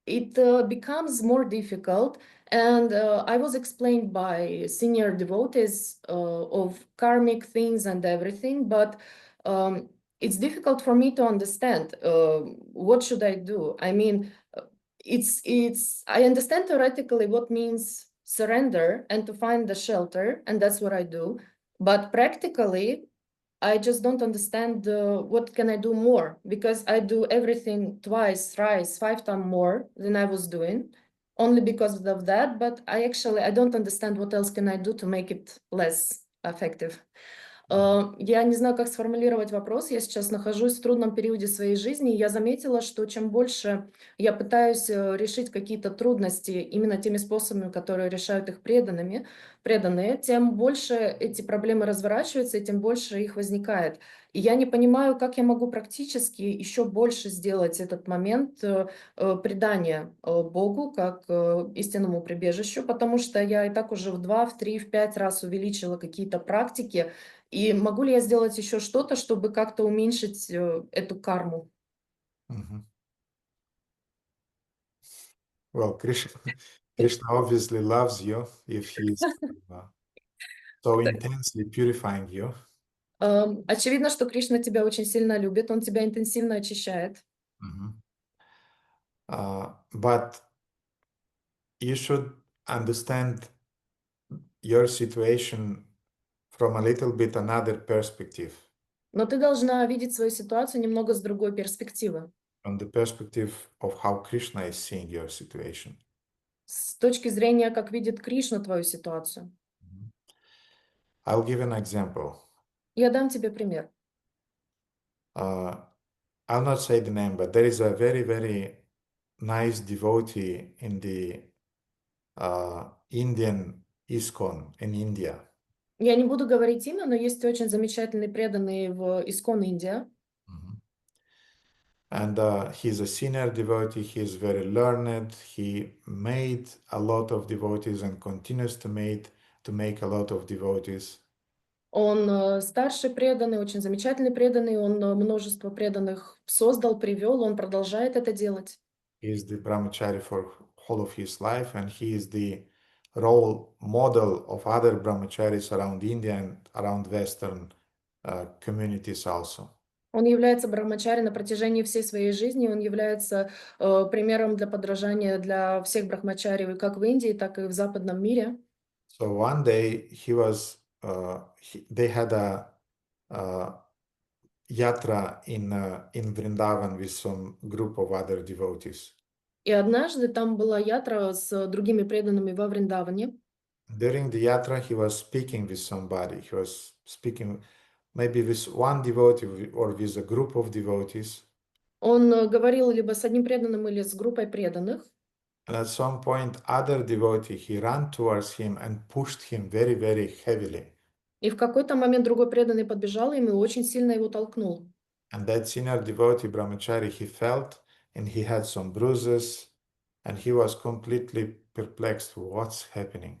it becomes more difficult. And I was explained by senior devotees of karmic things and everything, but it's difficult for me to understand what should I do. I mean, I understand theoretically what means surrender and to find the shelter, and that's what I do. But practically, I just don't understand what can I do more, because I do everything twice, thrice, 5 times more than I was doing, only because of that. But I don't understand what else can I do to make it less effective. Я не знаю, как сформулировать вопрос. Я сейчас нахожусь в трудном периоде своей жизни. И я заметила, что чем больше я пытаюсь решить какие-то трудности именно теми способами, которые решают их преданные, тем больше эти проблемы разворачиваются, и тем больше их возникает. И я не понимаю, как я могу практически еще больше сделать этот момент предания Богу как истинному прибежищу, потому что я и так уже в 2, в 3, в 5 раз увеличила какие-то практики. И могу ли я сделать еще что-то, чтобы как-то уменьшить эту карму? Well, Krishna obviously loves you if he's so intensely purifying you. Очевидно, что Кришна тебя очень сильно любит, он тебя интенсивно очищает. But you should understand your situation from a little bit another perspective. Но ты должна видеть свою ситуацию немного с другой перспективы. From the perspective of how Krishna is seeing your situation. С точки зрения, как видит Кришна твою ситуацию. I'll give an example. Я дам тебе пример. I'll not say the name, but there is a very, very nice devotee in the Indian ISKCON in India. Я не буду говорить имя, но есть очень замечательный преданный в ISKCON Индия. And he's a senior devotee, he's very learned, he made a lot of devotees and continues to make a lot of devotees. Он старший преданный, очень замечательный преданный, он множество преданных создал, привел, он продолжает это делать. He is the brahmachari for whole of his life, and he is the role model of other brahmacharis around India and around Western communities also. Он является брахмачари на протяжении всей своей жизни, он является примером для подражания для всех брахмачари как в Индии, так и в западном мире. So one day they had a yatra in Vrindavan with some group of other devotees. И однажды там была ятра с другими преданными во Вриндаване. During the yatra, he was speaking with somebody. He was speaking maybe with one devotee or with a group of devotees. Он говорил либо с одним преданным, или с группой преданных. And at some point, other devotee, he ran towards him and pushed him very, very heavily. И в какой-то момент другой преданный подбежал им и очень сильно его толкнул. And that senior devotee, brahmachari, he felt, and he had some bruises, and he was completely perplexed. What's happening?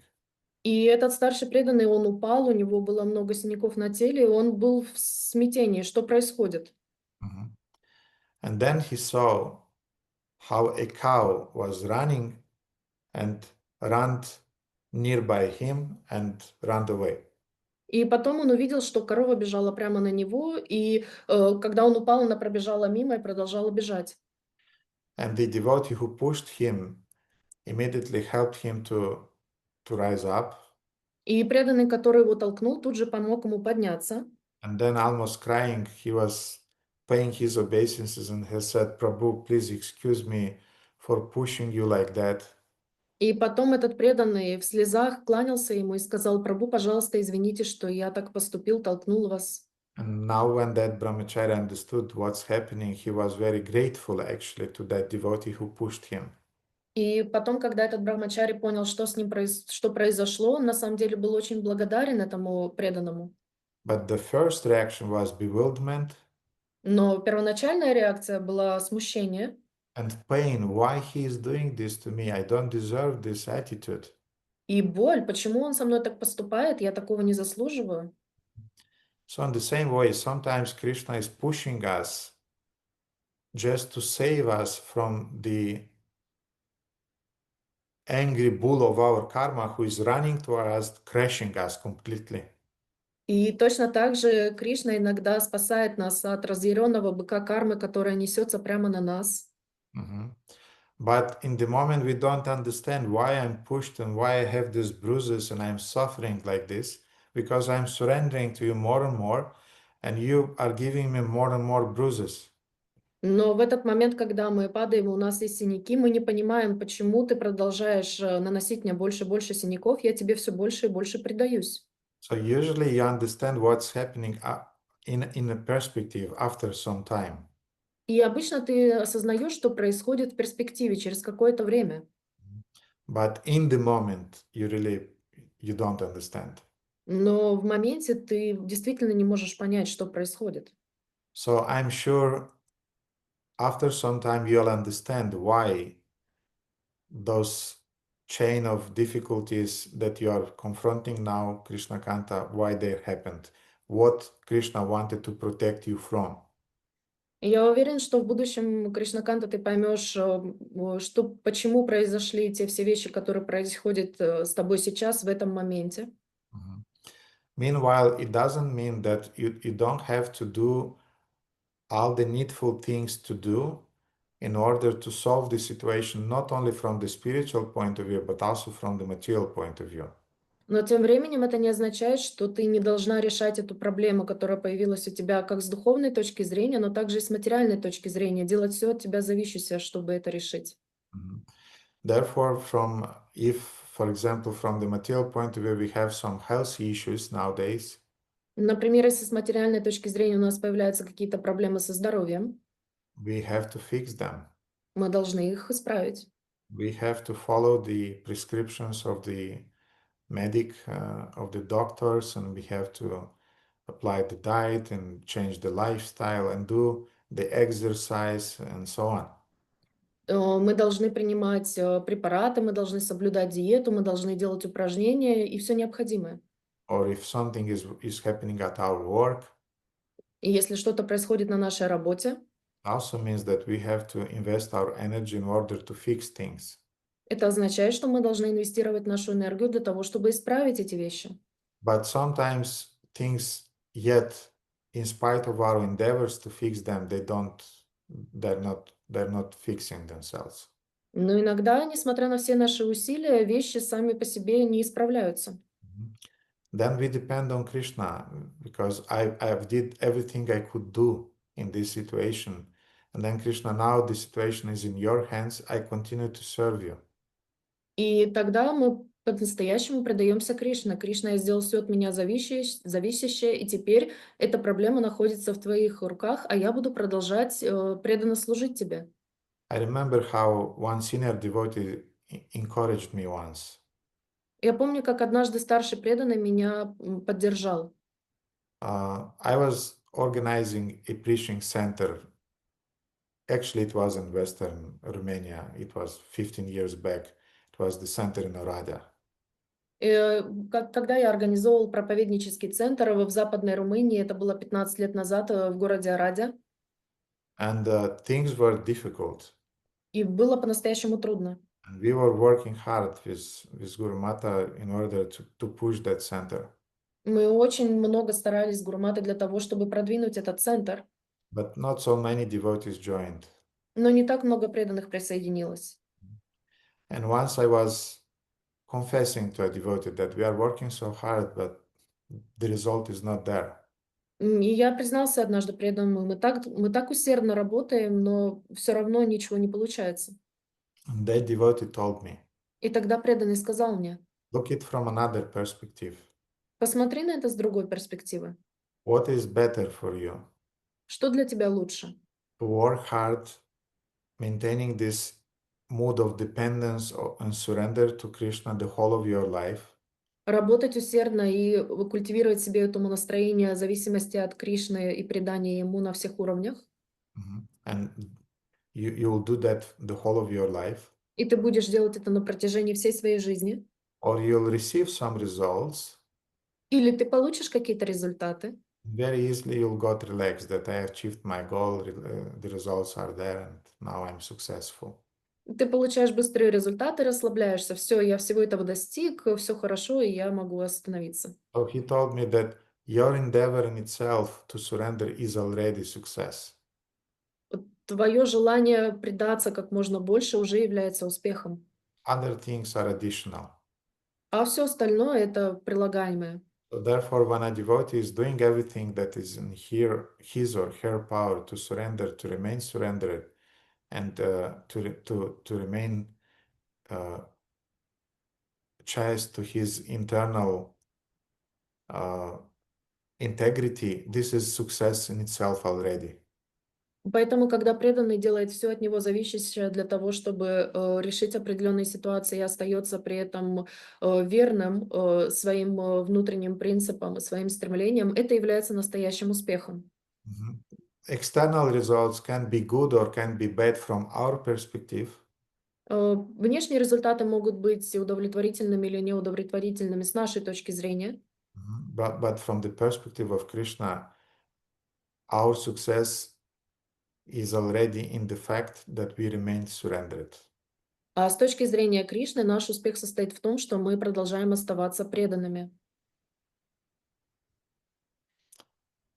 И этот старший преданный, он упал, у него было много синяков на теле, и он был в смятении, что происходит. And then he saw how a cow was running and ran nearby him and ran away. И потом он увидел, что корова бежала прямо на него, и когда он упал, она пробежала мимо и продолжала бежать. And the devotee who pushed him immediately helped him to rise up. И преданный, который его толкнул, тут же помог ему подняться. And then, almost crying, he was paying his obeisances and he said, Prabhu, please excuse me for pushing you like that. И потом этот преданный в слезах кланялся ему и сказал: «Прабху, пожалуйста, извините, что я так поступил, толкнул вас». And now when that brahmachari understood what's happening, he was very grateful actually to that devotee who pushed him. И потом, когда этот брахмачари понял, что с ним что произошло, он на самом деле был очень благодарен этому преданному. But the first reaction was bewilderment Но первоначальная реакция была смущение and pain. Why he is doing this to me? I don't deserve this attitude. и боль. Почему он со мной так поступает? Я такого не заслуживаю. So in the same way, sometimes Krishna is pushing us just to save us from the angry bull of our karma who is running toward us, crashing us completely. И точно так же Кришна иногда спасает нас от разъяренного быка кармы, которая несется прямо на нас. Mhm. But in the moment we don't understand why I'm pushed and why I have these bruises and I'm suffering like this, because I'm surrendering to you more and you are giving me more and more bruises. Но в этот момент, когда мы падаем, у нас есть синяки, мы не понимаем, почему ты продолжаешь наносить мне больше и больше синяков, я тебе все больше и больше предаюсь. So usually you understand what's happening in a perspective after some time. И обычно ты осознаешь, что происходит в перспективе через какое-то время. But in the moment, you don't understand. Но в моменте ты действительно не можешь понять, что происходит. So I'm sure after some time you'll understand why those chain of difficulties that you are confronting now, Krishna Kanta, why they happened, what Krishna wanted to protect you from. И я уверен, что в будущем, Кришнаканта, ты поймешь, почему произошли те все вещи, которые происходят с тобой сейчас, в этом моменте. Mhm. Meanwhile, it doesn't mean that you don't have to do all the needful things to do in order to solve the situation, not only from the spiritual point of view, but also from the material point of view. Но тем временем это не означает, что ты не должна решать эту проблему, которая появилась у тебя как с духовной точки зрения, но также и с материальной точки зрения, делать все от тебя зависящее, чтобы это решить. Mhm. Therefore, if, for example, from the material point of view, we have some health issues nowadays, Например, если с материальной точки зрения у нас появляются какие-то проблемы со здоровьем, we have to fix them. мы должны их исправить. We have to follow the prescriptions of the of the doctors, and we have to apply the diet and change the lifestyle and do the exercise and so on. Мы должны принимать препараты, мы должны соблюдать диету, мы должны делать упражнения и все необходимое. Or if something is happening at our work, И если что-то происходит на нашей работе, also means that we have to invest our energy in order to fix things. это означает, что мы должны инвестировать нашу энергию для того, чтобы исправить эти вещи. But sometimes things yet, in spite of our endeavors to fix them, they're not fixing themselves. Но иногда, несмотря на все наши усилия, вещи сами по себе не исправляются. Then we depend on Krishna because I did everything I could do in this situation. And then Krishna, now the situation is in your hands. I continue to serve you. И тогда мы по-настоящему предаемся Кришне. Кришна, я сделал все от меня зависящее, и теперь эта проблема находится в твоих руках, а я буду продолжать преданно служить тебе. I remember how one senior devotee encouraged me once. Я помню, как однажды старший преданный меня поддержал. I was organizing a preaching center. Actually, it was in Western Romania. It was 15 years back. It was the center in Oradea. Когда я организовывал проповеднический центр в Западной Румынии, это было 15 лет назад в городе Орадea. And things were difficult. И было по-настоящему трудно. And we were working hard with Guru Mata in order to push that center. Мы очень много старались, гурматы, для того, чтобы продвинуть этот центр, but not so many devotees joined. но не так много преданных присоединилось. And once I was confessing to a devotee that we are working so hard, but the result is not there. И я признался однажды преданному, мы так усердно работаем, но все равно ничего не получается. And that devotee told me, И тогда преданный сказал мне, look it from another perspective. посмотри на это с другой перспективы. What is better for you? Что для тебя лучше? To work hard, maintaining this mood of dependence and surrender to Krishna the whole of your life, Работать усердно и культивировать себе этому настроение зависимости от Кришны и предания Ему на всех уровнях. and you will do that the whole of your life, И ты будешь делать это на протяжении всей своей жизни. or you'll receive some results. Или ты получишь какие-то результаты. Very easily you'll got relaxed that I achieved my goal, the results are there, and now I'm successful. Ты получаешь быстрые результаты, расслабляешься. Все, я всего этого достиг, все хорошо, и я могу остановиться. So he told me that your endeavor in itself to surrender is already success. Твое желание предаться как можно больше уже является успехом. Other things are additional. А все остальное — это прилагаемое. So therefore, when a devotee is doing everything that is in his or her power to surrender, to remain surrendered, and to remain chaste to his internal integrity, this is success in itself already. Поэтому, когда преданный делает все от него зависящее для того, чтобы решить определенные ситуации и остается при этом верным своим внутренним принципам и своим стремлениям, это является настоящим успехом. External results can be good or can be bad from our perspective. Внешние результаты могут быть удовлетворительными или неудовлетворительными с нашей точки зрения. But from the perspective of Krishna, our success is already in the fact that we remain surrendered. А с точки зрения Кришны, наш успех состоит в том, что мы продолжаем оставаться преданными.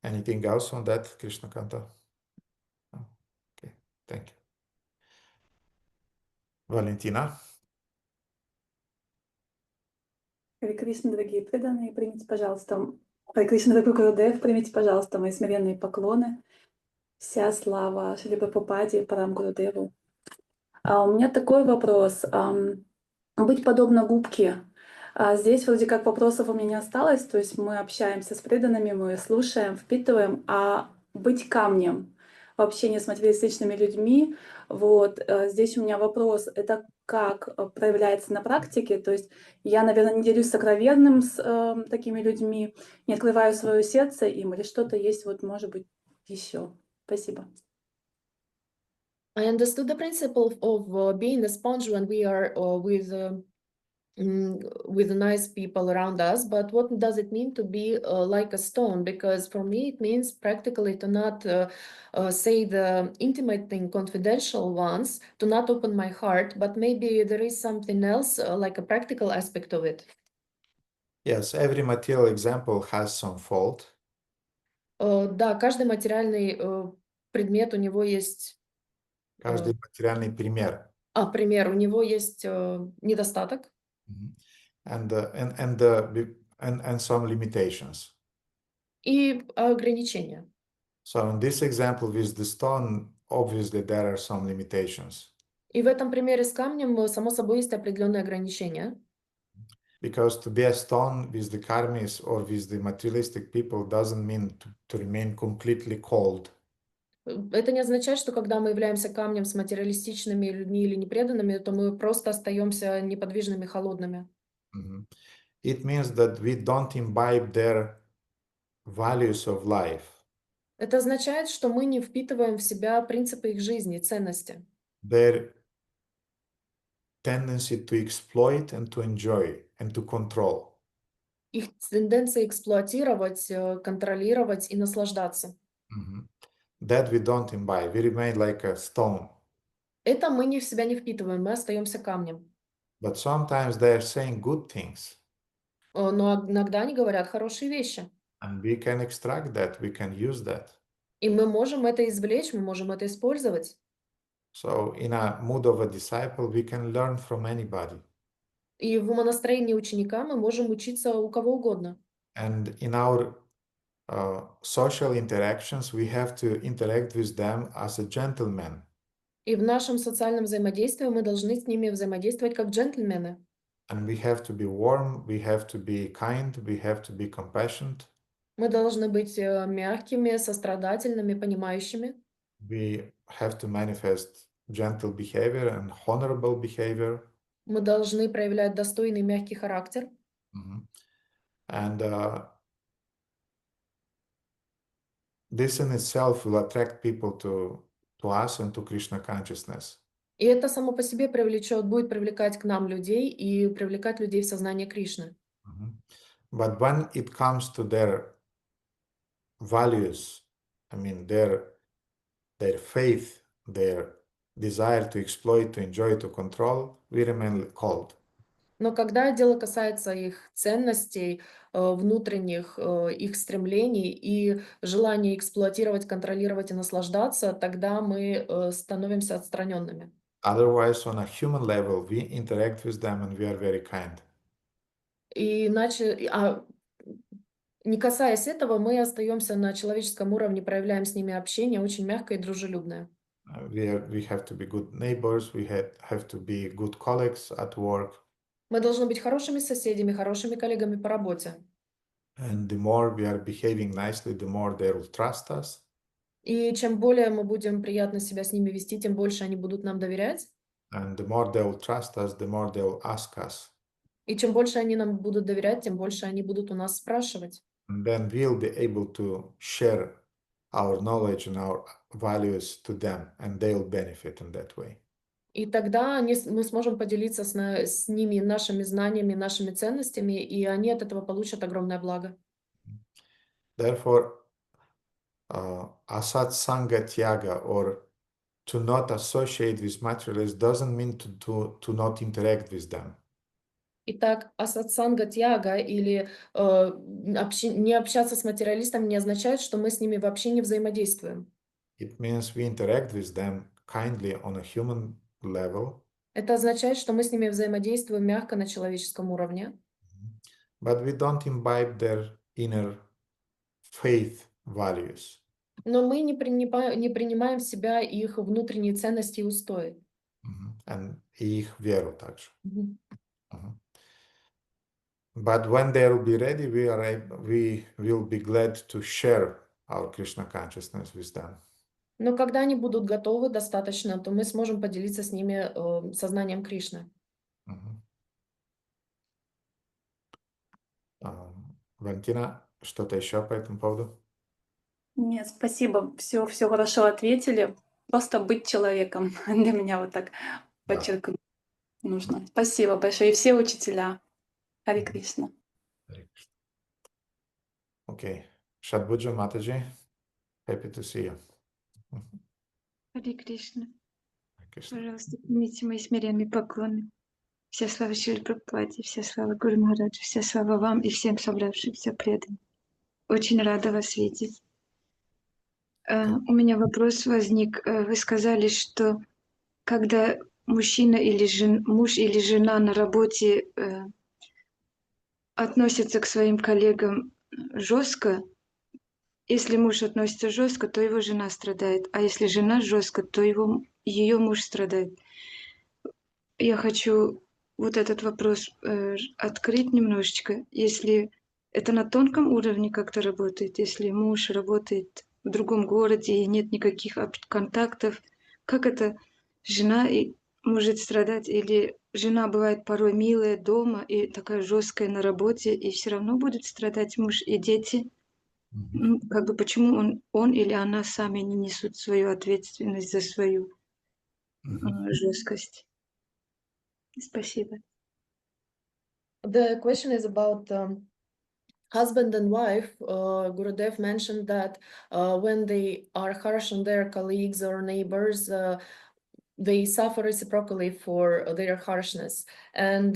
Anything else on that, Krishna Kanta? No? Okay, thank you. Valentina? Харе Кришна, дорогие преданные, примите, пожалуйста, Харе Кришна, дорогой Гурудев, примите, пожалуйста, мои смиренные поклоны. Вся слава Шри Прабхупаде, Парам Гурудеву. У меня такой вопрос. Быть подобно губке. Здесь вроде как вопросов у меня не осталось, то есть мы общаемся с преданными, мы слушаем, впитываем, а быть камнем в общении с материалистичными людьми, здесь у меня вопрос, это как проявляется на практике, то есть я, наверное, не делюсь сокровенным с такими людьми, не открываю свое сердце им, или что-то есть, может быть, еще. Спасибо. I understood the principle of being a sponge when we are with nice people around us, but what does it mean to be like a stone? Because for me, it means practically to not say the intimate thing, confidential ones, to not open my heart, but maybe there is something else, like a practical aspect of it. Yes, every material example has some fault. Да, каждый материальный предмет, у него есть... Каждый материальный пример. Пример, у него есть недостаток. And some limitations. И ограничения. So in this example with the stone, obviously there are some limitations. И в этом примере с камнем, само собой, есть определенные ограничения. Because to be a stone with the karmis or with the materialistic people doesn't mean to remain completely cold. Это не означает, что когда мы являемся камнем с материалистичными людьми или непреданными, то мы просто остаемся неподвижными, холодными. It means that we don't imbibe their values of life. Это означает, что мы не впитываем в себя принципы их жизни, ценности. Their tendency to exploit and to enjoy and to control. Их тенденция эксплуатировать, контролировать и наслаждаться. That we don't imbibe. We remain like a stone. Это мы в себя не впитываем, мы остаемся камнем. But sometimes they are saying good things. Но иногда они говорят хорошие вещи. And we can extract that, we can use that. И мы можем это извлечь, мы можем это использовать. So in a mood of a disciple, we can learn from anybody. И в умонастроении ученика мы можем учиться у кого угодно. And in our social interactions, we have to interact with them as a gentleman. И в нашем социальном взаимодействии мы должны с ними взаимодействовать как джентльмены. And we have to be warm, we have to be kind, we have to be compassionate. Мы должны быть мягкими, сострадательными, понимающими. We have to manifest gentle behavior and honorable behavior. Мы должны проявлять достойный мягкий характер. And this in itself will attract people to us and to Krishna consciousness. И это само по себе будет привлекать к нам людей и привлекать людей в сознание Кришны. But when it comes to their values, I mean their faith, their desire to exploit, to enjoy, to control, we remain cold. Но когда дело касается их ценностей, внутренних, их стремлений и желания эксплуатировать, контролировать и наслаждаться, тогда мы становимся отстраненными. Otherwise, on a human level, we interact with them and we are very kind. И иначе, не касаясь этого, мы остаемся на человеческом уровне, проявляем с ними общение очень мягкое и дружелюбное. We have to be good neighbors, we have to be good colleagues at work. Мы должны быть хорошими соседями, хорошими коллегами по работе. And the more we are behaving nicely, the more they will trust us. И чем более мы будем приятно себя с ними вести, тем больше они будут нам доверять. And the more they will trust us, the more they will ask us. И чем больше они нам будут доверять, тем больше они будут у нас спрашивать. And then we'll be able to share our knowledge and our values to them, and they'll benefit in that way. И тогда мы сможем поделиться с ними нашими знаниями, нашими ценностями, и они от этого получат огромное благо. Therefore, asat sanga tyaga, or to not associate with materialists, doesn't mean to not interact with them. Итак, асатсанга тьяга или не общаться с материалистами не означает, что мы с ними вообще не взаимодействуем. It means we interact with them kindly on a human level. Это означает, что мы с ними взаимодействуем мягко на человеческом уровне. But we don't imbibe their inner faith values. Но мы не принимаем в себя их внутренние ценности и устои. And их веру также. But when they will be ready, we will be glad to share our Krishna consciousness with them. Но когда они будут готовы достаточно, то мы сможем поделиться с ними сознанием Кришны. Валентина, что-то еще по этому поводу? Нет, спасибо. Все хорошо ответили. Просто быть человеком. Для меня вот так подчеркнуть нужно. Спасибо большое. И все учителя. Харе Кришна. Okay. Shadbhuja Mataji, happy to see you. Харе Кришна. Krishna. Пожалуйста, примите мои смиренные поклоны. Вся слава Шриле Прабхупаде, вся слава Гуру Махараджу, вся слава вам и всем собравшимся преданным. Очень рада вас видеть. У меня вопрос возник. Вы сказали, что когда мужчина или муж или жена на работе относятся к своим коллегам жестко, если муж относится жестко, то его жена страдает, а если жена жестко, то ее муж страдает. Я хочу вот этот вопрос открыть немножечко. Если это на тонком уровне как-то работает, если муж работает в другом городе и нет никаких контактов, как это жена может страдать? Или жена бывает порой милая дома и такая жесткая на работе, и все равно будет страдать муж и дети? Как бы почему он или она сами не несут свою ответственность за свою жесткость? Спасибо. The question is about husband and wife. Gurudev mentioned that when they are harsh on their colleagues or neighbors, they suffer reciprocally for their harshness. And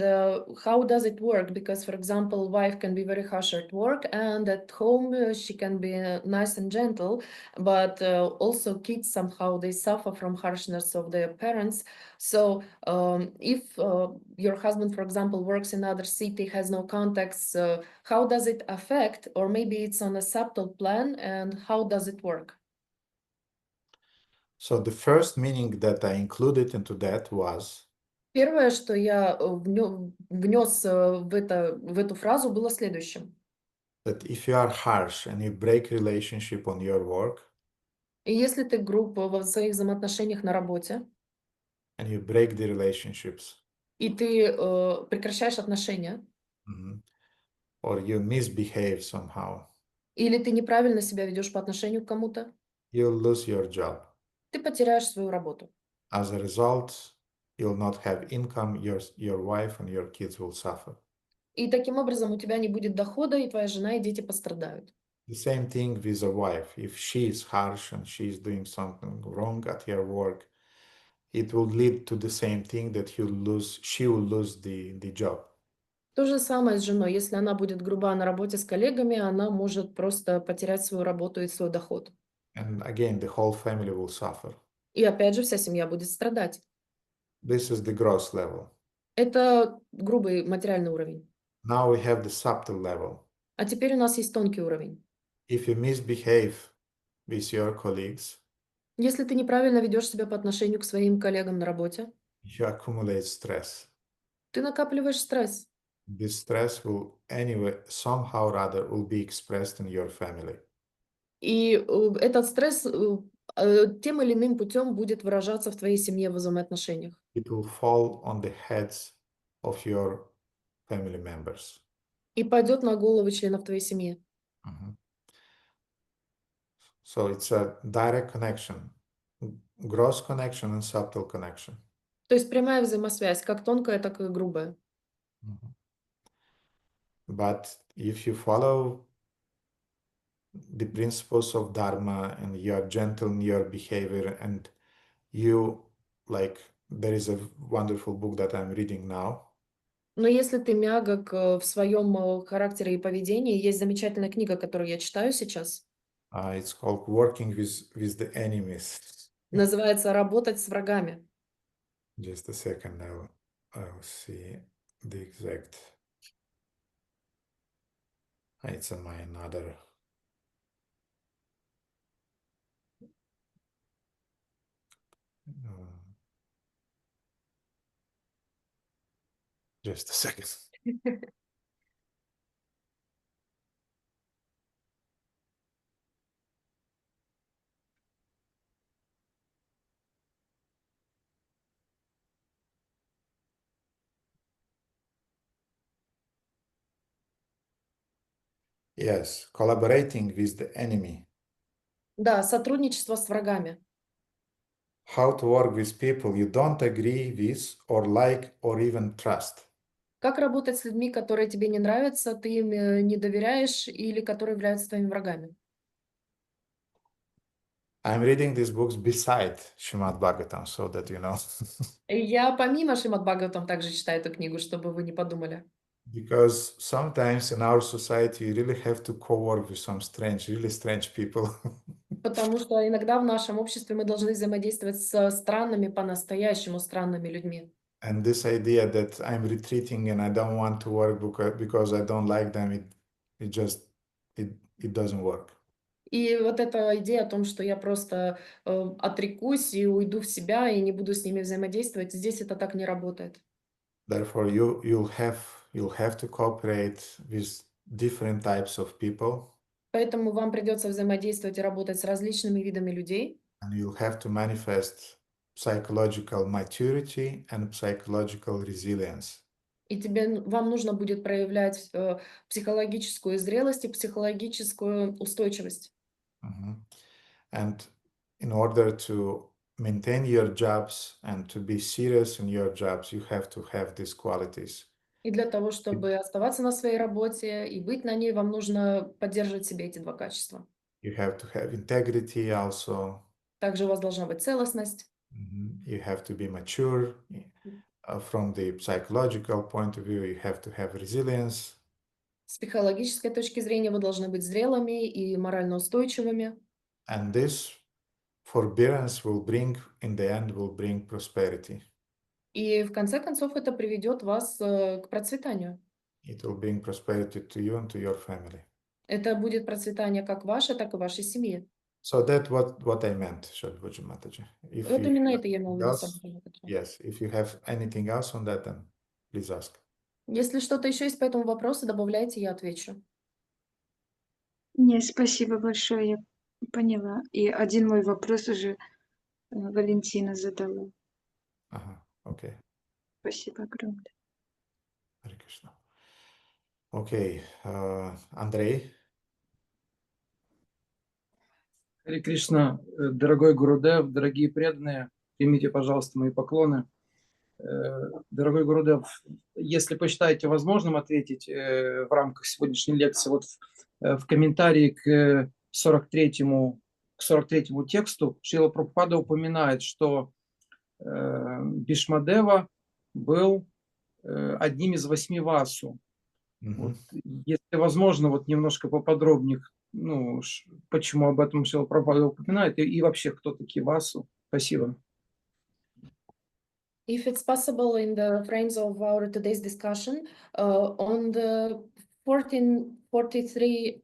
how does it work? Because, for example, wife can be very harsh at work, and at home she can be nice and gentle, but also kids somehow they suffer from harshness of their parents. So if your husband, for example, works in another city, has no contacts, how does it affect? Or maybe it's on a subtle plan, and how does it work? So the first meaning that I included into that was Первое, что я внес в эту фразу, было следующим. that if you are harsh and you break relationship on your work И если ты груб в своих взаимоотношениях на работе, and you break the relationships, и ты прекращаешь отношения, or you misbehave somehow, или ты неправильно себя ведешь по отношению к кому-то, you'll lose your job. ты потеряешь свою работу. As a result, you'll not have income, your wife and your kids will suffer. И таким образом у тебя не будет дохода, и твоя жена и дети пострадают. The same thing with a wife. If she is harsh and she is doing something wrong at your work, it will lead to the same thing that she will lose the job. То же самое с женой. Если она будет груба на работе с коллегами, она может просто потерять свою работу и свой доход. And again, the whole family will suffer. И опять же, вся семья будет страдать. This is the gross level. Это грубый материальный уровень. Now we have the subtle level. А теперь у нас есть тонкий уровень. If you misbehave with your colleagues, Если ты неправильно ведешь себя по отношению к своим коллегам на работе, you accumulate stress. ты накапливаешь стресс. This stress will anyway, somehow or other, will be expressed in your family. И этот стресс тем или иным путем будет выражаться в твоей семье в взаимоотношениях. It will fall on the heads of your family members. И пойдет на головы членов твоей семьи. So it's a direct connection, gross connection and subtle connection. То есть прямая взаимосвязь, как тонкая, так и грубая. But if you follow the principles of Dharma and you are gentle in your behavior and you, like, there is a wonderful book that I'm reading now. Но если ты мягок в своем характере и поведении, есть замечательная книга, которую я читаю сейчас. It's called Working with the Enemies. Называется «Работать с врагами». Just a second, I'll see the exact. It's on my another. Just a second. Yes, collaborating with the enemy. Да, сотрудничество с врагами. How to work with people you don't agree with or like or even trust. Как работать с людьми, которые тебе не нравятся, ты им не доверяешь или которые являются твоими врагами? I'm reading these books beside Srimad Bhagavatam, so that you know. Я помимо Шримад Бхагаватам также читаю эту книгу, чтобы вы не подумали. Because sometimes in our society you really have to co-work with some really strange people. Потому что иногда в нашем обществе мы должны взаимодействовать с странными, по-настоящему странными людьми. And this idea that I'm retreating and I don't want to work because I don't like them, it doesn't work. И вот эта идея о том, что я просто отрекусь и уйду в себя и не буду с ними взаимодействовать, здесь это так не работает. Therefore, you'll have to cooperate with different types of people. Поэтому вам придется взаимодействовать и работать с различными видами людей. And you'll have to manifest psychological maturity and psychological resilience. И вам нужно будет проявлять психологическую зрелость и психологическую устойчивость. And in order to maintain your jobs and to be serious in your jobs, you have to have these qualities. И для того, чтобы оставаться на своей работе и быть на ней, вам нужно поддерживать в себе эти два качества. You have to have integrity also. Также у вас должна быть целостность. You have to be mature from the psychological point of view. You have to have resilience. С психологической точки зрения вы должны быть зрелыми и морально устойчивыми. And this forbearance will bring, in the end, will bring prosperity. И в конце концов это приведет вас к процветанию. It will bring prosperity to you and to your family. Это будет процветание как ваше, так и вашей семьи. So that's what I meant, Shadbhuja Mataji. If Вот you именно have это я имел в anything виду. else, yes, if you have anything else on that, then please ask. Если что-то еще есть по этому вопросу, добавляйте, я отвечу. Нет, спасибо большое, я поняла. И один мой вопрос уже Валентина задала. Okay. Спасибо огромное. Hare Krishna. Okay, Андрей. Харе Кришна, дорогой Гурудев, дорогие преданные, примите, пожалуйста, мои поклоны. Дорогой Гурудев, если посчитаете возможным ответить в рамках сегодняшней лекции, вот в комментарии к 43-му тексту Шрила Прабхупада упоминает, что Бхишмадева был одним из 8 васу. Вот, если возможно, вот немножко поподробнее, ну, почему об этом Шрила Прабхупада упоминает, и вообще, кто такие васу. Спасибо. If it's possible in the frames of our today's discussion, on the 1443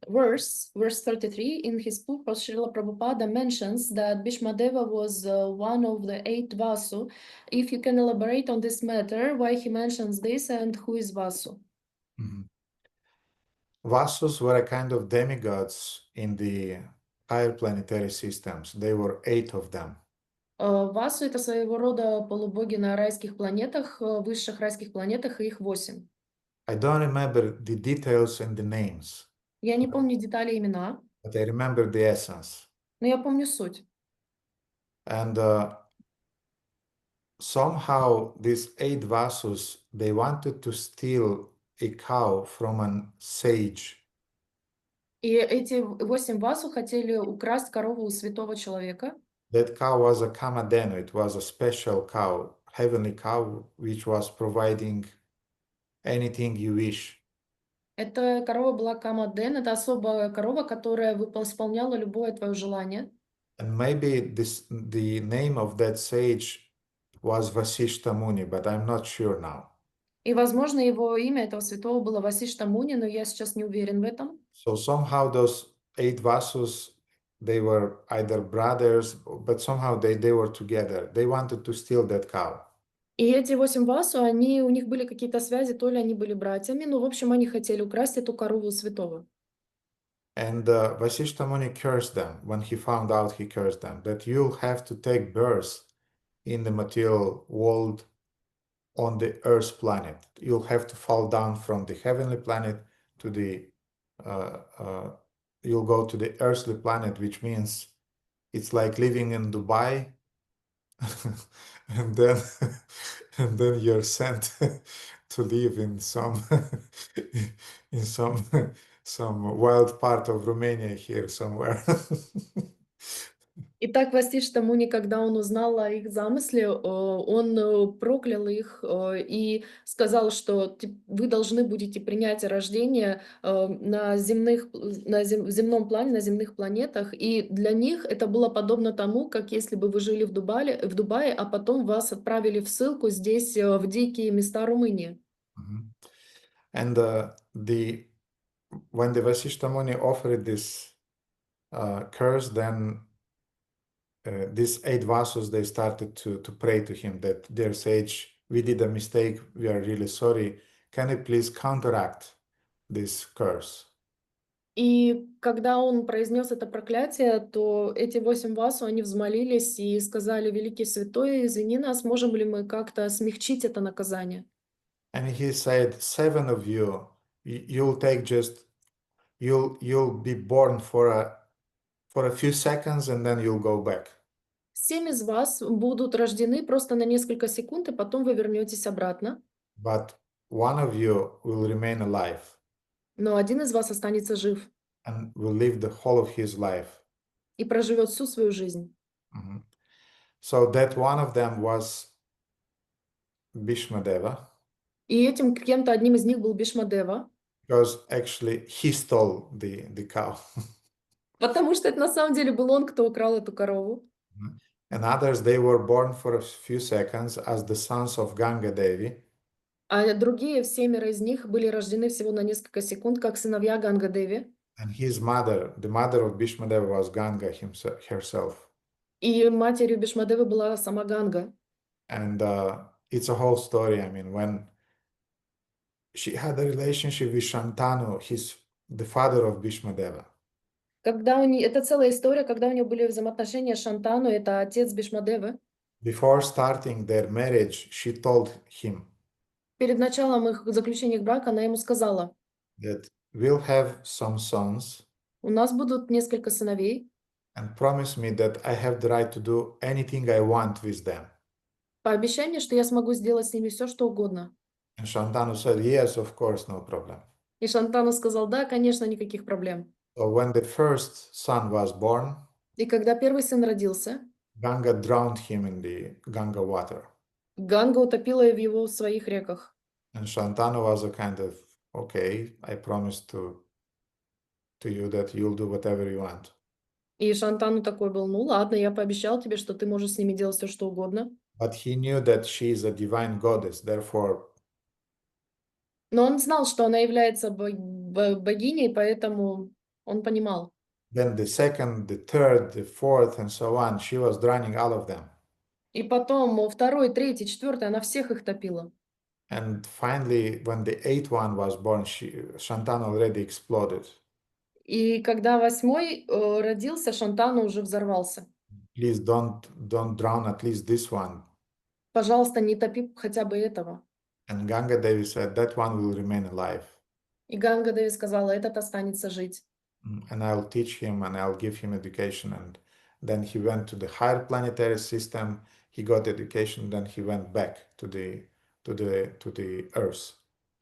verse 33 in his book, Srila Prabhupada mentions that Bhishmadeva was one of the 8 Vasu. If you can elaborate on this matter, why he mentions this and who is Vasu? Vasus were a kind of demigods in the higher planetary systems. There were 8 of them. Васу — это своего рода полубоги на райских планетах, высших райских планетах, и их 8. I don't remember the details and the names. Я не помню детали, имена, but I remember the essence. но я помню суть. And somehow these 8 Vasus, they wanted to steal a cow from a sage. И эти 8 Васу хотели украсть корову у святого человека. That cow was a Kamadenu. It was a special cow, heavenly cow, which was providing anything you wish. Эта корова была Камаден, это особая корова, которая исполняла любое твое желание. And maybe the name of that sage was Vasishta Muni, but I'm not sure now. И, возможно, его имя этого святого было Васишта Муни, но я сейчас не уверен в этом. So somehow those 8 Vasus, they were either brothers, but somehow they were together. They wanted to steal that cow. И эти 8 Васу, у них были какие-то связи, то ли они были братьями, но, в общем, они хотели украсть эту корову у святого. And Vasishta Muni cursed them. When he found out, he cursed them, that you'll have to take birth in the material world on the Earth planet. You'll have to fall down from the heavenly planet to the, you'll go to the earthly planet, which means it's like living in Dubai, and then you're sent to live in some some wild part of Romania here somewhere. Итак, Васишта Муни, когда он узнал о их замысле, он проклял их и сказал, что вы должны будете принять рождение в земном плане, на земных планетах, и для них это было подобно тому, как если бы вы жили в Дубае, а потом вас отправили в ссылку здесь, в дикие места Румынии. And when the Vasishta Muni offered this curse, then these 8 Vasus, they started to pray to him that, dear sage, we did a mistake, we are really sorry. Can you please counteract this curse? И когда он произнес это проклятие, то эти 8 Васу, они взмолились и сказали: великий святой, извини нас, можем ли мы как-то смягчить это наказание? And he said, 7 of you, you'll be born for a few seconds and then you'll go back. 7 из вас будут рождены просто на несколько секунд, и потом вы вернетесь обратно. But 1 of you will remain alive. Но один из вас останется жив. And will live the whole of his life. И проживет всю свою жизнь. So that one of them was Bhishmadeva, И этим кем-то одним из них был Бхишмадева, because actually he stole the cow. потому что это на самом деле был он, кто украл эту корову. And others, they were born for a few seconds as the sons of Ganga Devi. А другие, 7 из них, были рождены всего на несколько секунд, как сыновья Ганга-деви. And his mother, the mother of Bhishmadeva, was Ganga herself. И матерью Бхишмадевы была сама Ганга. And it's a whole story. I mean, when she had a relationship with Shantanu, the father of Bhishmadeva. Когда это целая история, когда у нее были взаимоотношения с Шантану, это отец Бхишмадевы. Before starting their marriage, she told him Перед началом их заключения брака она ему сказала: that we'll have some sons, у нас будут несколько сыновей, and promise me that I have the right to do anything I want with them. пообещай мне, что я смогу сделать с ними все, что угодно. And Shantanu said, yes, of course, no problem. И Шантану сказал: да, конечно, никаких проблем. So when the first son was born, И когда первый сын родился, Ganga drowned him in the Ganga water. Ганга утопила его в своих реках. And Shantanu was a kind of, okay, I promise to you that you'll do whatever you want. И Шантану такой был: ну ладно, я пообещал тебе, что ты можешь с ними делать все, что угодно. But he knew that she is a divine goddess, therefore. Но он знал, что она является богиней, поэтому он понимал. Then the second, the third, the fourth, and so on, she was drowning all of them. И потом второй, третий, четвертый, она всех их топила. And finally, when the eighth one was born, Shantanu already exploded. И когда 8-й родился, Шантану уже взорвался. Please don't drown at least this one. Пожалуйста, не топи хотя бы этого. And Ganga Devi said that one will remain alive. И Ганга Деви сказала: этот останется жить. And I'll teach him and I'll give him education. And then he went to the higher planetary system. He got education. Then he went back to the Earth.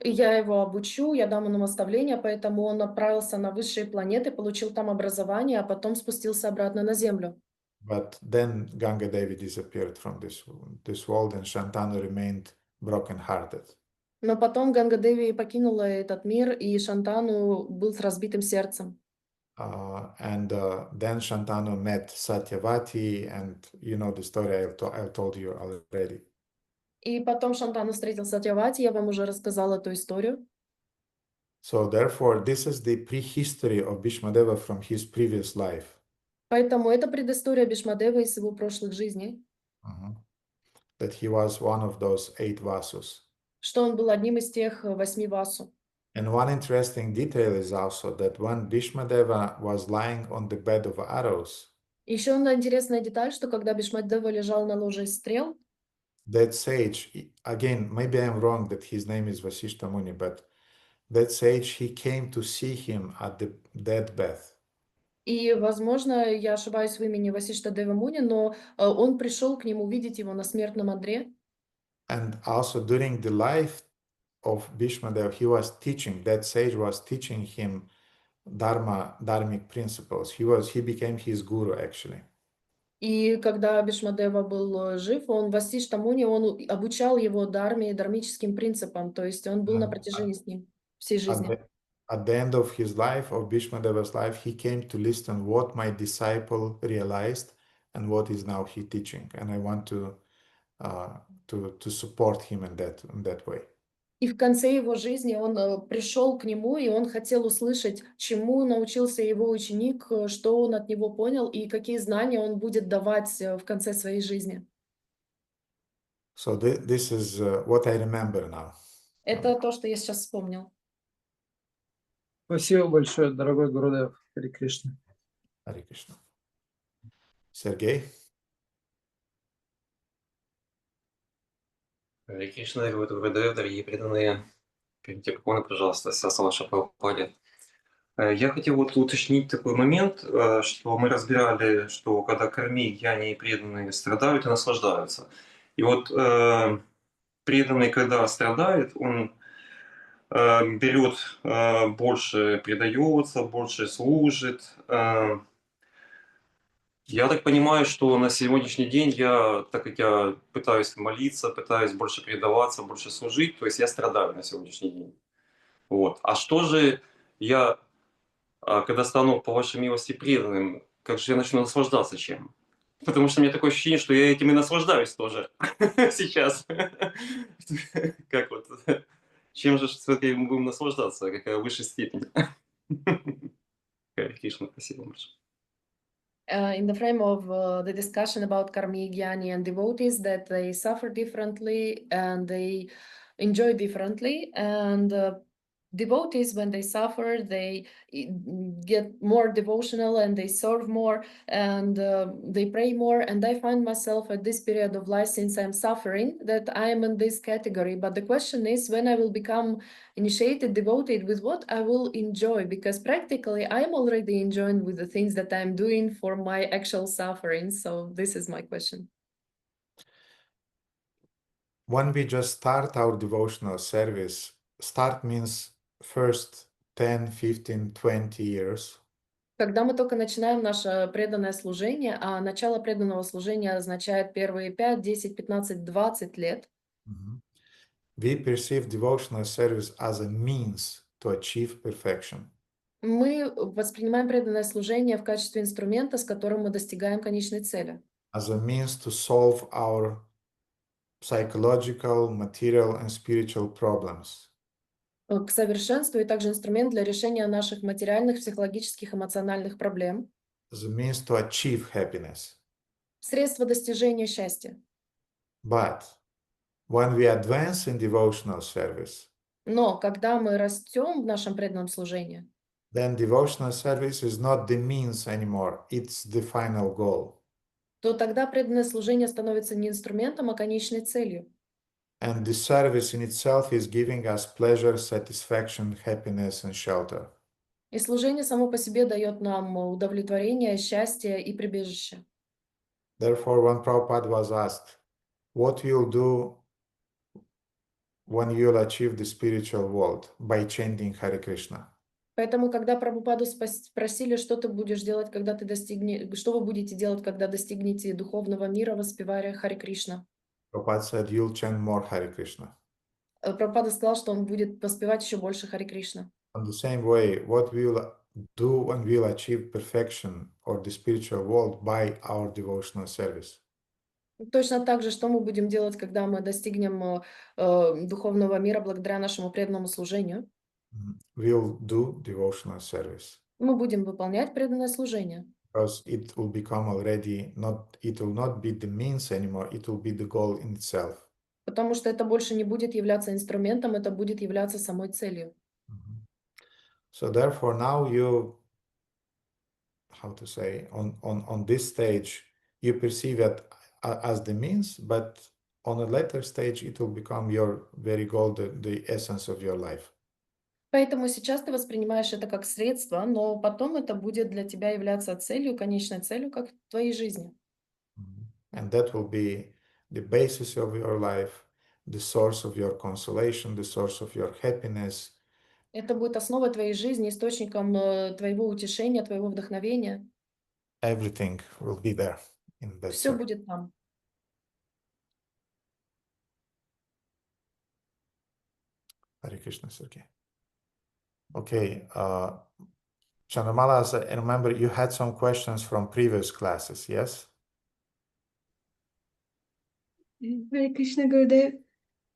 И я его обучу, я дам ему наставления, поэтому он отправился на высшие планеты, получил там образование, а потом спустился обратно на Землю. But then Ganga Devi disappeared from this world, and Shantanu remained broken-hearted. Но потом Ганга Деви покинула этот мир, и Шантану был с разбитым сердцем. And then Shantanu met Satyavati, and you know the story I told you already. И потом Шантану встретил Сатьявати, я вам уже рассказала эту историю. So therefore, this is the prehistory of Bhishmadeva from his previous life. Поэтому это предыстория Бхишмадевы из его прошлых жизней. That he was one of those 8 Vasus. Что он был одним из тех 8 Васу. And one interesting detail is also that when Bhishmadeva was lying on the bed of arrows, Еще одна интересная деталь, что когда Бхишмадева лежал на ложе из стрел, that sage, again, maybe I'm wrong that his name is Vasishta Muni, but that sage, he came to see him at the deathbed. И, возможно, я ошибаюсь в имени Васишта Дева Муни, но он пришел к нему видеть его на смертном одре. And also during the life of Bhishmadeva, he was teaching, that sage was teaching him dharmic principles. He became his guru actually. И когда Бхишмадева был жив, Васишта Муни, он обучал его дharме и дharмическим принципам, то есть он был на протяжении с ним всей жизни. At the end of his life, of Bhishmadeva's life, he came to listen what my disciple realized and what is now he teaching. And I want to support him in that way. И в конце его жизни он пришел к нему, и он хотел услышать, чему научился его ученик, что он от него понял, и какие знания он будет давать в конце своей жизни. So this is what I remember now. Это то, что я сейчас вспомнил. Спасибо большое, дорогой Гурудев. Харе Кришна. Харе Кришна. Сергей? Харе Кришна, дорогой Гурудев, дорогие преданные, примите поклоны, пожалуйста, Саса Ваша Прабхупаде. Я хотел вот уточнить такой момент, что мы разбирали, что когда кармик, гьяни и преданные страдают и наслаждаются. И вот преданный, когда страдает, он берет больше, предается, больше служит. Я так понимаю, что на сегодняшний день я, так как я пытаюсь молиться, пытаюсь больше предаваться, больше служить, то есть я страдаю на сегодняшний день. Вот. А что же я, когда стану по вашей милости преданным, как же я начну наслаждаться чем? Потому что у меня такое ощущение, что я этим и наслаждаюсь тоже сейчас. Как вот, чем же все-таки мы будем наслаждаться, какая высшая степень? Кришна, спасибо большое. In the frame of the discussion about karmic jnani and devotees, that they suffer differently and they enjoy differently, and devotees, when they suffer, they get more devotional and they serve more and they pray more. And I find myself at this period of life, since I'm suffering, that I am in this category. But the question is, when I will become initiated, devoted, with what I will enjoy, because practically I am already enjoying with the things that I'm doing for my actual suffering. So this is my question. When we just start our devotional service, start means first 10, 15, 20 years. Когда мы только начинаем наше преданное служение, а начало преданного служения означает первые 5, 10, 15, 20 лет, we perceive devotional service as a means to achieve perfection. мы воспринимаем преданное служение в качестве инструмента, с которым мы достигаем конечной цели. As a means to solve our psychological, material, and spiritual problems. К совершенству и также инструмент для решения наших материальных, психологических, эмоциональных проблем. As a means to achieve happiness. Средство достижения счастья. But when we advance in devotional service, Но когда мы растем в нашем преданном служении, then devotional service is not the means anymore, it's the final goal. то тогда преданное служение становится не инструментом, а конечной целью. And the service in itself is giving us pleasure, satisfaction, happiness, and shelter. И служение само по себе дает нам удовлетворение, счастье и прибежище. Therefore, when Prabhupada was asked, what you'll do when you'll achieve the spiritual world by chanting Hare Krishna? Поэтому, когда Прабхупаду спросили, что ты будешь делать, когда ты что вы будете делать, когда достигнете духовного мира, воспевая Харе Кришна? Prabhupada said, you'll chant more Hare Krishna. Прабхупада сказал, что он будет воспевать еще больше Харе Кришна. In the same way, what we'll do when we'll achieve perfection or the spiritual world by our devotional service. Точно так же, что мы будем делать, когда мы достигнем духовного мира благодаря нашему преданному служению? We'll do devotional service. Мы будем выполнять преданное служение. Because it will become already it will not be the means anymore, it will be the goal in itself. Потому что это больше не будет являться инструментом, это будет являться самой целью. So therefore now you, how to say, on this stage, you perceive it as the means, but on a later stage it will become your very goal, the essence of your life. Поэтому сейчас ты воспринимаешь это как средство, но потом это будет для тебя являться целью, конечной целью, как в твоей жизни. And that will be the basis of your life, the source of your consolation, the source of your happiness. Это будет основой твоей жизни, источником твоего утешения, твоего вдохновения. Everything will be there in that Все circle. будет там. Hare Krishna, Sergey. Okay, Chandramala, I remember you had some questions from previous classes, yes? Hare Krishna Gurudev.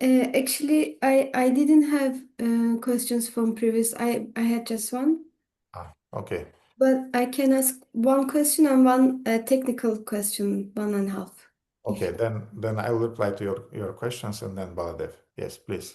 Actually, I didn't have questions from previous. I had just one. Okay. But I can ask one question and one technical question, 1.5. Okay, then I will reply to your questions and then Baladev. Yes, please.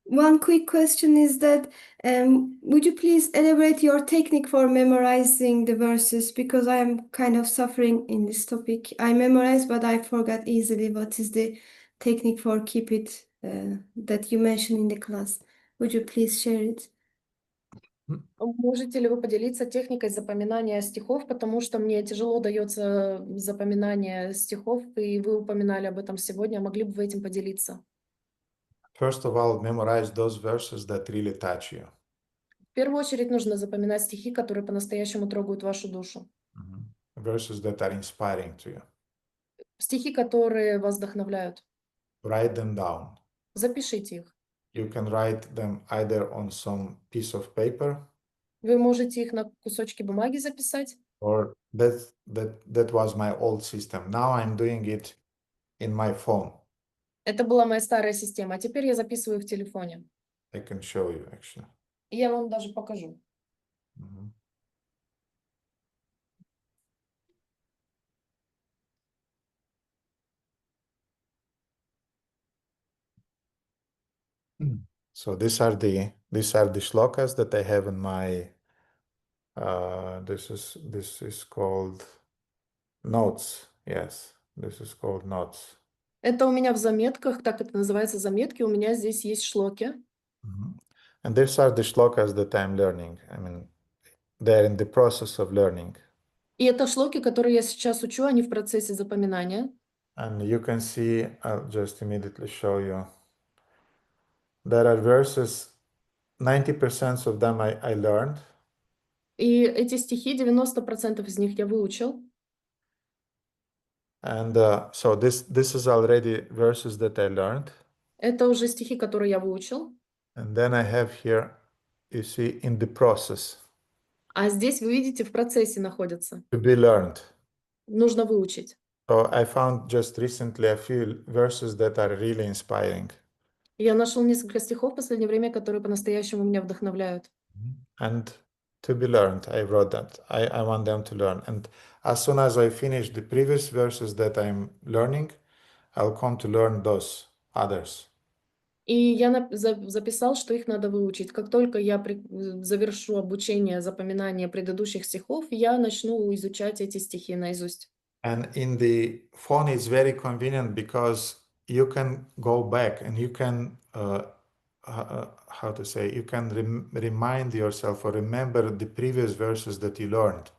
One quick question is that would you please elaborate your technique for memorizing the verses, because I am kind of suffering in this topic. I memorize, but I forgot easily. What is the technique for keep it that you mentioned in the class? Would you please share it? Можете ли вы поделиться техникой запоминания стихов, потому что мне тяжело дается запоминание стихов, и вы упоминали об этом сегодня. Могли бы вы этим поделиться? First of all, memorize those verses that really touch you. В первую очередь нужно запоминать стихи, которые по-настоящему трогают вашу душу. verses that are inspiring to you. Стихи, которые вас вдохновляют. Write them down. Запишите их. You can write them either on some piece of paper, Вы можете их на кусочки бумаги записать. or that was my old system. Now I'm doing it in my phone. Это была моя старая система, а теперь я записываю в телефоне. I can show you actually. И я вам даже покажу. Mhm. So these are the shlokas that I have in my this is called notes. Yes, this is called notes. Это у меня в заметках, так это называется, заметки. У меня здесь есть шлоки. Mhm. And these are the shlokas that I'm learning. I mean, they're in the process of learning. И это шлоки, которые я сейчас учу, они в процессе запоминания. And you can see, I'll just immediately show you. There are verses, 90% of them I learned. И эти стихи, 90% из них я выучил. And so this is already verses that I learned. Это уже стихи, которые я выучил. And then I have here, you see, in the process. А здесь, вы видите, в процессе находятся. To be learned. Нужно выучить. So I found just recently a few verses that are really inspiring. Я нашел несколько стихов в последнее время, которые по-настоящему меня вдохновляют. And to be learned, I wrote that. I want them to learn. And as soon as I finish the previous verses that I'm learning, I'll come to learn those others. И я записал, что их надо выучить. Как только я завершу обучение, запоминание предыдущих стихов, я начну изучать эти стихи наизусть. And in the phone, it's very convenient because you can go back and you can, how to say, you can remind yourself or remember the previous verses that you learned.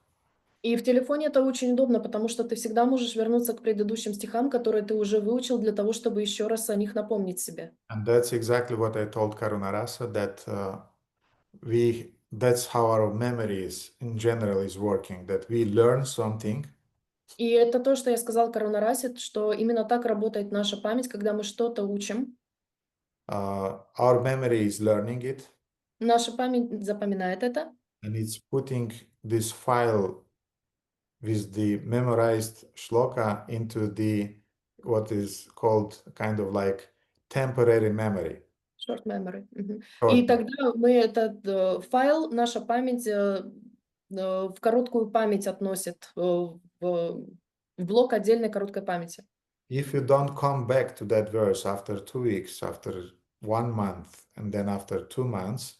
И в телефоне это очень удобно, потому что ты всегда можешь вернуться к предыдущим стихам, которые ты уже выучил, для того, чтобы еще раз о них напомнить себе. And that's exactly what I told Karunarasa, that that's how our memory is, in general, is working, that we learn something. И это то, что я сказал Карунарасе, что именно так работает наша память, когда мы что-то учим. Our memory is learning it. Наша память запоминает это. And it's putting this file with the memorized shloka into the what is called kind of like temporary memory. Short memory. Short И тогда мы этот файл, наша память в короткую память относит, в блок отдельной короткой памяти. If you don't come back to that verse after 2 weeks, after 1 month, and then after 2 months,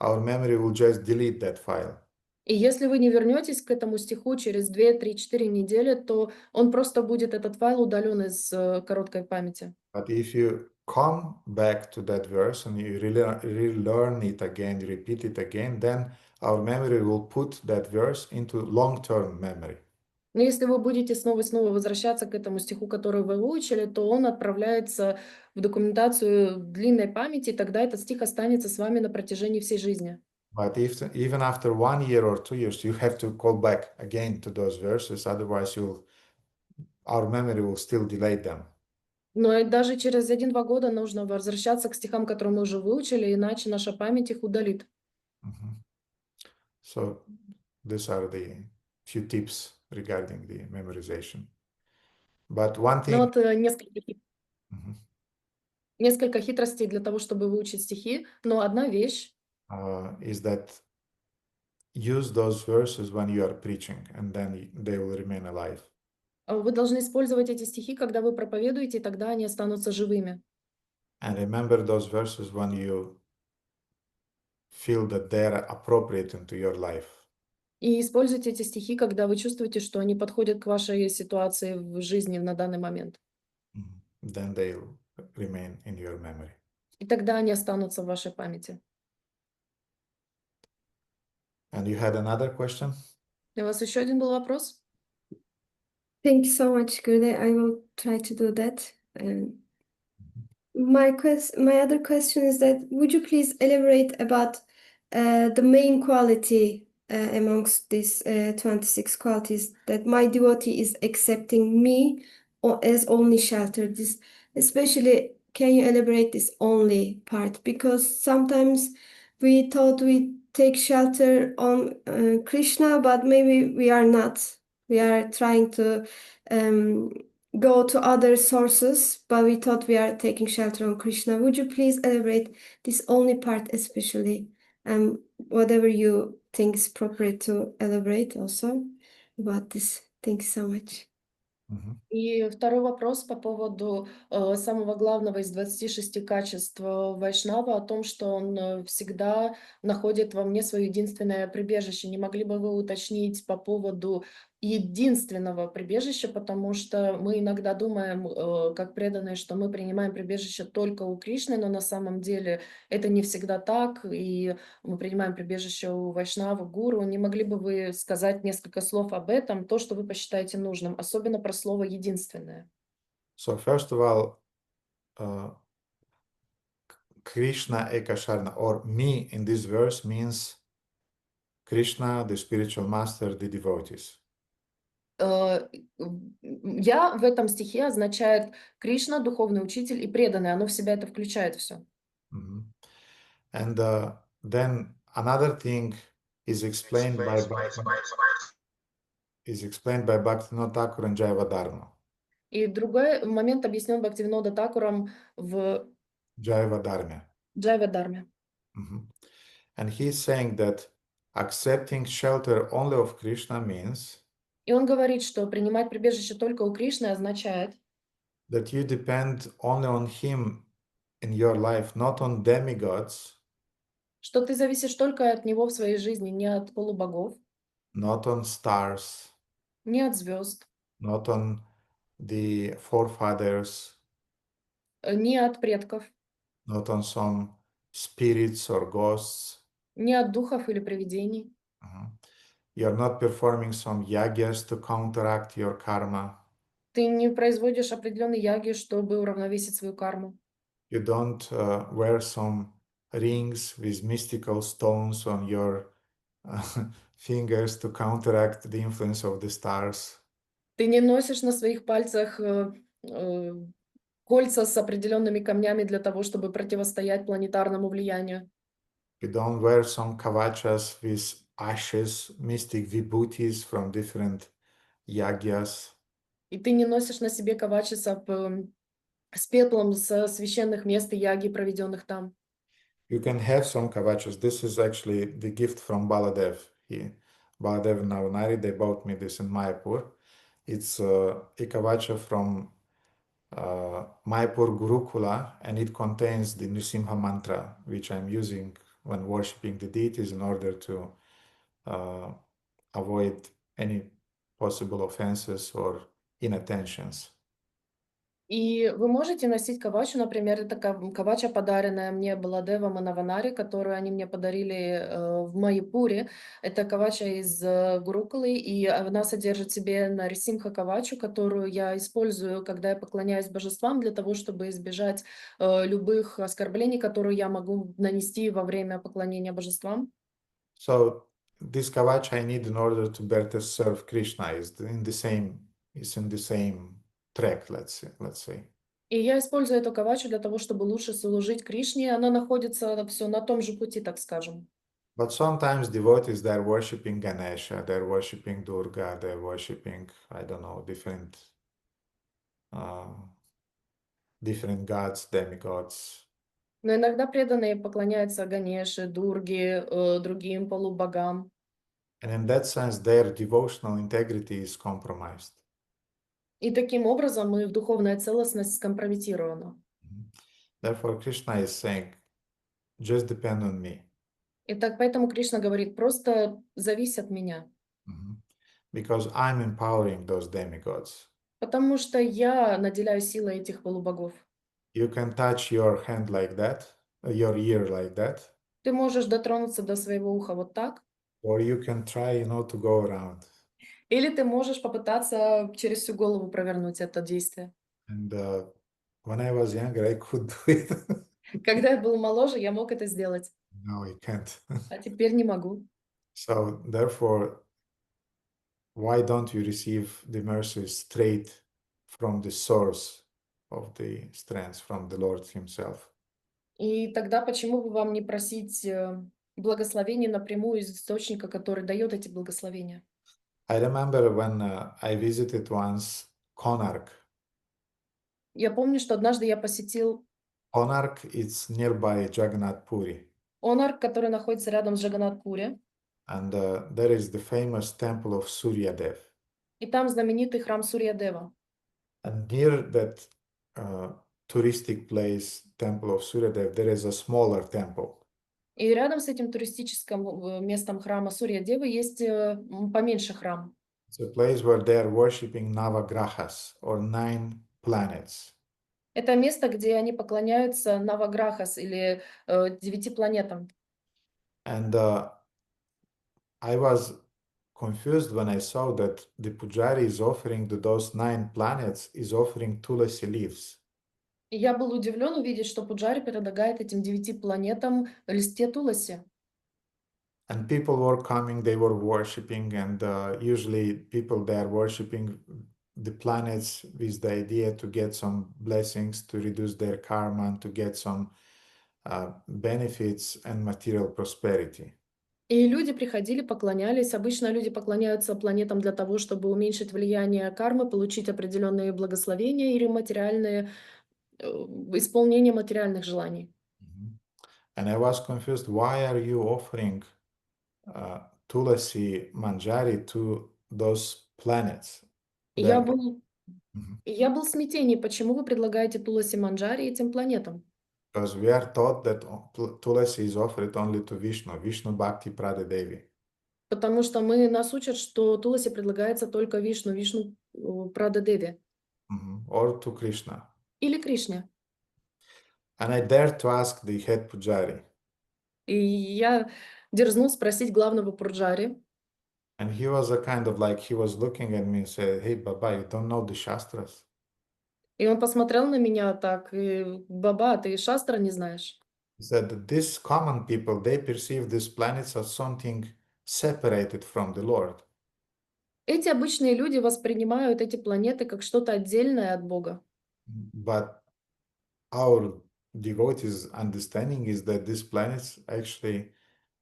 our memory will just delete that file. И если вы не вернетесь к этому стиху через 2, 3, 4 недели, то он просто будет, этот файл, удален из короткой памяти. But if you come back to that verse and you relearn it again, you repeat it again, then our memory will put that verse into long-term memory. Но если вы будете снова и снова возвращаться к этому стиху, который вы выучили, то он отправляется в документацию длинной памяти, и тогда этот стих останется с вами на протяжении всей жизни. But even after 1 year or 2 years, you have to call back again to those verses, otherwise our memory will still delete them. Но и даже через 1-2 года нужно возвращаться к стихам, которые мы уже выучили, иначе наша память их удалит. So these are the few tips regarding the memorization. But one thing... Ну вот несколько хитростей для того, чтобы выучить стихи, но одна вещь is that use those verses when you are preaching, and then they will remain alive. Вы должны использовать эти стихи, когда вы проповедуете, и тогда они останутся живыми. And remember those verses when you feel that they are appropriate into your life. И используйте эти стихи, когда вы чувствуете, что они подходят к вашей ситуации в жизни на данный момент. Then they'll remain in your memory. И тогда они останутся в вашей памяти. And you had another question? У вас еще один был вопрос? Thank you so much, Gurudev. I will try to do that. My other question is that would you please elaborate about the main quality amongst these 26 qualities, that my devotee is accepting me as only shelter. This, especially, can you elaborate this only part? Because sometimes we thought we take shelter on Krishna, but maybe we are not. We are trying to go to other sources, but we thought we are taking shelter on Krishna. Would you please elaborate this only part especially? Whatever you think is appropriate to elaborate also about this. Thank you so much. И второй вопрос по поводу самого главного из 26 качеств Вайшнава, о том, что он всегда находит во мне свое единственное прибежище. Не могли бы вы уточнить по поводу единственного прибежища, потому что мы иногда думаем, как преданные, что мы принимаем прибежище только у Кришны, но на самом деле это не всегда так, и мы принимаем прибежище у Вайшнава, гуру. Не могли бы вы сказать несколько слов об этом, то, что вы посчитаете нужным, особенно про слово «единственное»? So first of all, Krishna Ekasharna, or me in this verse, means Krishna, the spiritual master, the devotees. Я в этом стихе означает Кришна, духовный учитель и преданный. Оно в себя это включает все. And then another thing is explained by Bhaktivinoda Thakur and Jayavadharma. И другой момент объяснен Бхактивинода Такуром в Jayavadharma. Джайвадарме. And he's saying that accepting shelter only of Krishna means И он говорит, что принимать прибежище только у Кришны означает, that you depend only on him in your life, not on demigods, что ты зависишь только от него в своей жизни, не от полубогов, not on stars, не от звезд, not on the forefathers, не от предков, not on some spirits or ghosts. не от духов или привидений. You're not performing some yagyas to counteract your karma. Ты не производишь определенные яги, чтобы уравновесить свою карму. You don't wear some rings with mystical stones on your fingers to counteract the influence of the stars. Ты не носишь на своих пальцах кольца с определенными камнями для того, чтобы противостоять планетарному влиянию. You don't wear some kavachas with ashes, mystic vibhutis from different yagyas. И ты не носишь на себе кавачи с пеплом со священных мест и яги, проведенных там. You can have some kavachas. This is actually the gift from Baladev. Baladev and Navanari, they bought me this in Mayapur. It's a kavacha from Mayapur Gurukula, and it contains the Nrisimha mantra, which I'm using when worshipping the deities in order to avoid any possible offenses or inattentions. И вы можете носить кавачу, например, это кавача, подаренная мне Баладевом и Наванари, которую они мне подарили в Майяпуре. Это кавача из Гурукулы, и она содержит в себе Нарисимха кавачу, которую я использую, когда я поклоняюсь божествам, для того, чтобы избежать любых оскорблений, которые я могу нанести во время поклонения божествам. So this kavacha I need in order to better serve Krishna is in the same track, let's say. И я использую эту кавачу для того, чтобы лучше служить Кришне. Она находится все на том же пути, так скажем. But sometimes devotees, they're worshipping Ganesha, they're worshipping Durga, they're worshipping, I don't know, different gods, demigods. Но иногда преданные поклоняются Ганеше, Дурге, другим полубогам. And in that sense, their devotional integrity is compromised. И таким образом их духовная целостность скомпрометирована. Therefore, Krishna is saying, just depend on me. Итак, поэтому Кришна говорит, просто завись от меня. Because I'm empowering those demigods. Потому что я наделяю силой этих полубогов. You can touch your hand like that, your ear like that. Ты можешь дотронуться до своего уха вот так. Or you can try, to go around. Или ты можешь попытаться через всю голову провернуть это действие. And when I was younger, I could do it. Когда я был моложе, я мог это сделать. No, I can't. А теперь не могу. So therefore, why don't you receive the mercy straight from the source of the strength, from the Lord Himself? И тогда почему бы вам не просить благословения напрямую из источника, который дает эти благословения? I remember when I visited once Konark. Я помню, что однажды я посетил Konark is nearby Jagannath Puri, Онар, который находится рядом с Джаганнат-Пури, and there is the famous temple of Suryadev. и там знаменитый храм Сурья-Дева. And near that touristic place, temple of Suryadev, there is a smaller temple. И рядом с этим туристическим местом храма Сурья-Девы есть поменьше храм. It's a place where they are worshipping Navagrahas, or 9 planets. Это место, где они поклоняются Наваграхас или 9 планетам. And I was confused when I saw that the Pujari is offering to those 9 planets, is offering tulasi leaves. И я был удивлен увидеть, что Пуджари предлагает этим 9 планетам листе туласи. And people were coming, they were worshipping, and usually people they are worshipping the planets with the idea to get some blessings, to reduce their karma, and to get some benefits and material prosperity. И люди приходили, поклонялись. Обычно люди поклоняются планетам для того, чтобы уменьшить влияние кармы, получить определенные благословения или материальные, исполнение материальных желаний. And I was confused, why are you offering Tulasi Manjari to those planets? И я был в смятении, почему вы предлагаете Туласи Манджари этим планетам? Because we are taught that Tulasi is offered only to Vishnu, Vishnu Bhakti Pradadevi. Потому что нас учат, что Туласи предлагается только Вишну, Вишну Прададеви. Or to Krishna. Или Кришне. And I dared to ask the head Pujari. И я дерзнул спросить главного Пуджари. And he was a kind of like, he was looking at me and said, hey, Baba, you don't know the Shastras? И он посмотрел на меня так, и, Баба, ты Шастра не знаешь? He said that these common people, they perceive these planets as something separated from the Lord. Эти обычные люди воспринимают эти планеты как что-то отдельное от Бога. But our devotees' understanding is that these planets actually,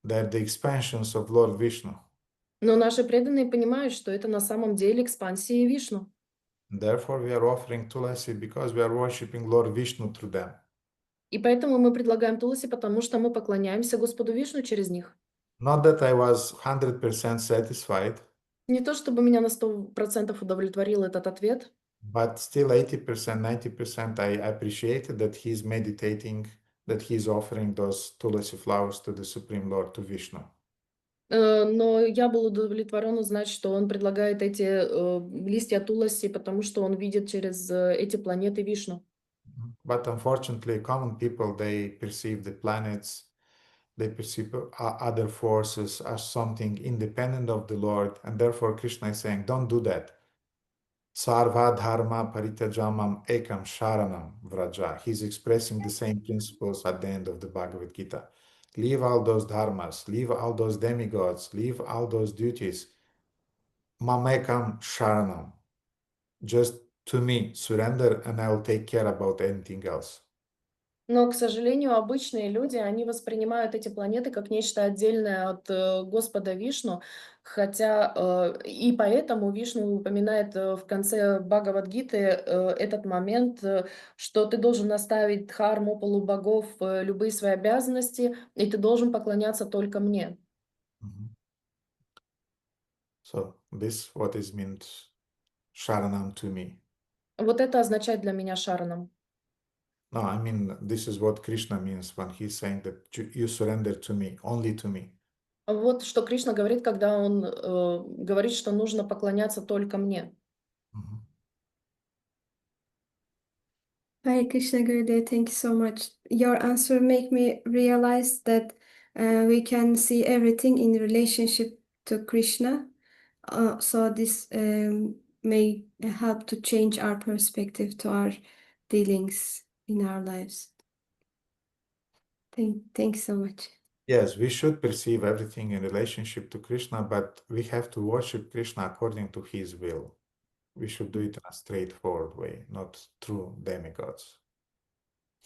they're the expansions of Lord Vishnu. Но наши преданные понимают, что это на самом деле экспансия Вишну. Therefore, we are offering Tulasi because we are worshipping Lord Vishnu through them. И поэтому мы предлагаем Туласи, потому что мы поклоняемся Господу Вишну через них. Not that I was 100% satisfied. Не то чтобы меня на 100% удовлетворил этот ответ. But still 80%, 90% I appreciated that he's meditating, that he's offering those Tulasi flowers to the Supreme Lord, to Vishnu. Но я был удовлетворен узнать, что он предлагает эти листья Туласи, потому что он видит через эти планеты Вишну. But unfortunately, common people, they perceive the planets, they perceive other forces as something independent of the Lord, and therefore Krishna is saying, don't do that. Sarva dharma paritajamam ekam sharanam vraja. He's expressing the same principles at the end of the Bhagavad Gita. Leave all those dharmas, leave all those demigods, leave all those duties. Mamekam sharanam. Just to me, surrender, and I'll take care about anything else. Но, к сожалению, обычные люди, они воспринимают эти планеты как нечто отдельное от Господа Вишну, хотя и поэтому Вишну упоминает в конце Бхагавад-гиты этот момент, что ты должен оставить дхарму полубогов, любые свои обязанности, и ты должен поклоняться только мне. So this what is meant sharanam to me. Вот это означает для меня шаранам. No, I mean, this is what Krishna means when he's saying that you surrender to me, only to me. Вот что Кришна говорит, когда он говорит, что нужно поклоняться только мне. Hare Krishna Gurudev, thank you so much. Your answer make me realize that we can see everything in relationship to Krishna. So this may help to change our perspective to our dealings in our lives. Thank you so much. Yes, we should perceive everything in relationship to Krishna, but we have to worship Krishna according to his will. We should do it in a straightforward way, not through demigods.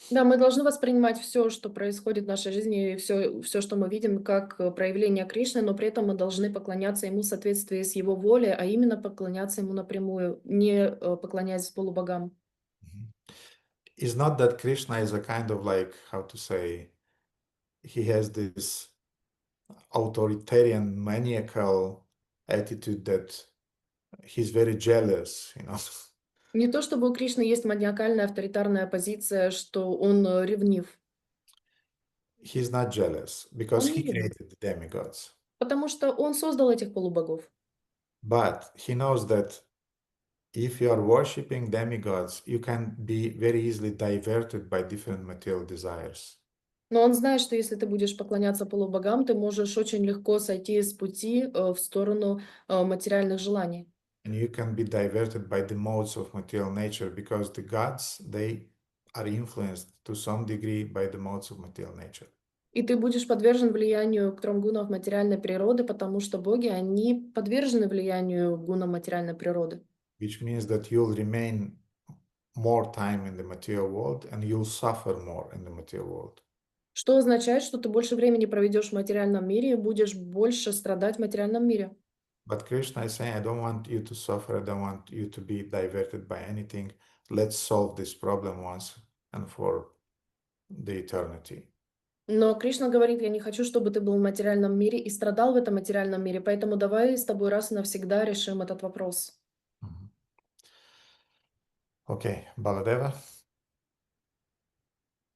Да, мы должны воспринимать все, что происходит в нашей жизни, и все, что мы видим, как проявление Кришны, но при этом мы должны поклоняться Ему в соответствии с Его волей, а именно поклоняться Ему напрямую, не поклоняясь полубогам. It's not that Krishna is a kind of like, how to say, he has this authoritarian, maniacal attitude that he's very jealous, you know. Не то чтобы у Кришны есть маниакальная авторитарная позиция, что он ревнив. He's not jealous because Он he не ревнив, created the demigods. потому что он создал этих полубогов. But he knows that if you are worshipping demigods, you can be very easily diverted by different material desires. Но он знает, что если ты будешь поклоняться полубогам, ты можешь очень легко сойти с пути в сторону материальных желаний. And you can be diverted by the modes of material nature because the gods, they are influenced to some degree by the modes of material nature. И ты будешь подвержен влиянию трем гунов материальной природы, потому что боги, они подвержены влиянию гунам материальной природы. Which means that you'll remain more time in the material world and you'll suffer more in the material world. Что означает, что ты больше времени проведешь в материальном мире и будешь больше страдать в материальном мире. But Krishna is saying, I don't want you to suffer, I don't want you to be diverted by anything. Let's solve this problem once and for the eternity. Но Кришна говорит, я не хочу, чтобы ты был в материальном мире и страдал в этом материальном мире, поэтому давай с тобой раз и навсегда решим этот вопрос. Okay, Baladeva.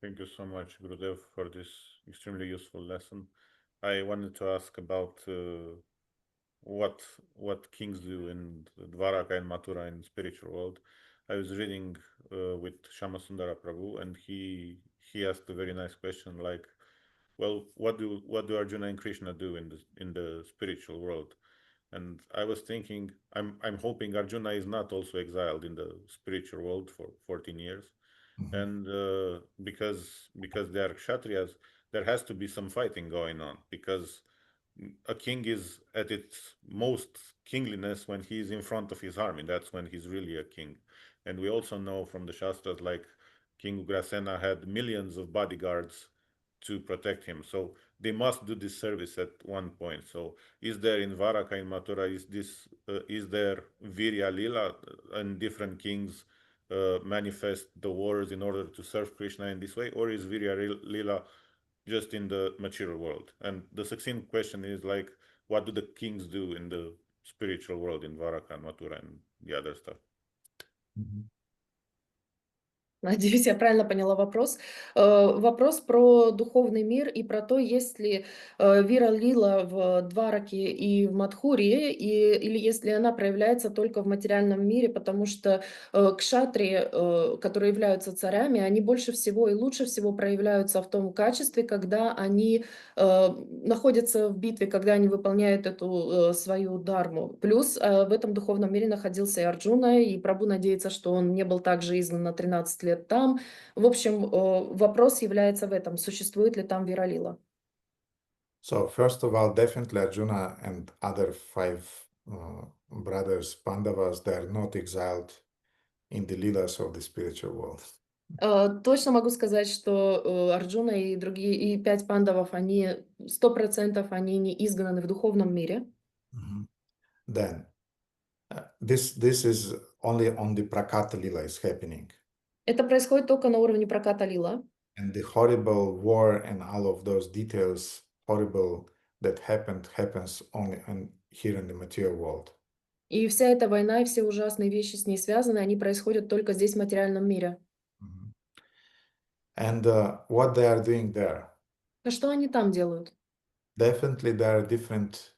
Thank you so much, Gurudev, for this extremely useful lesson. I wanted to ask about what kings do in Dwaraka and Mathura in spiritual world. I was reading with Shamasundara Prabhu, and he asked a very nice question, like, well, what do Arjuna and Krishna do in the spiritual world? And I was thinking, I'm hoping Arjuna is not also exiled in the spiritual world for 14 years. And because they are kshatriyas, there has to be some fighting going on, because a king is at its most kingliness when he is in front of his army. That's when he's really a king. And we also know from the Shastras, like King Ugrasena had millions of bodyguards to protect him. So they must do this service at one point. So is there in Dwaraka, in Mathura, is there Virya Lila and different kings manifest the wars in order to serve Krishna in this way, or is Virya Lila just in the material world? And the succinct question is, like, what do the kings do in the spiritual world in Dwaraka and Mathura and the other stuff? Надеюсь, я правильно поняла вопрос. Вопрос про духовный мир и про то, есть ли Вира Лила в Двараке и в Мадхуре, или если она проявляется только в материальном мире, потому что кшатри, которые являются царями, они больше всего и лучше всего проявляются в том качестве, когда они находятся в битве, когда они выполняют эту свою дарму. Плюс в этом духовном мире находился и Арджуна, и Прабху надеется, что он не был также изгнан на 13 лет там. В общем, вопрос является в этом, существует ли там Виралила. So first of all, definitely Arjuna and other five brothers, Pandavas, they are not exiled in the Leelas of the spiritual world. Точно могу сказать, что Арджуна и другие, и 5 пандавов, они 100% они не изгнаны в духовном мире. Then, this is only on the Prakata Lila is happening. Это происходит только на уровне проката лила. And the horrible war and all of those details, horrible that happens only here in the material world. И вся эта война и все ужасные вещи с ней связаны, они происходят только здесь, в материальном мире. And what they are doing there? А что они там делают? Definitely there are different,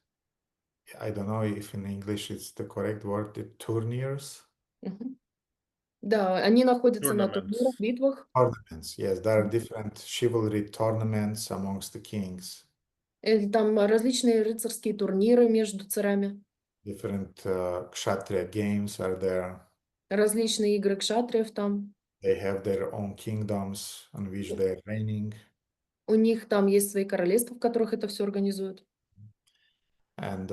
I don't know if in English it's the correct word, the tourniers. Да, они находятся на турнирах, битвах. Tournaments, yes, there are different chivalry tournaments amongst the kings. Там различные рыцарские турниры между царями. Different kshatriya games are there. Различные игры кшатриев там. They have their own kingdoms on which they are reigning. У них там есть свои королевства, в которых это все организуют. And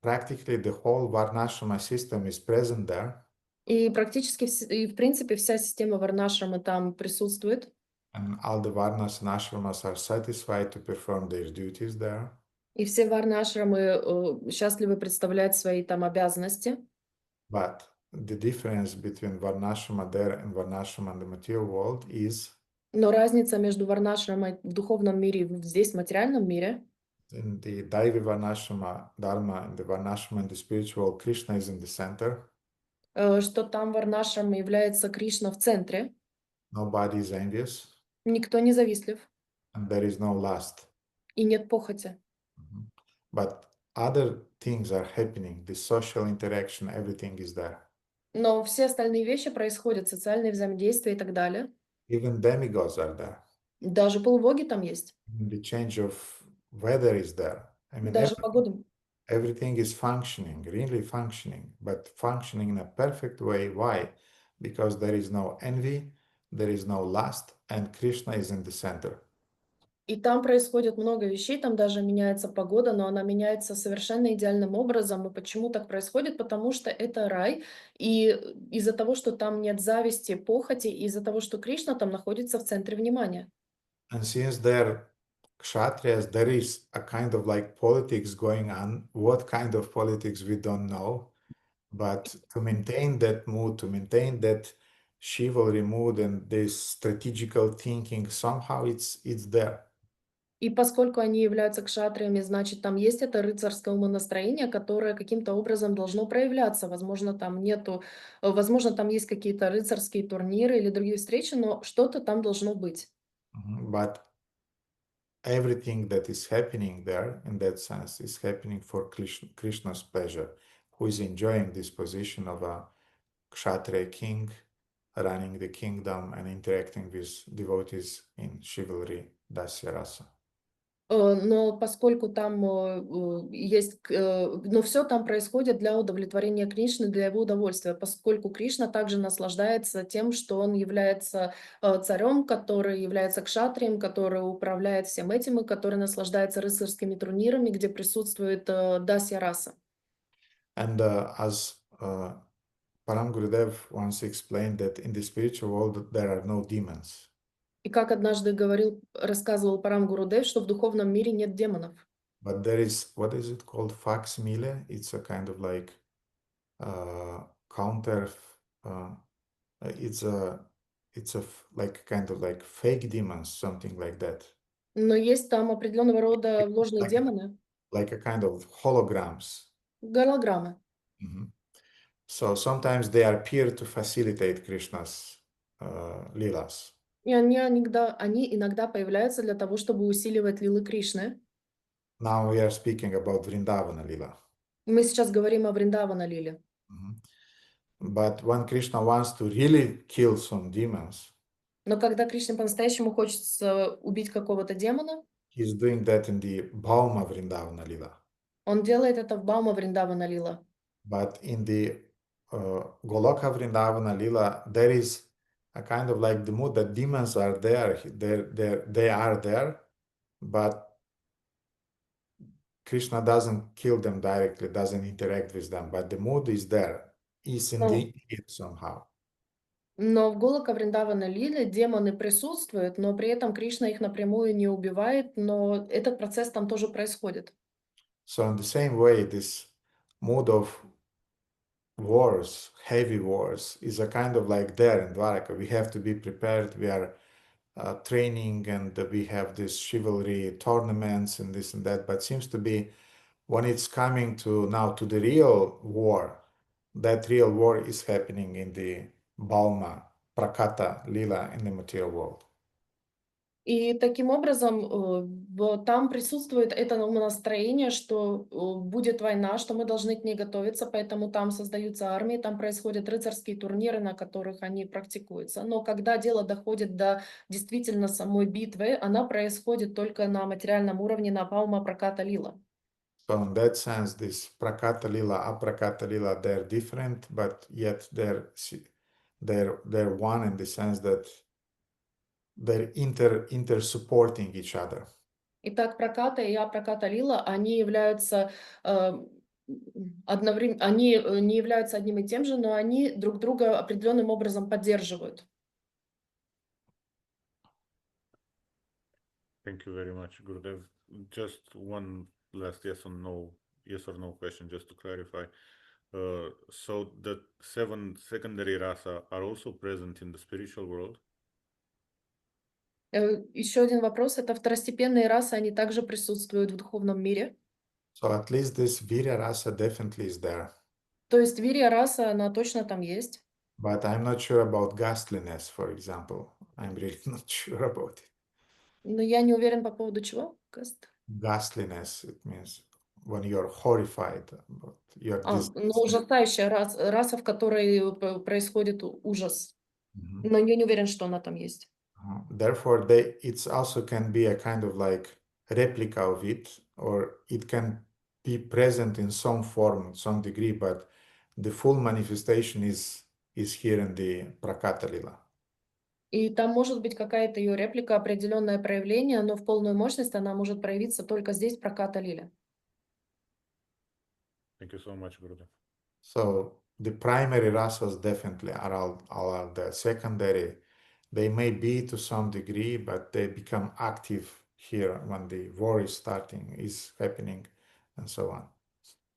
practically the whole Varnashrama system is present there. И практически, и в принципе, вся система Варнашрамы там присутствует. And all the Varnas and Ashramas are satisfied to perform their duties there. И все Варнашрамы счастливы представлять свои там обязанности. But the difference between Varnashrama there and Varnashrama in the material world is Но разница между Варнашрамой в духовном мире и здесь, в материальном мире, in the Daivi Varnashrama Dharma, in the Varnashrama and the spiritual, Krishna is in the center. что там Варнашрама является Кришна в центре. Nobody is envious. Никто не завистлив. And there is no lust. И нет похоти. But other things are happening. The social interaction, everything is there. Но все остальные вещи происходят, социальные взаимодействия и так далее. Even demigods are there. Даже полубоги там есть. The change of weather is there. I mean, Даже погода. everything is functioning, really functioning, but functioning in a perfect way. Why? Because there is no envy, there is no lust, and Krishna is in the center. И там происходит много вещей, там даже меняется погода, но она меняется совершенно идеальным образом. И почему так происходит? Потому что это рай, и из-за того, что там нет зависти, похоти, и из-за того, что Кришна там находится в центре внимания. And since they're kshatriyas, there is a kind of like politics going on. What kind of politics we don't know, but to maintain that mood, to maintain that chivalry mood and this strategical thinking, somehow it's there. И поскольку они являются кшатриями, значит, там есть это рыцарское умонастроение, которое каким-то образом должно проявляться. Возможно, там нету, возможно, там есть какие-то рыцарские турниры или другие встречи, но что-то там должно быть. But everything that is happening there, in that sense, is happening for Krishna's pleasure, who is enjoying this position of a kshatriya king, running the kingdom and interacting with devotees in chivalry, dasya rasa. Но поскольку там есть, но все там происходит для удовлетворения Кришны, для его удовольствия, поскольку Кришна также наслаждается тем, что он является царем, который является кшатрием, который управляет всем этим и который наслаждается рыцарскими турнирами, где присутствует дасья раса. And as Param Gurudev once explained that in the spiritual world there are no demons. И как однажды рассказывал Парам Гурудев, что в духовном мире нет демонов. But there is, what is it called, facsimile? It's a kind of like counter, it's like kind of like fake demons, something like that. Но есть там определенного рода ложные демоны. Like a kind of holograms. Голограммы. So sometimes they appear to facilitate Krishna's lilas. И они иногда появляются для того, чтобы усиливать лилы Кришны. Now we are speaking about Vrindavana Lila. Мы сейчас говорим о Вриндавана лиле. But when Krishna wants to really kill some demons, но когда Кришне по-настоящему хочется убить какого-то демона, he's doing that in the Bhauma Vrindavana Lila. Он делает это в Баума Вриндавана лила. But in the Goloka Vrindavana Lila, there is a kind of like the mood that demons are there, they are there, but Krishna doesn't kill them directly, doesn't interact with them, but the mood is there, is in the it somehow. Но в Голока Вриндавана лиле демоны присутствуют, но при этом Кришна их напрямую не убивает, но этот процесс там тоже происходит. So in the same way, this mood of wars, heavy wars, is a kind of like there in Dwaraka. We have to be prepared. We are training and we have this chivalry tournaments and this and that. But seems to be when it's coming to now to the real war, that real war is happening in the Bauma, Prakata, Lila in the material world. И таким образом там присутствует это настроение, что будет война, что мы должны к ней готовиться, поэтому там создаются армии, там происходят рыцарские турниры, на которых они практикуются. Но когда дело доходит до действительно самой битвы, она происходит только на материальном уровне, на Баума Праката Лила. So in that sense, this Prakata Lila, Aprakata Lila, they're different, but yet they're one in the sense that they're inter-supporting each other. Итак, праката и апраката лила, они являются они не являются одним и тем же, но они друг друга определенным образом поддерживают. Thank you very much, Gurudev. Just one last yes or no question, just to clarify. So the 7 secondary rasa are also present in the spiritual world? Еще один вопрос. Это второстепенные расы, они также присутствуют в духовном мире. So at least this Virya rasa definitely is there. То есть вирья раса, она точно там есть. But I'm not sure about ghastliness, for example. I'm really not sure about it. Но я не уверен по поводу чего. Ghastliness, it means when you're horrified. Ну, ужасающая раса, в которой происходит ужас. Но я не уверен, что она там есть. Therefore, it also can be a kind of like replica of it, or it can be present in some form, some degree, but the full manifestation is here in the Prakata Lila. И там может быть какая-то ее реплика, определенное проявление, но в полную мощность она может проявиться только здесь, в Праката Лиле. Thank you so much, Gurudev. So the primary rasas definitely are all the secondary. They may be to some degree, but they become active here when the war is happening, and so on.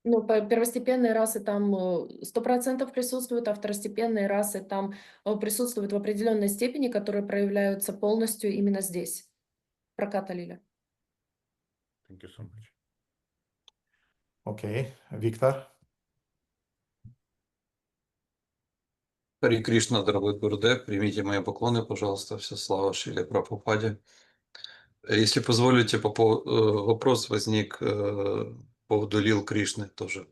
Ну, первостепенные расы там 100% присутствуют, а второстепенные расы там присутствуют в определенной степени, которые проявляются полностью именно здесь, в Праката Лиле. Thank you so much. Okay, Виктор? Хари Кришна, дорогой Гурудев, примите мои поклоны, пожалуйста, вся слава Шриле Прабхупаде. Если позволите, вопрос возник по поводу лил Кришны тоже.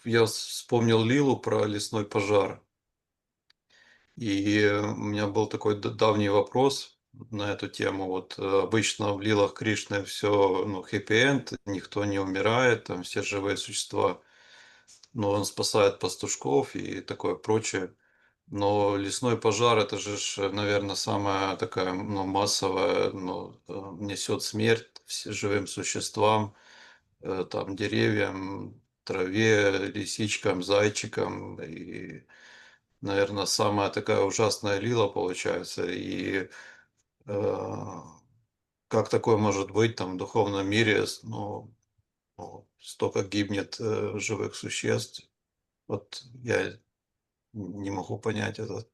Я вспомнил лилу про лесной пожар. И у меня был такой давний вопрос на эту тему. Вот обычно в лилах Кришны все хэппи-энд, никто не умирает, там все живые существа, но он спасает пастушков и такое прочее. Но лесной пожар, это же, наверное, самая такая массовая, несет смерть живым существам, там, деревьям, траве, лисичкам, зайчикам. И, наверное, самая такая ужасная лила получается. И как такое может быть там в духовном мире, столько гибнет живых существ. Вот я не могу понять это.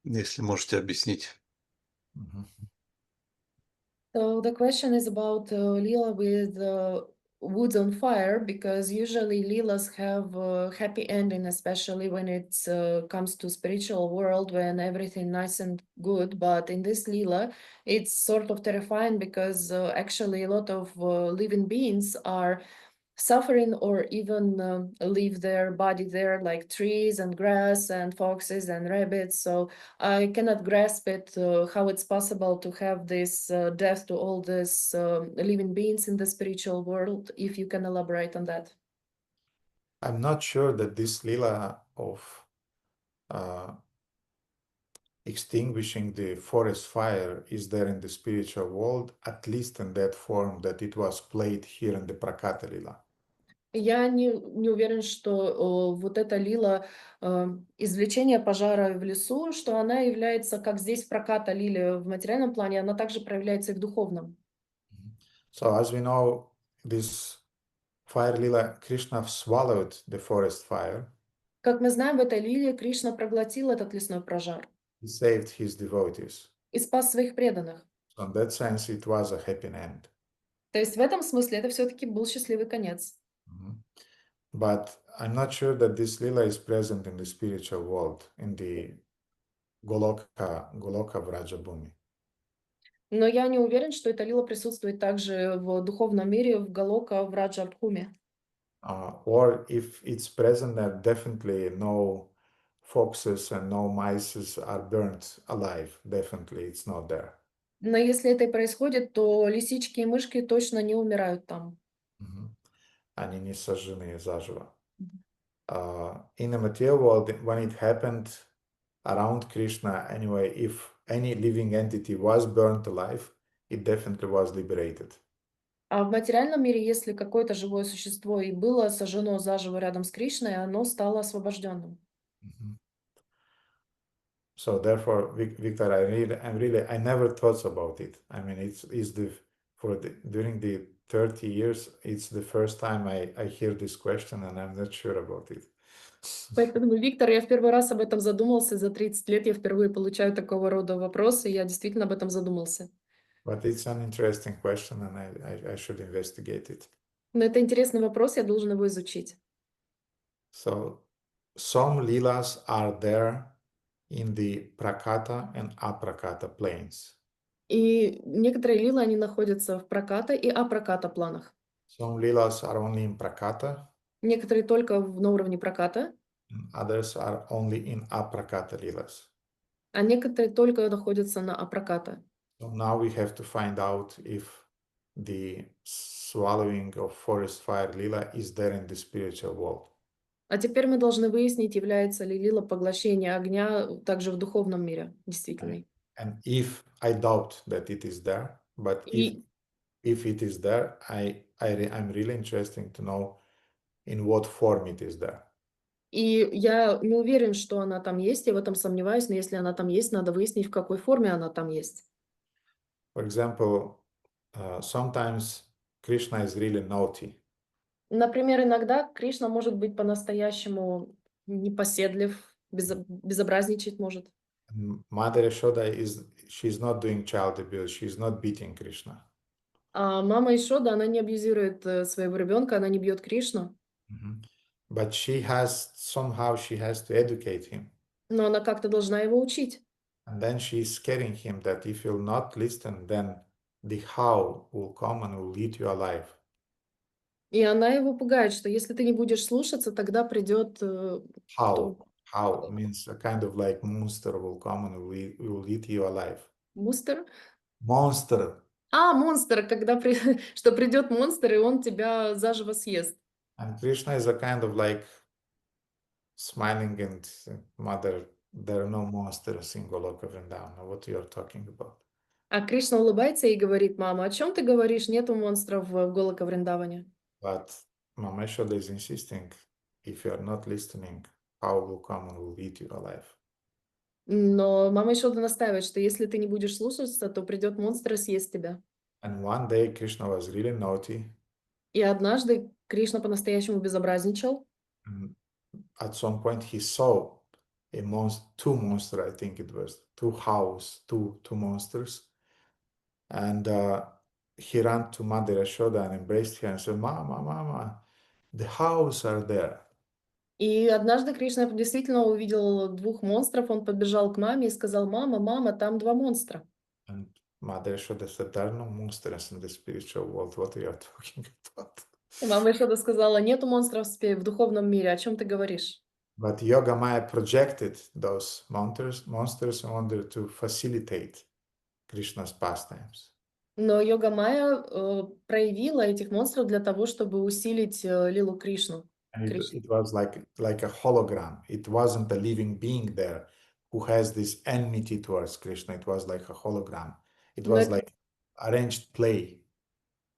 Если можете объяснить. So the question is about Lila with woods on fire, because usually Lilas have a happy ending, especially when it comes to spiritual world, when everything nice and good. But in this Lila, it's sort of terrifying because actually a lot of living beings are suffering or even leave their body there, like trees and grass and foxes and rabbits. So I cannot grasp it, how it's possible to have this death to all these living beings in the spiritual world, if you can elaborate on that. I'm not sure that this lila of extinguishing the forest fire is there in the spiritual world, at least in that form that it was played here in the Prakata Lila. Я не уверен, что вот эта лила извлечение пожара в лесу, что она является, как здесь в Праката Лиле в материальном плане, она также проявляется и в духовном. So as we know, this fire lila, Krishna swallowed the forest fire. Как мы знаем, в этой лиле Кришна проглотил этот лесной пожар. He saved his devotees. И спас своих преданных. So in that sense, it was a happy end. То есть в этом смысле это все-таки был счастливый конец. But I'm not sure that this lila is present in the spiritual world, in the Goloka Vrajabhumi. Но я не уверен, что эта лила присутствует также в духовном мире, в Галока, в Раджабхуме. Or if it's present, there definitely no foxes and no mice are burnt alive. Definitely, it's not there. Но если это и происходит, то лисички и мышки точно не умирают там. Они не сожжены заживо. in the material world, when it happened around Krishna, anyway, if any living entity was burnt alive, it definitely was liberated. А в материальном мире, если какое-то живое существо и было сожжено заживо рядом с Кришной, оно стало освобожденным. So therefore, Victor, I never thought about it. I mean, during the 30 years, it's the first time I hear this question, and I'm not sure about it. Поэтому, Виктор, я в первый раз об этом задумался. За 30 лет я впервые получаю такого рода вопросы, и я действительно об этом задумался. But it's an interesting question, and I should investigate it. Но это интересный вопрос, я должен его изучить. So some leelas are there in the prakata and aprakata planes. И некоторые лилы, они находятся в праката и апраката планах. Some leelas are only in prakata, Некоторые только на уровне праката, and others are only in aprakata leelas. а некоторые только находятся на апраката. So now we have to find out if the swallowing of forest fire lila is there in the spiritual world. А теперь мы должны выяснить, является ли лила поглощение огня также в духовном мире, действительно. And if I doubt that it is there, but if it is there, I'm really interested to know in what form it is there. И я не уверен, что она там есть, я в этом сомневаюсь, но если она там есть, надо выяснить, в какой форме она там есть. For example, sometimes Krishna is really naughty. Например, иногда Кришна может быть по-настоящему непоседлив, безобразничать может. Mother Yashoda she's not doing child abuse, she's not beating Krishna. А мама Ишода, она не абьюзирует своего ребенка, она не бьет Кришну. But somehow she has to educate him. Но она как-то должна его учить. And then she's scaring him that if you'll not listen, then the how will come and will eat you alive. И она его пугает, что если ты не будешь слушаться, тогда придет... How means a kind of like monster will come and will eat you alive. Монстр? Monster. А, монстр, что придет монстр, и он тебя заживо съест. And Krishna is a kind of like smiling and mother, there are no monsters in Goloka Vrindavan. What you are talking about? А Кришна улыбается и говорит: мама, о чем ты говоришь? Нету монстров в Голока Вриндаване. But Mama Yashoda is insisting, if you are not listening, how will come and will eat you alive? Но мама Ишода настаивает, что если ты не будешь слушаться, то придет монстр и съест тебя. And one day Krishna was really naughty. И однажды Кришна по-настоящему безобразничал. And at some point he saw two monsters, I think it was, two monsters. And he ran to Mother Yashoda and embraced her and said, Mama, the house are there. И однажды Кришна действительно увидел двух монстров, он побежал к маме и сказал: мама, там два монстра. And Mother Yashoda said, there are no monsters in the spiritual world. What are you talking about? И мама Ишода сказала: нету монстров в духовном мире, о чем ты говоришь? But Yoga Maya projected those monsters in order to facilitate Krishna's pastimes. Но Йога Майя проявила этих монстров для того, чтобы усилить лилу Кришну. And it was like a hologram. It wasn't a living being there who has this enmity towards Krishna. It was like a hologram. It was like arranged play.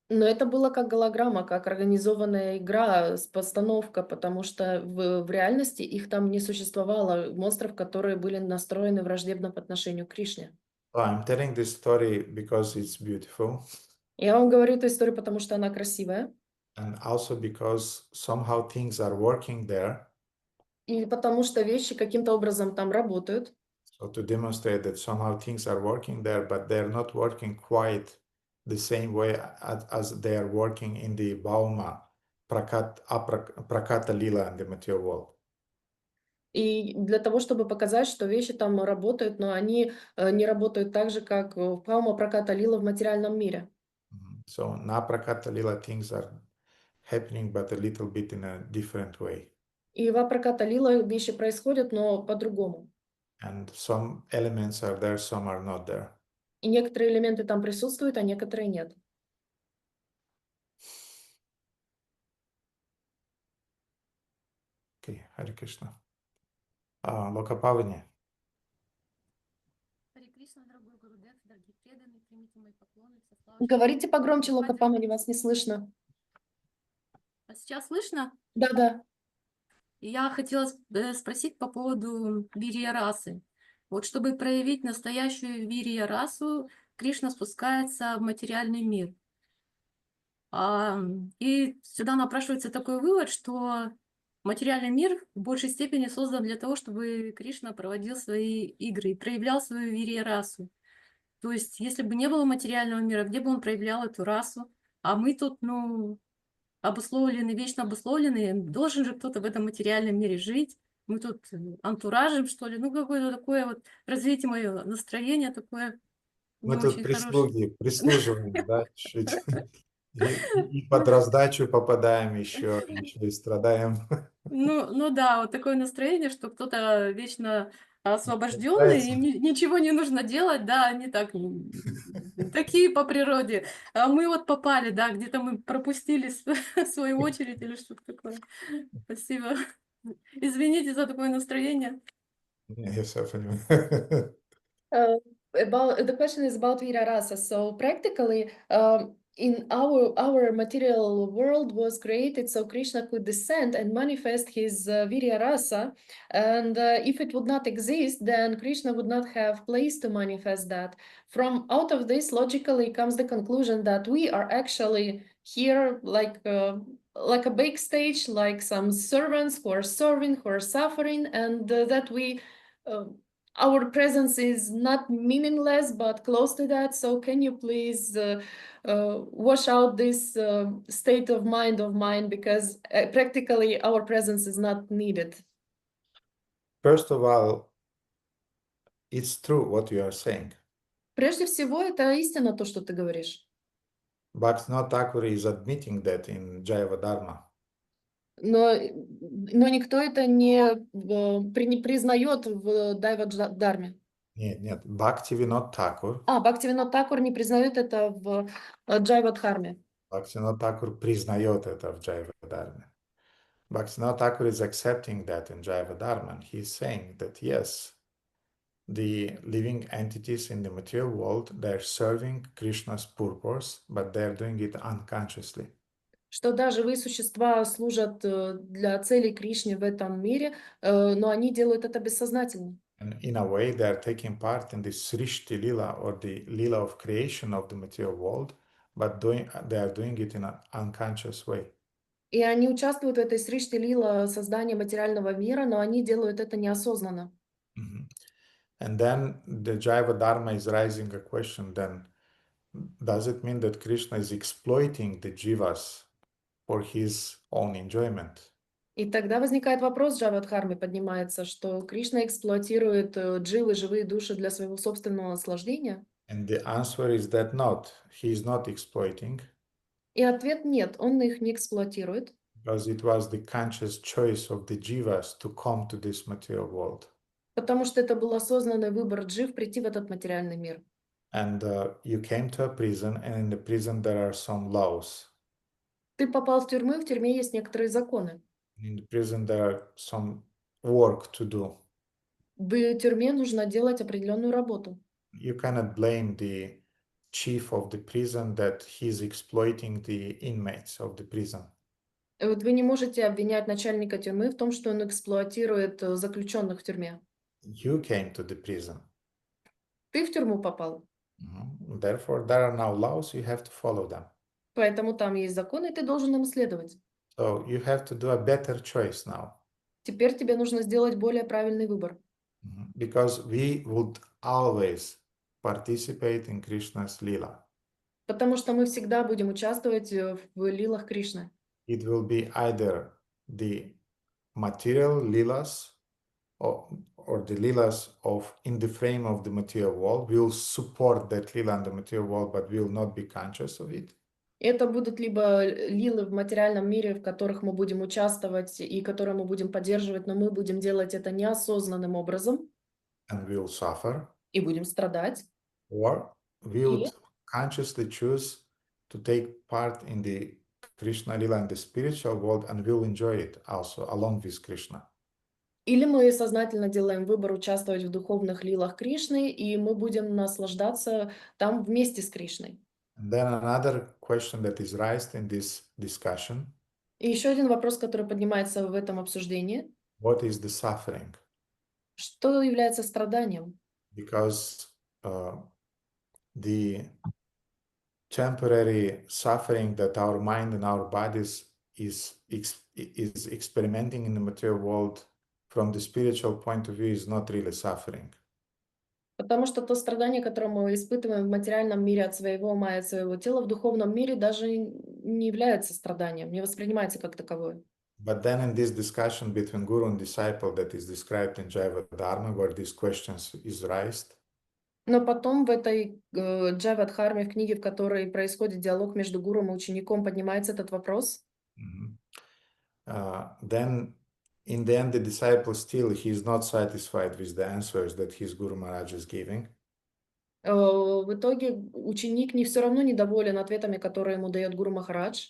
Но это было как голограмма, как организованная игра, постановка, потому что в реальности их там не существовало, монстров, которые были настроены враждебно по отношению к Кришне. I'm telling this story because it's beautiful. Я вам говорю эту историю, потому что она красивая. And also because somehow things are working there. И потому что вещи каким-то образом там работают. So to demonstrate that somehow things are working there, but they're not working quite the same way as they are working in the Bauma, Prakata Lila in the material world. И для того, чтобы показать, что вещи там работают, но они не работают так же, как в Бхаума Праката Лила в материальном мире. So na Prakata Lila things are happening, but a little bit in a different way. И в Апраката Лила вещи происходят, но по-другому. And some elements are there, some are not there. И некоторые элементы там присутствуют, а некоторые нет. Okay. Hare Krishna. Lokapavani. Говорите погромче, Локапамани, вас не слышно. А сейчас слышно? Да-да. Я хотела спросить по поводу вирья-расы. Вот чтобы проявить настоящую вирья-расу, Кришна спускается в материальный мир. И сюда напрашивается такой вывод, что материальный мир в большей степени создан для того, чтобы Кришна проводил свои игры и проявлял свою вирья-расу. То есть, если бы не было материального мира, где бы он проявлял эту расу? А мы тут, обусловлены, вечно обусловлены, должен же кто-то в этом материальном мире жить. Мы тут антуражем, что ли, какое-то такое вот развитие мое настроение такое Мы не тут очень хорошее. прислуживаем, да, чуть-чуть. И под раздачу попадаем еще и страдаем. Да, вот такое настроение, что кто-то вечно освобожденный, Пытается. им ничего не нужно делать, да, они так, такие по природе. А мы вот попали, да, где-то мы пропустили свою очередь или что-то такое. Спасибо. Извините за такое настроение. Я все понимаю. The question is about Vira Rasa. So practically, in our material world was created so Krishna could descend and manifest his Virya Rasa, and if it would not exist, then Krishna would not have place to manifest that. From out of this, logically comes the conclusion that we are actually here like a big stage, like some servants who are serving, who are suffering, and that we. Our presence is not meaningless, but close to that. So can you please wash out this state of mine, because practically our presence is not needed. First of all, it's true what you are saying. Прежде всего, это истина, то, что ты говоришь. Bhaktivinoda Thakur is admitting that in Jaiva Dharma. Но никто это не признает в Дайва-дарме. Нет, Bhaktivinoda Thakur. Бхактивинод Thakур не признает это в Джайва-дхарме. Bhaktivinoda Thakur признает это в Jaiva Dharma. Bhaktivinoda Thakur is accepting that in Jaiva Dharma. And he's saying that yes, the living entities in the material world, they're serving Krishna's purpose, but they're doing it unconsciously. Что да, живые существа служат для целей Кришны в этом мире, но они делают это бессознательно. And in a way, they are taking part in the Srishti Lila, or the Lila of creation of the material world, but they are doing it in an unconscious way. И они участвуют в этой Сришти Лила создании материального мира, но они делают это неосознанно. And then the Jaiva Dharma is raising a question then, does it mean that Krishna is exploiting the jivas for his own enjoyment? И тогда возникает вопрос, Джавадхарме поднимается, что Кришна эксплуатирует дживы, живые души для своего собственного наслаждения. And the answer is that not. He is not exploiting. И ответ нет, он их не эксплуатирует. Because it was the conscious choice of the jivas to come to this material world. Потому что это был осознанный выбор джив прийти в этот материальный мир. And you came to a prison, and in the prison there are some laws. Ты попал в тюрьме есть некоторые законы. In the prison there are some work to do. В тюрьме нужно делать определенную работу. You cannot blame the chief of the prison that he's exploiting the inmates of the prison. Вот вы не можете обвинять начальника тюрьмы в том, что он эксплуатирует заключенных в тюрьме. You came to the prison. Ты в тюрьму попал. Therefore, there are now laws, you have to follow them. Поэтому там есть законы, и ты должен им следовать. So you have to do a better choice now. Теперь тебе нужно сделать более правильный выбор. Because we would always participate in Krishna's lila. Потому что мы всегда будем участвовать в лилах Кришны. It will be either the material lilas or the lilas of in the frame of the material world. We will support that lila in the material world, but we will not be conscious of it. Это будут либо лилы в материальном мире, в которых мы будем участвовать и которые мы будем поддерживать, но мы будем делать это неосознанным образом. And we will suffer. И будем страдать. Or we would consciously choose to take part in the Krishna lila in the spiritual world, and we will enjoy it also along with Krishna. Или мы сознательно делаем выбор участвовать в духовных лилах Кришны, и мы будем наслаждаться там вместе с Кришной. And then another question that is raised in this discussion: И еще один вопрос, который поднимается в этом обсуждении. what is the suffering? Что является страданием? Because the temporary suffering that our mind and our bodies is experimenting in the material world from the spiritual point of view is not really suffering. Потому что то страдание, которое мы испытываем в материальном мире от своего ума и от своего тела, в духовном мире даже не является страданием, не воспринимается как таковое. But then in this discussion between guru and disciple that is described in Jaiva Dharma, where these questions is raised, Но потом в этой Джайва-дхарме, в книге, в которой происходит диалог между гуру и учеником, поднимается этот вопрос. then in the end the disciple still he is not satisfied with the answers that his Guru Maharaj is giving. В итоге ученик все равно недоволен ответами, которые ему дает Гуру Махарадж.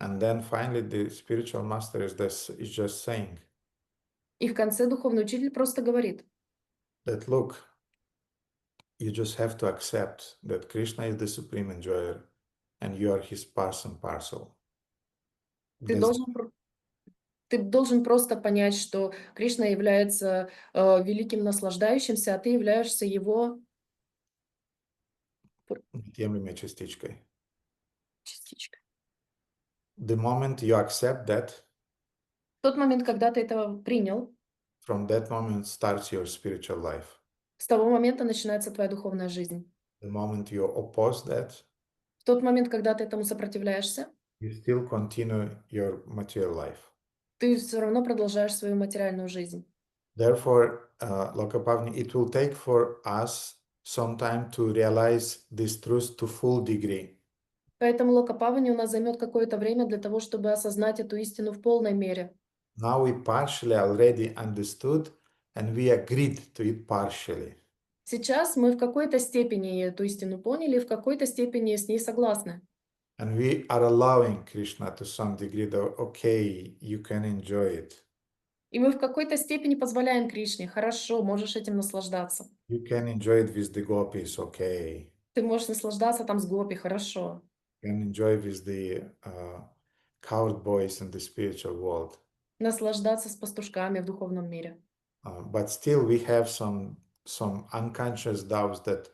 And then finally the spiritual master is just saying И в конце духовный учитель просто говорит, that look, you just have to accept that Krishna is the supreme enjoyer and you are his part and parcel. ты должен просто понять, что Кришна является великим наслаждающимся, а ты являешься его Неотъемлемой частичкой. частичкой. The moment you accept that, В тот момент, когда ты это принял, from that moment starts your spiritual life. с того момента начинается твоя духовная жизнь. The moment you oppose that, В тот момент, когда ты этому сопротивляешься, you still continue your material life. ты все равно продолжаешь свою материальную жизнь. Therefore, Lokapavni, it will take for us some time to realize this truth to full degree. Поэтому Локапавани у нас займет какое-то время для того, чтобы осознать эту истину в полной мере. Now we partially already understood and we agreed to it partially. Сейчас мы в какой-то степени эту истину поняли, в какой-то степени с ней согласны. And we are allowing Krishna to some degree that, okay, you can enjoy it. И мы в какой-то степени позволяем Кришне, хорошо, можешь этим наслаждаться. You can enjoy it with the gopis, okay. Ты можешь наслаждаться там с гопи, хорошо. You can enjoy with the cowherd boys in the spiritual world. Наслаждаться с пастушками в духовном мире. But still we have some unconscious doubts that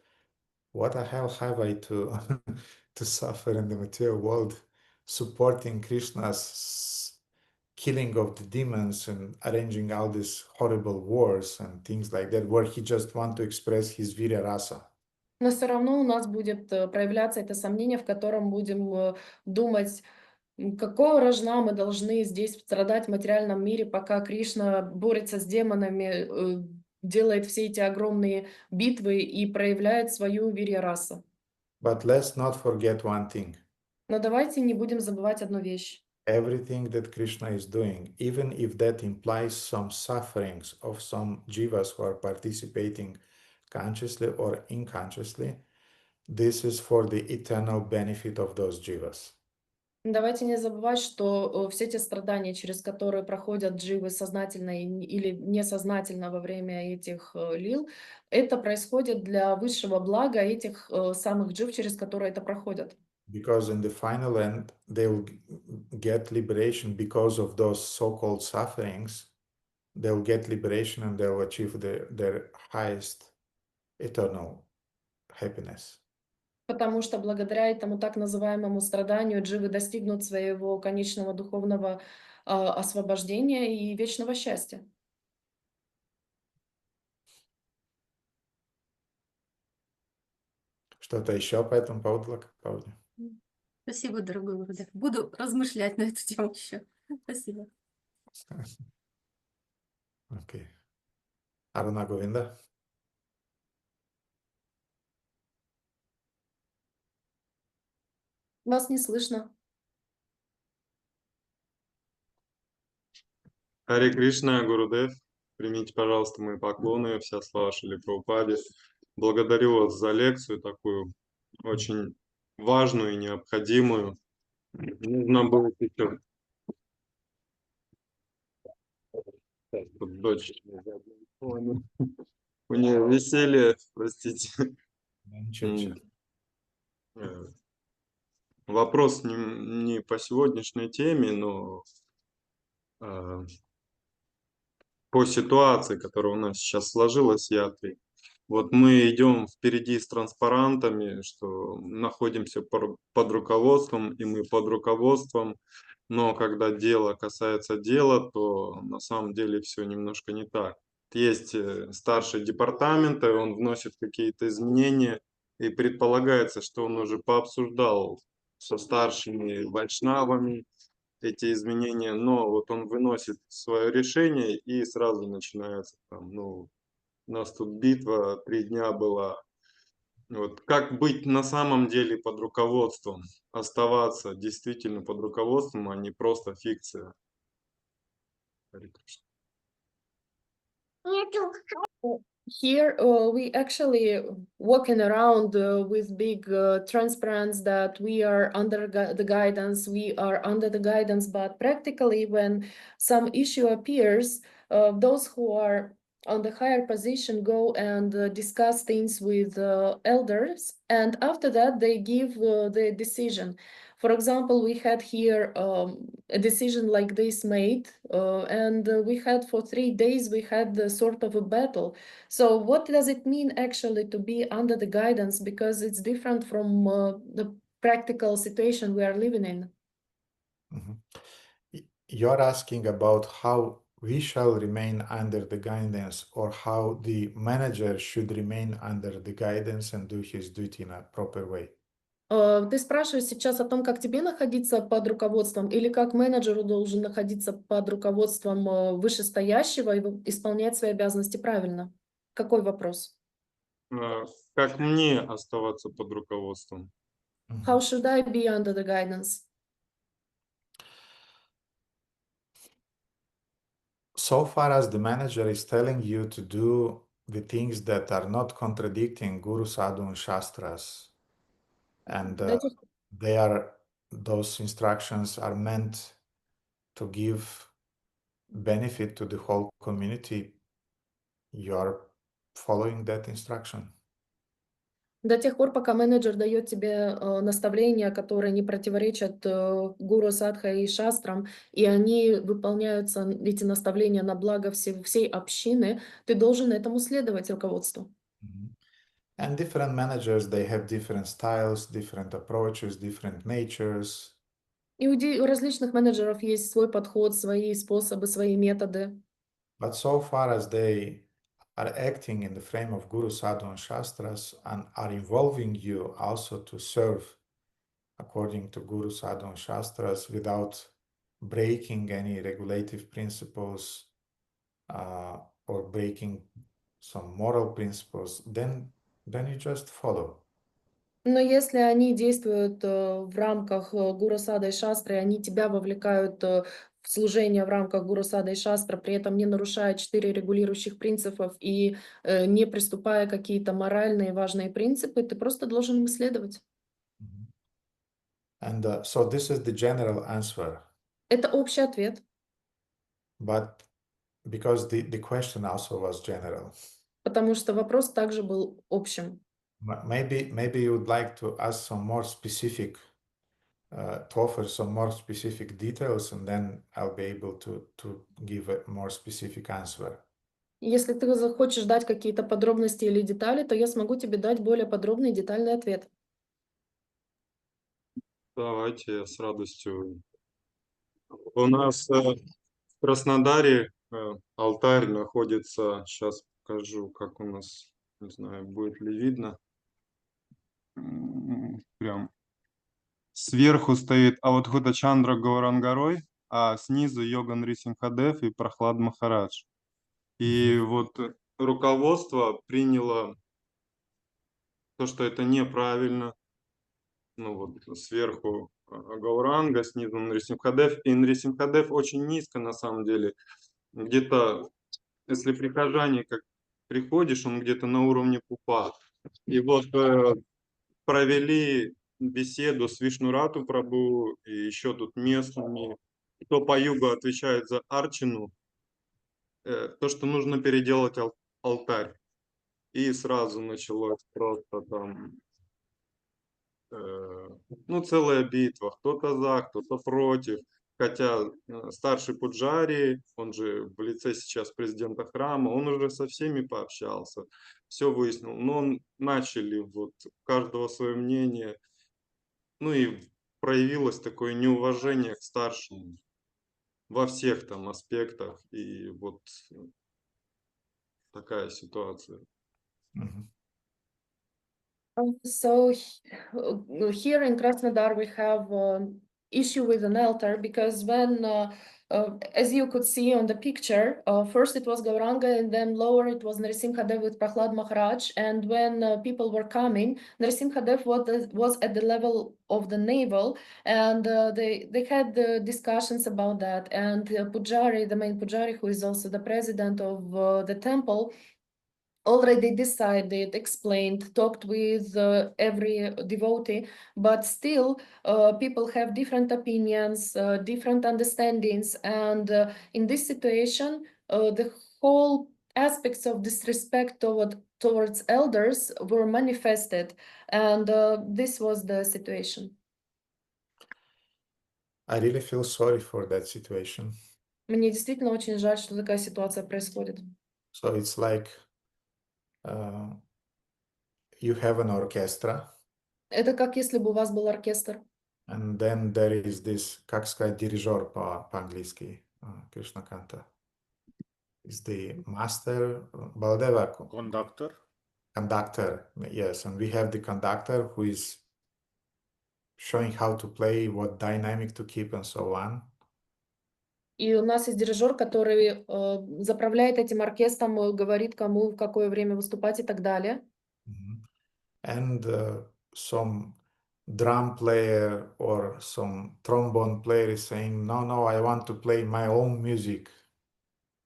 what the hell have I to suffer in the material world, supporting Krishna's killing of the demons and arranging all these horrible wars and things like that, where he just want to express his virya rasa. Но все равно у нас будет проявляться это сомнение, в котором будем думать, какого рожна мы должны здесь страдать в материальном мире, пока Кришна борется с демонами, делает все эти огромные битвы и проявляет свою вирья-расу. But let's not forget one thing. Но давайте не будем забывать одну вещь. Everything that Krishna is doing, even if that implies some sufferings of some jivas who are participating consciously or unconsciously, this is for the eternal benefit of those jivas. Давайте не забывать, что все те страдания, через которые проходят дживы сознательно или несознательно во время этих лил, это происходит для высшего блага этих самых джив, через которые это проходят. Because in the final end, they will get liberation because of those so-called sufferings. They'll get liberation and they'll achieve their highest eternal happiness. Потому что благодаря этому так называемому страданию дживы достигнут своего конечного духовного освобождения и вечного счастья. Что-то еще по этому поводу, Локапавни? Спасибо, дорогой Гурудев. Буду размышлять на эту тему еще. Спасибо. Окей. Аруна Говинда? Вас не слышно. Харе Кришна, Гурудев, примите, пожалуйста, мои поклоны, вся слава Шриле Прабхупаде. Благодарю вас за лекцию такую очень важную и необходимую. Нужно было еще Так, тут дочь на заднем фоне. У нее веселье, простите. Ничего. Э, Вопрос не по сегодняшней теме, но по ситуации, которая у нас сейчас сложилась, Ятри. Вот мы идем впереди с транспарантами, что находимся под руководством, и мы под руководством, но когда дело касается дела, то на самом деле все немножко не так. Есть старший департамент, и он вносит какие-то изменения, и предполагается, что он уже пообсуждал со старшими вайшнавами эти изменения, но вот он выносит свое решение, и сразу начинается там, ну, у нас тут битва 3 дня была. Вот как быть на самом деле под руководством, оставаться действительно под руководством, а не просто фикция. Харе Кришна. Here we actually walking around with big transparency that we are under the guidance, but practically when some issue appears, those who are on the higher position go and discuss things with elders, and after that they give the decision. For example, we had here a decision like this made, and we had for 3 days, we had the sort of a battle. So what does it mean actually to be under the guidance? Because it's different from the practical situation we are living in. You're asking about how we shall remain under the guidance, or how the manager should remain under the guidance and do his duty in a proper way. Ты спрашиваешь сейчас о том, как тебе находиться под руководством, или как менеджеру должен находиться под руководством вышестоящего и исполнять свои обязанности правильно? Какой вопрос? Как мне оставаться под руководством? How should I be under the guidance? So far as the manager is telling you to do the things that are not contradicting Guru, Sadhu and Shastras, and those instructions are meant to give benefit to the whole community, you are following that instruction. До тех пор, пока менеджер дает тебе наставления, которые не противоречат гуру, садха и шастрам, и они выполняются, эти наставления, на благо всей общины, ты должен этому следовать руководству. And different managers, they have different styles, different approaches, different natures. И у различных менеджеров есть свой подход, свои способы, свои методы. But so far as they are acting in the frame of Guru, Sadhu and Shastras, and are involving you also to serve according to Guru, Sadhu and Shastras without breaking any regulative principles or breaking some moral principles, then you just follow. Но если они действуют в рамках Гуру Сада и Шастры, и они тебя вовлекают в служение в рамках Гуру Сада и Шастра, при этом не нарушая 4 регулирующих принципов и не приступая какие-то моральные важные принципы, ты просто должен им следовать. And so this is the general answer. Это общий ответ. But because the question also was general. Потому что вопрос также был общим. Maybe you would like to ask some more specific, to offer some more specific details, and then I'll be able to give a more specific answer. Если ты захочешь дать какие-то подробности или детали, то я смогу тебе дать более подробный и детальный ответ. Давайте, я с радостью. У нас в Краснодаре алтарь находится, сейчас покажу, как у нас, не знаю, будет ли видно. Прям сверху стоит Авадхута Чандра Гаурангарой, а снизу Йоган Рисимхадев и Прохлад Махарадж. И вот руководство приняло то, что это неправильно. Ну вот сверху Гауранга, снизу Нрисимхадев. И Нрисимхадев очень низко на самом деле. Где-то, если прихожане, как приходишь, он где-то на уровне пупа. И вот провели беседу с Вишнурату Прабху и еще тут местными. Кто по югу отвечает за Арчину. то, что нужно переделать алтарь. И сразу началось просто там, ну, целая битва. Кто-то за, кто-то против. Хотя старший Пуджари, он же в лице сейчас президента храма, он уже со всеми пообщался, все выяснил. Но начали вот у каждого свое мнение. Ну и проявилось такое неуважение к старшим во всех там аспектах. И вот такая ситуация. So here in Krasnodar we have issue with an altar because when, as you could see on the picture, first it was Gauranga and then lower it was Narasimhadev with Prahlad Maharaj. And when people were coming, Narasimhadev was at the level of the navel, and they had discussions about that. And Pujari, the main Pujari, who is also the president of the temple, already decided, explained, talked with every devotee, but still people have different opinions, different understandings, and in this situation, the whole aspects of disrespect towards elders were manifested, and this was the situation. I really feel sorry for that situation. Мне действительно очень жаль, что такая ситуация происходит. So it's like you have an orchestra, Это как если бы у вас был оркестр, and then there is this, как сказать, дирижер по-английски, Кришна Канта. Is the master, Baladeva. Conductor. Conductor, yes. And we have the conductor who is showing how to play, what dynamic to keep, and so on. и у нас есть дирижер, который заправляет этим оркестром, говорит, кому в какое время выступать и так далее. And some drum player or some trombone player is saying, no, I want to play my own music.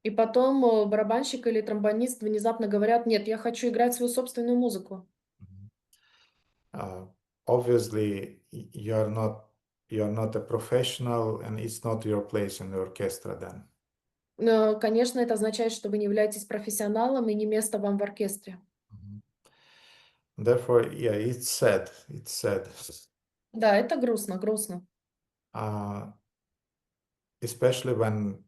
И потом барабанщик или тромбонист внезапно говорят, нет, я хочу играть свою собственную музыку. Obviously, you're not a professional, and it's not your place in the orchestra then. Конечно, это означает, что вы не являетесь профессионалом и не место вам в оркестре. Therefore, yeah, it's sad. It's sad. Да, это грустно, грустно. Especially when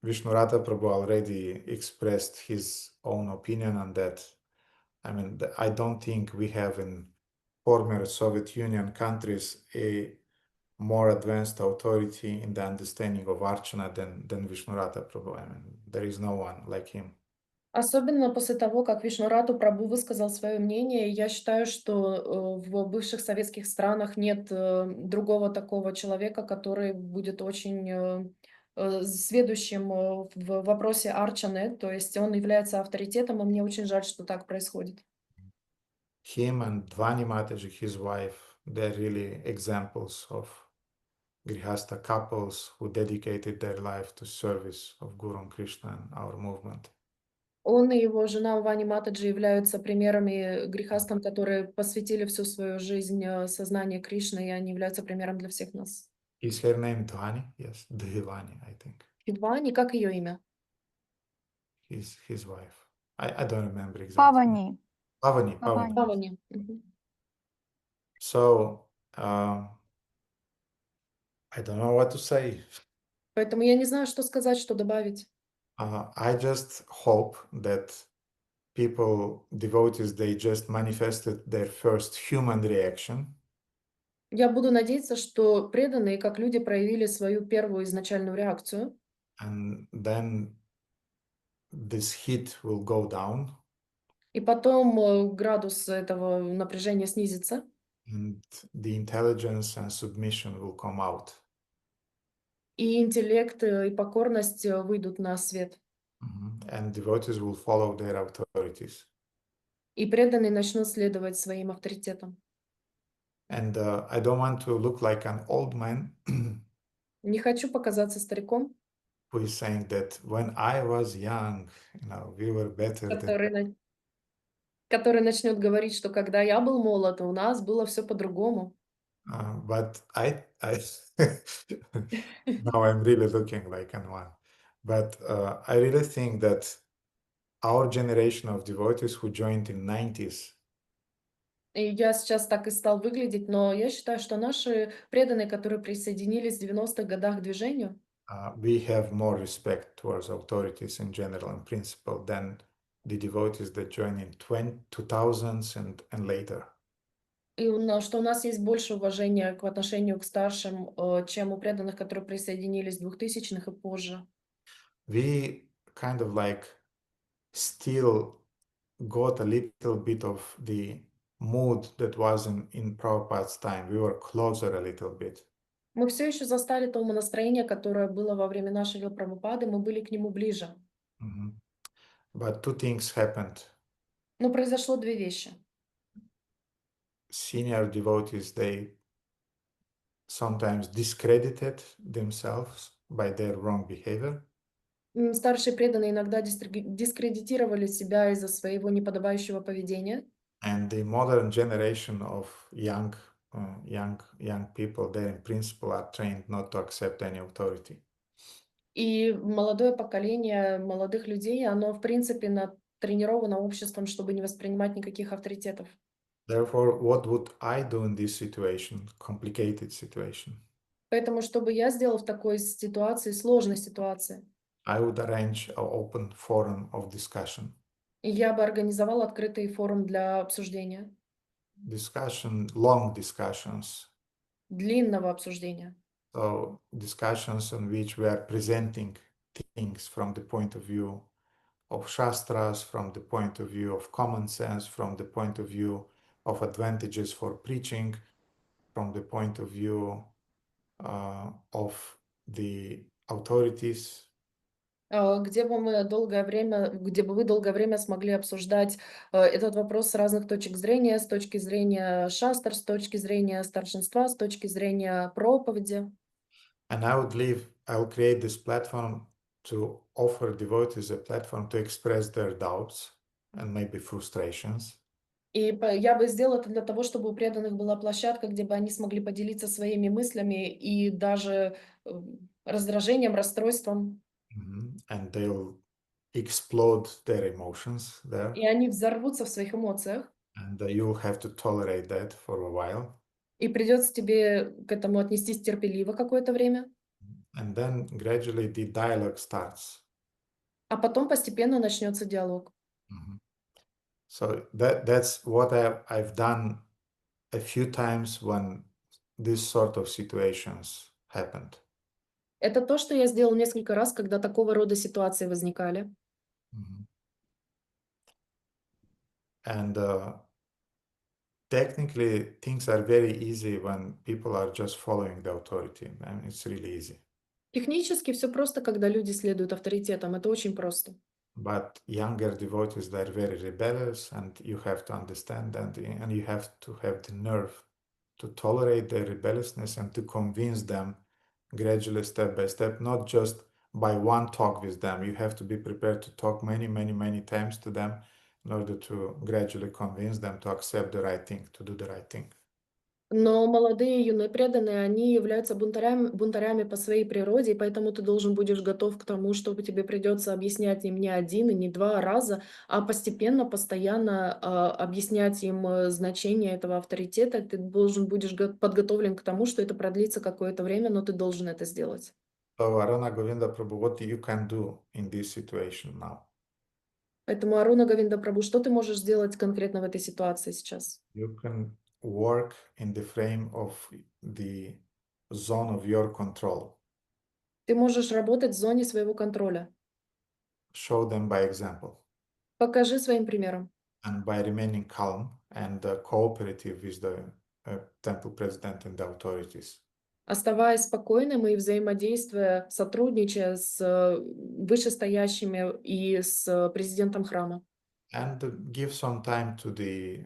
Vishnurata Prabhu already expressed his own opinion on that. I mean, I don't think we have in former Soviet Union countries a more advanced authority in the understanding of Archana than Vishnurata Prabhu. I mean, there is no one like him. Особенно после того, как Вишнурату Прабху высказал свое мнение, я считаю, что в бывших советских странах нет другого такого человека, который будет очень сведущим в вопросе арчаны, то есть он является авторитетом, и мне очень жаль, что так происходит. Him and Dvani Mataji, his wife, they're really examples of Grihastha couples who dedicated their life to service of Guru and Krishna and our movement. Он и его жена Вани Матаджи являются примерами грехастам, которые посвятили всю свою жизнь сознанию Кришны, и они являются примером для всех нас. Is her name Dhvani? Yes, Dhvani, I think. Вани, как ее имя? His wife. I don't remember exactly. Павани. Pavani. Павани. So, I don't know what to say. Поэтому я не знаю, что сказать, что добавить. I just hope that people, devotees, they just manifested their first human reaction. Я буду надеяться, что преданные, как люди, проявили свою первую изначальную реакцию. And then this heat will go down. И потом градус этого напряжения снизится. And the intelligence and submission will come out. И интеллект и покорность выйдут на свет. And devotees will follow their authorities. И преданные начнут следовать своим авторитетам. And I don't want to look like an old man Не хочу показаться стариком, who is saying that when I was young, we were better than... который начнет говорить, что когда я был молод, у нас было все по-другому. But now I'm really looking like one. But I really think that our generation of devotees who joined in 90s, И я сейчас так и стал выглядеть, но я считаю, что наши преданные, которые присоединились в 90-х годах к движению, we have more respect towards authorities in general and principle than the devotees that joined in 2000s and later. и что у нас есть больше уважения к отношению к старшим, чем у преданных, которые присоединились в 2000-х и позже. We kind of like still got a little bit of the mood that was in Prabhupada's time. We were closer a little bit. Мы все еще застали то умонастроение, которое было во времена Шрилы Прабхупады, мы были к нему ближе. Mhm. But two things happened. Но произошло две вещи. Senior devotees, they sometimes discredited themselves by their wrong behavior. Старшие преданные иногда дискредитировали себя из-за своего неподобающего поведения. And the modern generation of young people, they in principle are trained not to accept any authority. И молодое поколение молодых людей, оно в принципе натренировано обществом, чтобы не воспринимать никаких авторитетов. Therefore, what would I do in this situation, complicated situation? Поэтому, что бы я сделал в такой ситуации, сложной ситуации? I would arrange an open forum of discussion. И я бы организовал открытый форум для обсуждения. Long discussions. Длинного обсуждения. So discussions on which we are presenting things from the point of view of Shastras, from the point of view of common sense, from the point of view of advantages for preaching, from the point of view of the authorities. Где бы вы долгое время смогли обсуждать этот вопрос с разных точек зрения, с точки зрения шастр, с точки зрения старшинства, с точки зрения проповеди. And I'll create this platform to offer devotees a platform to express their doubts and maybe frustrations. И я бы сделал это для того, чтобы у преданных была площадка, где бы они смогли поделиться своими мыслями и даже раздражением, расстройством. And they'll explode their emotions there. И они взорвутся в своих эмоциях. And you'll have to tolerate that for a while. И придется тебе к этому отнестись терпеливо какое-то время. And then gradually the dialogue starts. А потом постепенно начнется диалог. So that's what I've done a few times when this sort of situations happened. Это то, что я сделал несколько раз, когда такого рода ситуации возникали. And technically, things are very easy when people are just following the authority. I mean, it's really easy. Технически все просто, когда люди следуют авторитетам. Это очень просто. But younger devotees, they're very rebellious, and you have to understand that, and you have to have the nerve to tolerate their rebelliousness and to convince them gradually, step by step, not just by one talk with them. You have to be prepared to talk many, many, many times to them in order to gradually convince them to accept the right thing, to do the right thing. Но молодые юные преданные, они являются бунтарями по своей природе, и поэтому ты должен будешь готов к тому, что тебе придется объяснять им не один и не два раза, а постепенно, постоянно объяснять им значение этого авторитета. Ты должен будешь подготовлен к тому, что это продлится какое-то время, но ты должен это сделать. So, Aruna Govinda Prabhu, what you can do in this situation now? Поэтому, Аруна Говинда Прабху, что ты можешь сделать конкретно в этой ситуации сейчас? You can work in the frame of the zone of your control. Ты можешь работать в зоне своего контроля. Show them by example. Покажи своим примером. And by remaining calm and cooperative with the temple president and the authorities. Оставаясь спокойным и взаимодействуя, сотрудничая с вышестоящими и с президентом храма. And give some time to the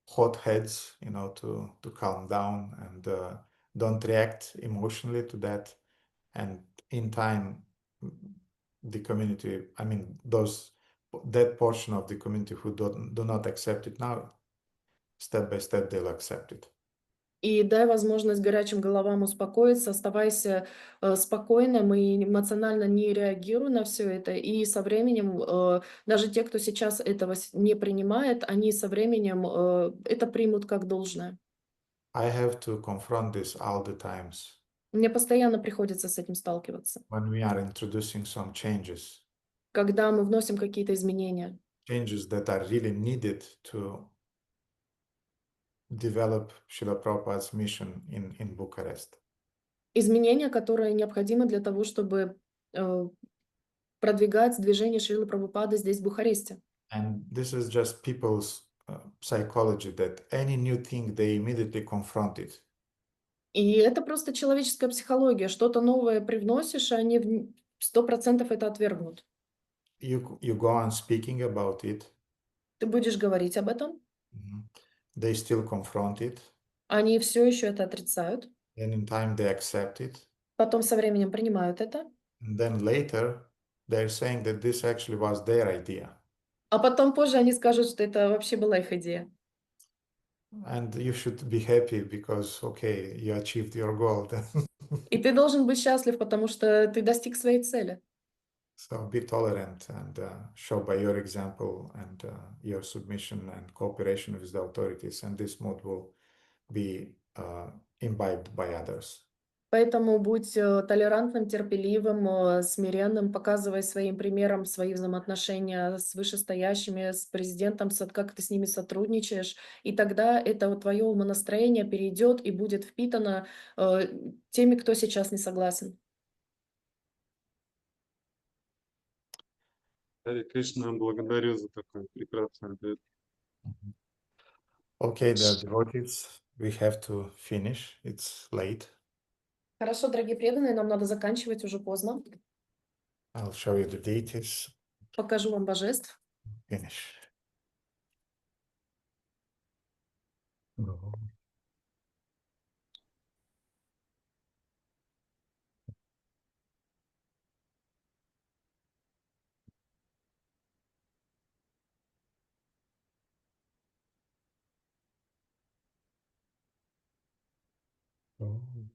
hot heads, to calm down and don't react emotionally to that. And in time, the community, that portion of the community who do not accept it now, step by step, they'll accept it. И дай возможность горячим головам успокоиться, оставайся спокойным и эмоционально не реагируй на все это. И со временем, даже те, кто сейчас этого не принимает, они со временем это примут как должное. I have to confront this all the times Мне постоянно приходится с этим сталкиваться, when we are introducing some changes, когда мы вносим какие-то изменения. changes that are really needed to develop Srila Prabhupada's mission in Bucharest. Изменения, которые необходимы для того, чтобы продвигать движение Шрилы Прабхупады здесь, в Бухаресте. And this is just people's psychology that any new thing they immediately confront it. И это просто человеческая психология. Что-то новое привносишь, и они 100% это отвергнут. You go on speaking about it, Ты будешь говорить об этом, they still confront it, они все еще это отрицают, then in time they accept it, потом со временем принимают это, and then later they're saying that this actually was their idea. а потом позже они скажут, что это вообще была их идея. And you should be happy because, okay, you achieved your goal. И ты должен быть счастлив, потому что ты достиг своей цели. So be tolerant and show by your example and your submission and cooperation with the authorities, and this mood will be imbibed by others. Поэтому будь толерантным, терпеливым, смиренным, показывай своим примером свои взаимоотношения с вышестоящими, с президентом, как ты с ними сотрудничаешь, и тогда это твое умонастроение перейдет и будет впитано теми, кто сейчас не согласен. Харе Кришна, благодарю за такой прекрасный ответ. Okay, the devotees, we have to finish. It's late. Хорошо, дорогие преданные, нам надо заканчивать, уже поздно. I'll show you the deities. Покажу вам божеств. Finish. Oh.